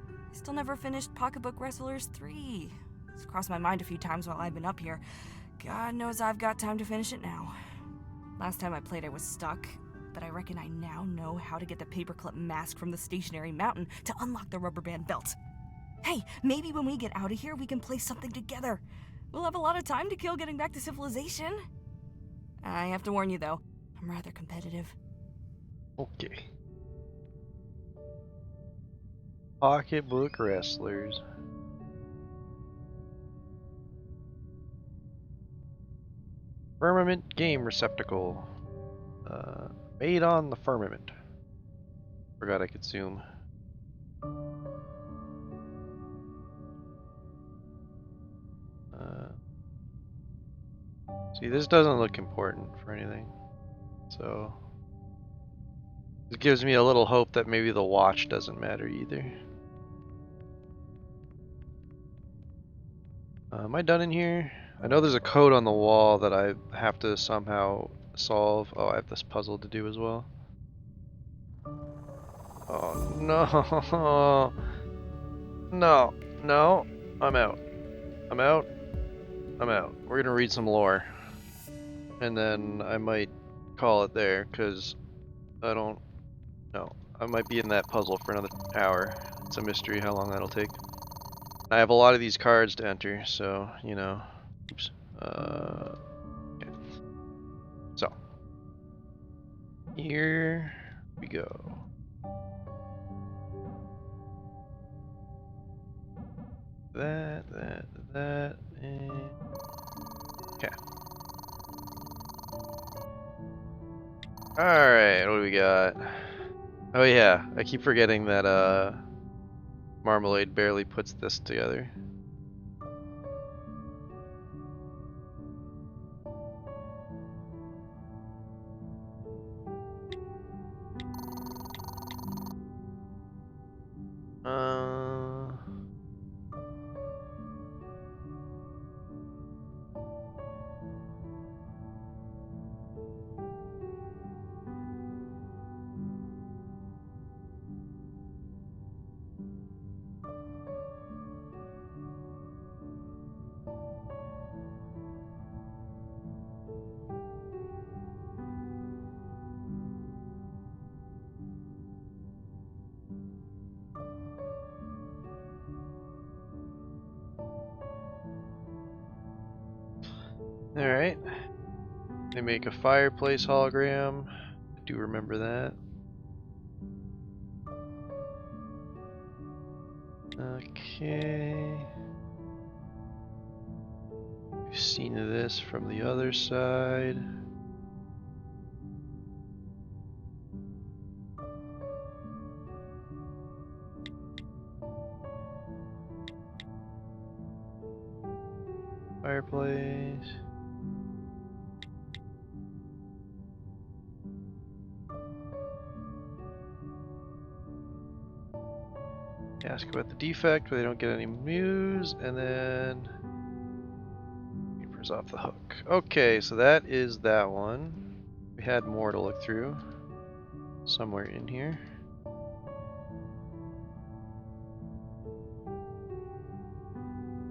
I still never finished Pocketbook Wrestlers 3. It's crossed my mind a few times while I've been up here. God knows I've got time to finish it now. Last time I played, I was stuck, but I reckon I now know how to get the paperclip mask from the stationary mountain to unlock the rubber band belt. Hey, maybe when we get out of here, we can play something together. We'll have a lot of time to kill getting back to civilization. I have to warn you, though, I'm rather competitive. Okay. Pocketbook Wrestlers. Firmament game receptacle. Made on the firmament. Forgot I could zoom. See, this doesn't look important for anything, so it gives me a little hope that maybe the watch doesn't matter either. Am I done in here? I know there's a code on the wall that I have to somehow solve. Oh, I have this puzzle to do as well. Oh no. No, no, I'm out. I'm out. I'm out. We're gonna read some lore. And then I might call it there, because I don't know. I might be in that puzzle for another hour. It's a mystery how long that'll take. I have a lot of these cards to enter, so, you know. Oops. Okay. So. Here we go. That, and... Okay. Alright, what do we got? Oh yeah, I keep forgetting that Marmalade barely puts this together. Alright. They make a fireplace hologram. I do remember that. Okay. We've seen this from the other side. Fireplace. Ask about the defect, but they don't get any news, and then paper's off the hook. Okay, so that is that one. We had more to look through somewhere in here.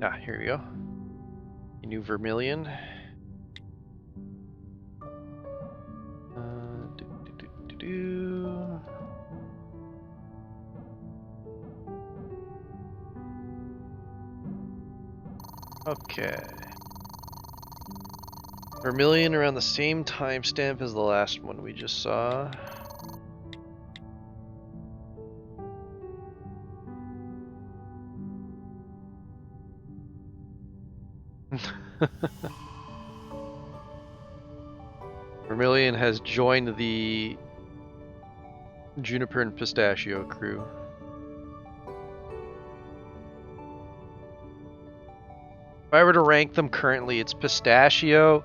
Ah, here we go. New Vermilion. Okay. Vermilion around the same timestamp as the last one we just saw. Vermilion has joined the Juniper and Pistachio crew. If I were to rank them currently, it's Pistachio,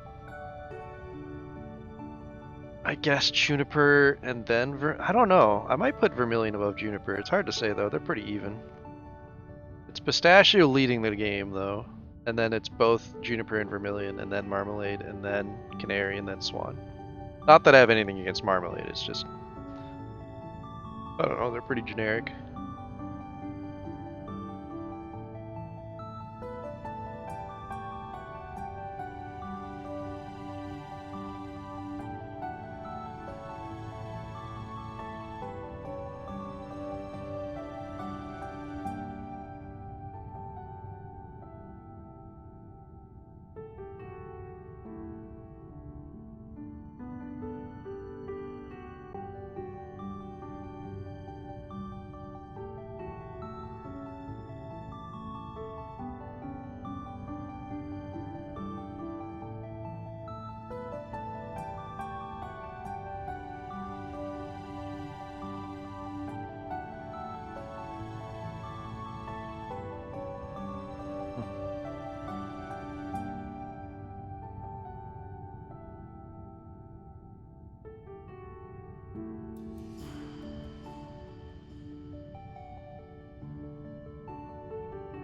I guess Juniper, and then I don't know. I might put Vermilion above Juniper. It's hard to say though. They're pretty even. It's Pistachio leading the game though. And then it's both juniper and vermilion, and then marmalade, and then canary, and then swan. Not that I have anything against marmalade, it's just, I don't know, they're pretty generic.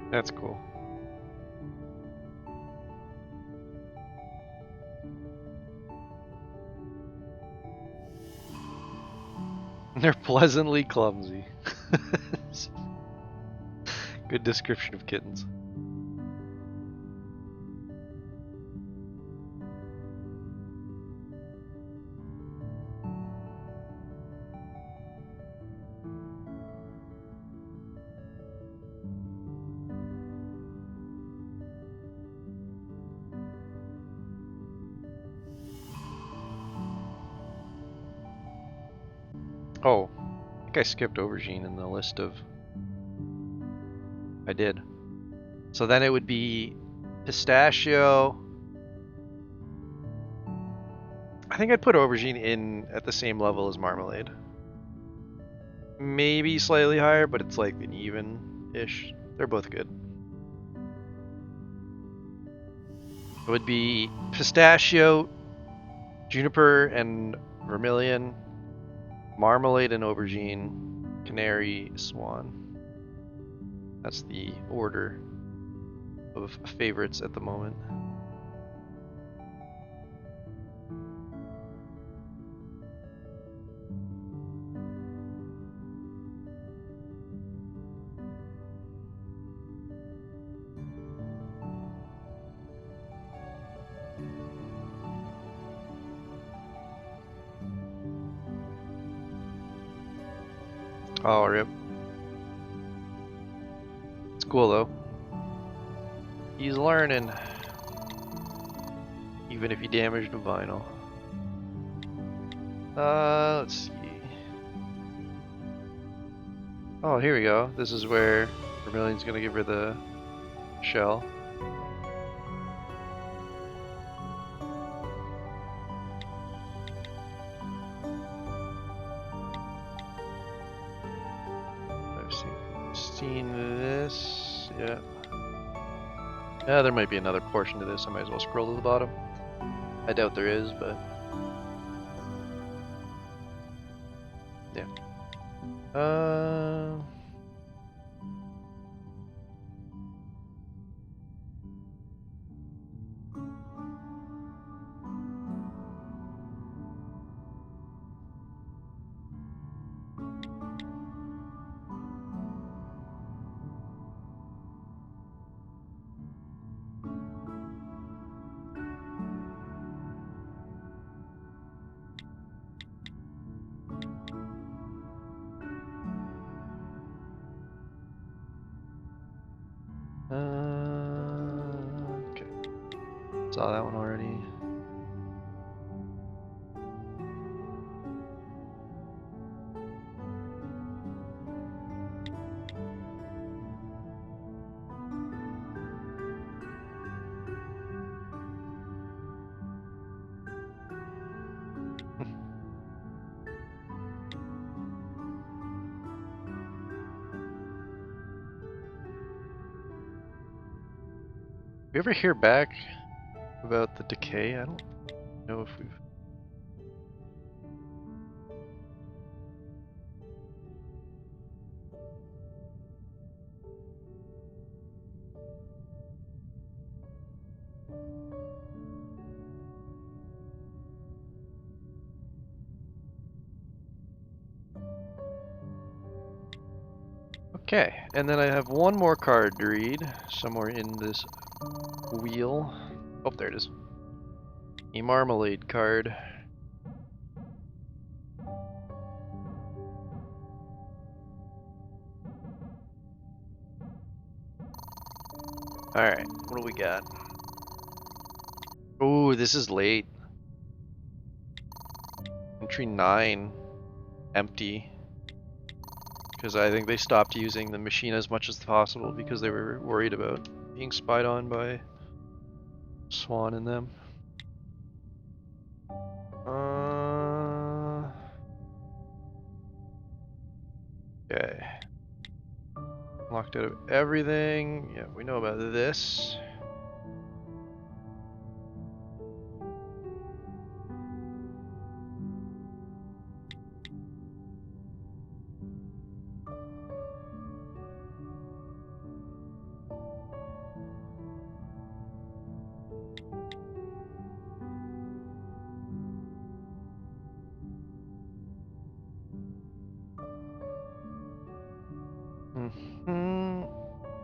That's cool. They're pleasantly clumsy. Good description of kittens. Oh, I think I skipped aubergine in the list of... I did. So then it would be pistachio. I think I'd put aubergine in at the same level as marmalade. Maybe slightly higher, but it's like an even-ish. They're both good. It would be pistachio, juniper and vermilion, marmalade and aubergine, canary, swan. That's the order of favorites at the moment. Oh, rip. It's cool though. He's learning. Even if he damaged the vinyl. Let's see. Oh, here we go. This is where Vermilion's gonna give her the shell. Seen this, yeah. Yeah, there might be another portion to this. I might as well scroll to the bottom. I doubt there is, but yeah. Okay. Saw that one already. We ever hear back about the decay? I don't know if we've... Okay, and then I have one more card to read somewhere in this wheel. Oh, there it is. A marmalade card. Alright, what do we got? Ooh, this is late. Entry 9. Empty. Because I think they stopped using the machine as much as possible because they were worried about being spied on by Swan and them. Okay. Locked out of everything. Yeah, we know about this.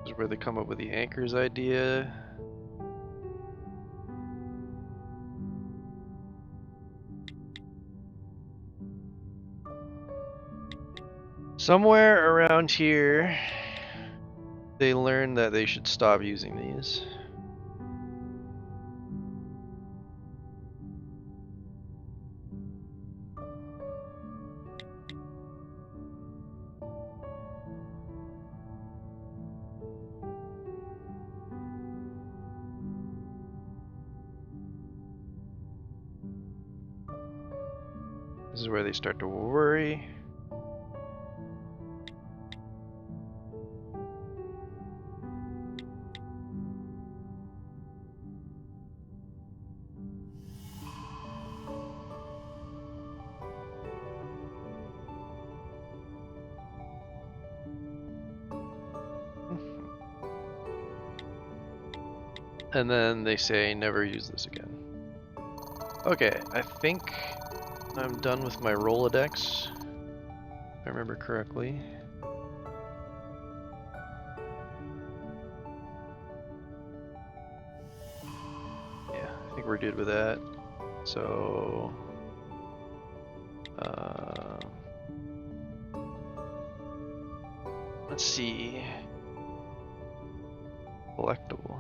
This is where they come up with the anchors idea. Somewhere around here, they learned that they should stop using these. This is where they start to worry. And then they say never use this again. Okay, I think I'm done with my Rolodex, if I remember correctly. Yeah, I think we're good with that. So, let's see. Collectible.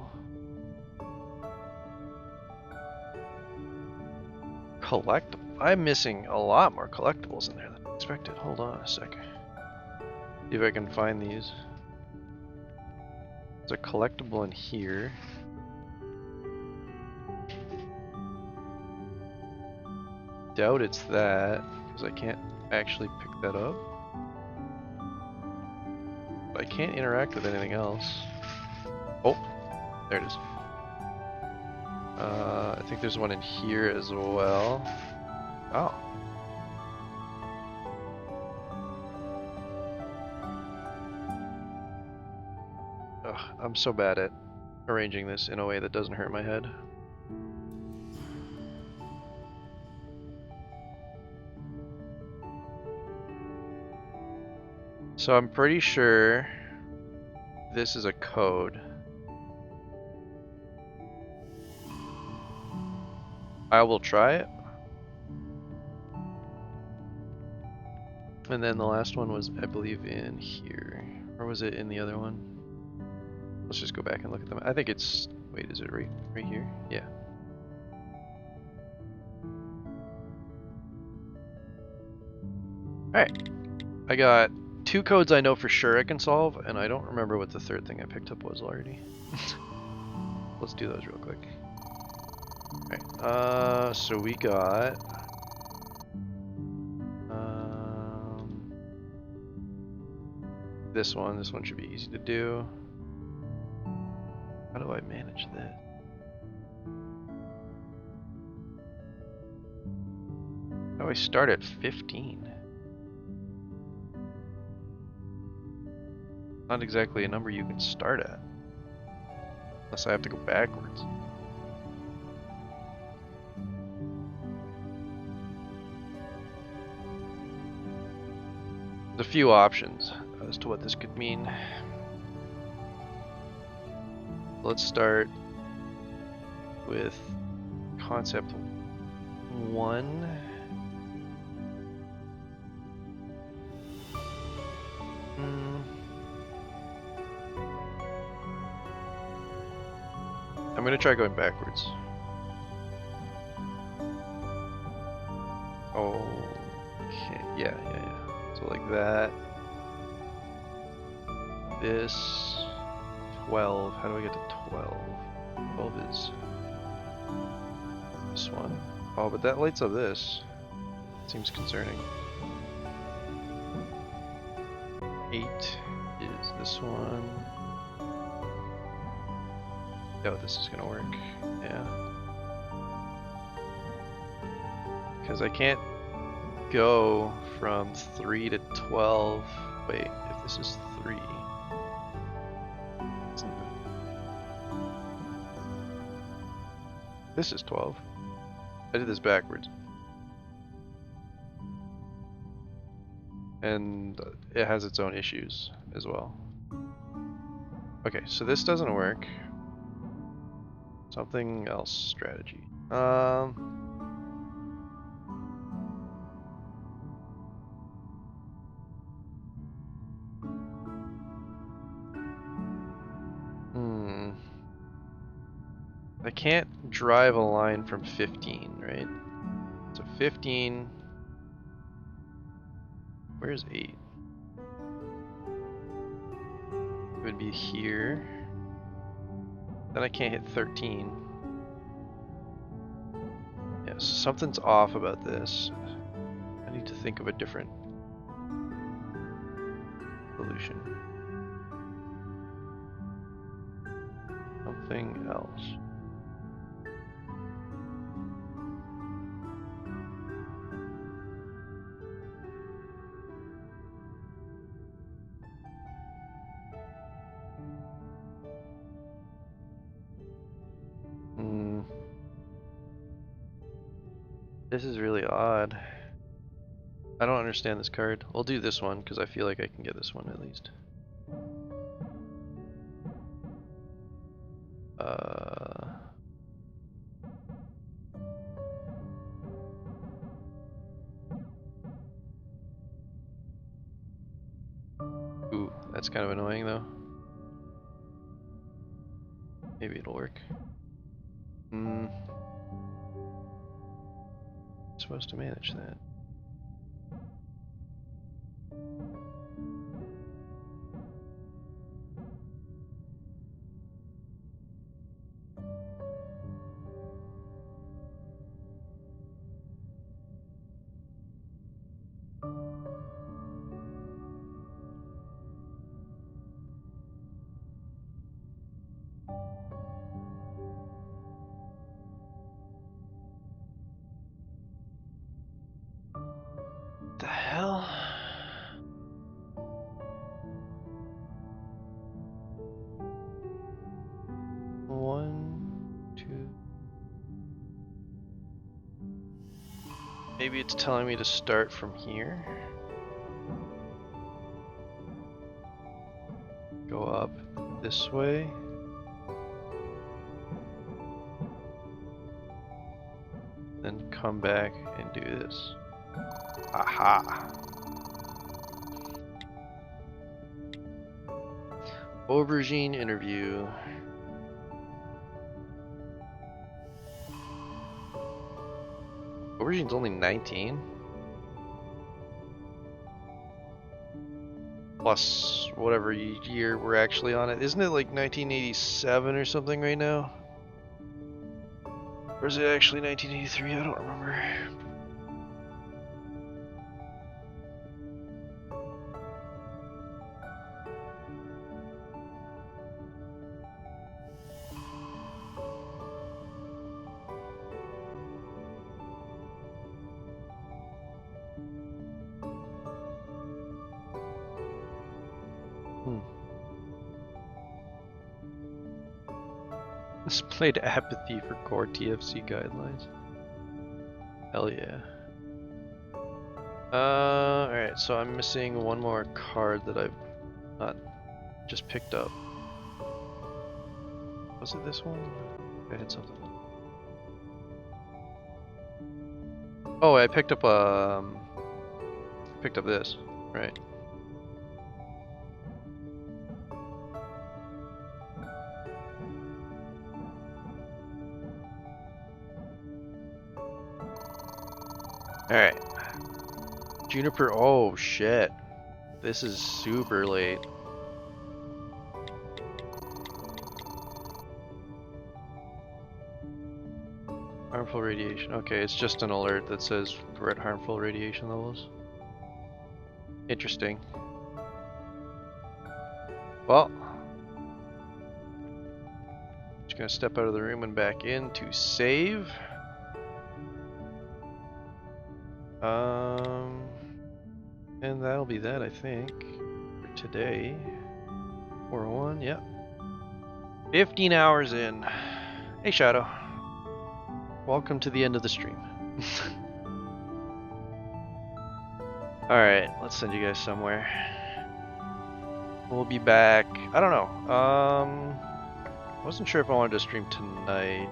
Collectible. I'm missing a lot more collectibles in there than I expected. Hold on a second. See if I can find these. There's a collectible in here. Doubt it's that, because I can't actually pick that up. But I can't interact with anything else. Oh, there it is. I think there's one in here as well. Oh. Ugh, I'm so bad at arranging this in a way that doesn't hurt my head. So I'm pretty sure this is a code. I will try it. And then the last one was, I believe, in here. Or was it in the other one? Let's just go back and look at them. I think it's, wait, is it right here? Yeah. Alright. I got 2 codes I know for sure I can solve, and I don't remember what the third thing I picked up was already. Let's do those real quick. Alright, so we got... this one should be easy to do. How do I manage this? How do I start at 15? Not exactly a number you can start at. Unless I have to go backwards. There's a few options. as to what this could mean. Let's start with concept 1. I'm gonna try going backwards. Okay, yeah. So like that. This 12. How do I get to 12? 12 is this one. Oh, but that lights up this. Seems concerning. 8 is this one. Oh, this is gonna work. Yeah. Because I can't go from 3 to 12. Wait, if this is 3. This is 12. I did this backwards. And it has its own issues as well. Okay, so this doesn't work. Something else strategy. I can't drive a line from 15, right? So 15. Where's 8? It would be here. Then I can't hit 13. Yeah, so something's off about this. I need to think of a different solution. Something else. This is really odd. I don't understand this card. We'll do this one because I feel like I can get this one at least. Ooh, that's kind of annoying though. Maybe it'll work. Supposed to manage that. The hell? One, two. Maybe it's telling me to start from here. Go up this way. Then come back and do this. Aha! Aubergine interview. Aubergine's only 19? Plus whatever year we're actually on it. Isn't it like 1987 or something right now? Or is it actually 1983? I don't remember. Displayed apathy for core TFC guidelines. Hell yeah. Alright, so I'm missing one more card that I've Not just picked up. Was it this one? I had something. Oh, I picked up this, right? All right. Juniper. Oh shit. This is super late. Harmful radiation. Okay, it's just an alert that says we're at harmful radiation levels. Interesting. Well, just gonna step out of the room and back in to save. And that'll be that, I think, for today. 401, yep. 15 hours in. Hey, Shadow. Welcome to the end of the stream. Alright, let's send you guys somewhere. We'll be back. I don't know. Wasn't sure if I wanted to stream tonight.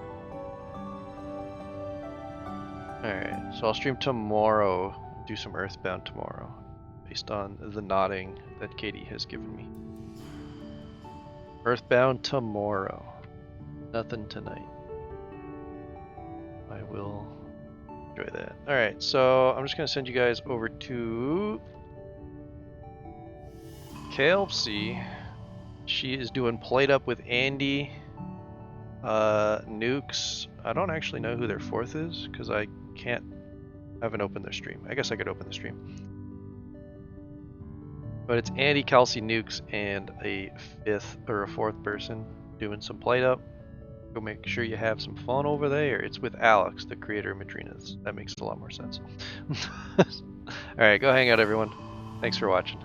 Alright, so I'll stream tomorrow. Do some Earthbound tomorrow. Based on the nodding that Katie has given me. Earthbound tomorrow. Nothing tonight. I will enjoy that. Alright, so I'm just going to send you guys over to Kelsey. She is doing Plate Up with Andy. Nukes. I don't actually know who their fourth is because I haven't opened their stream. I guess I could open the stream. But it's Andy, Kelsey, Nukes, and a fifth or a fourth person doing some Plate Up. Go make sure you have some fun over there. It's with Alex, the creator of Madrinas. That makes a lot more sense. Alright, go hang out, everyone. Thanks for watching.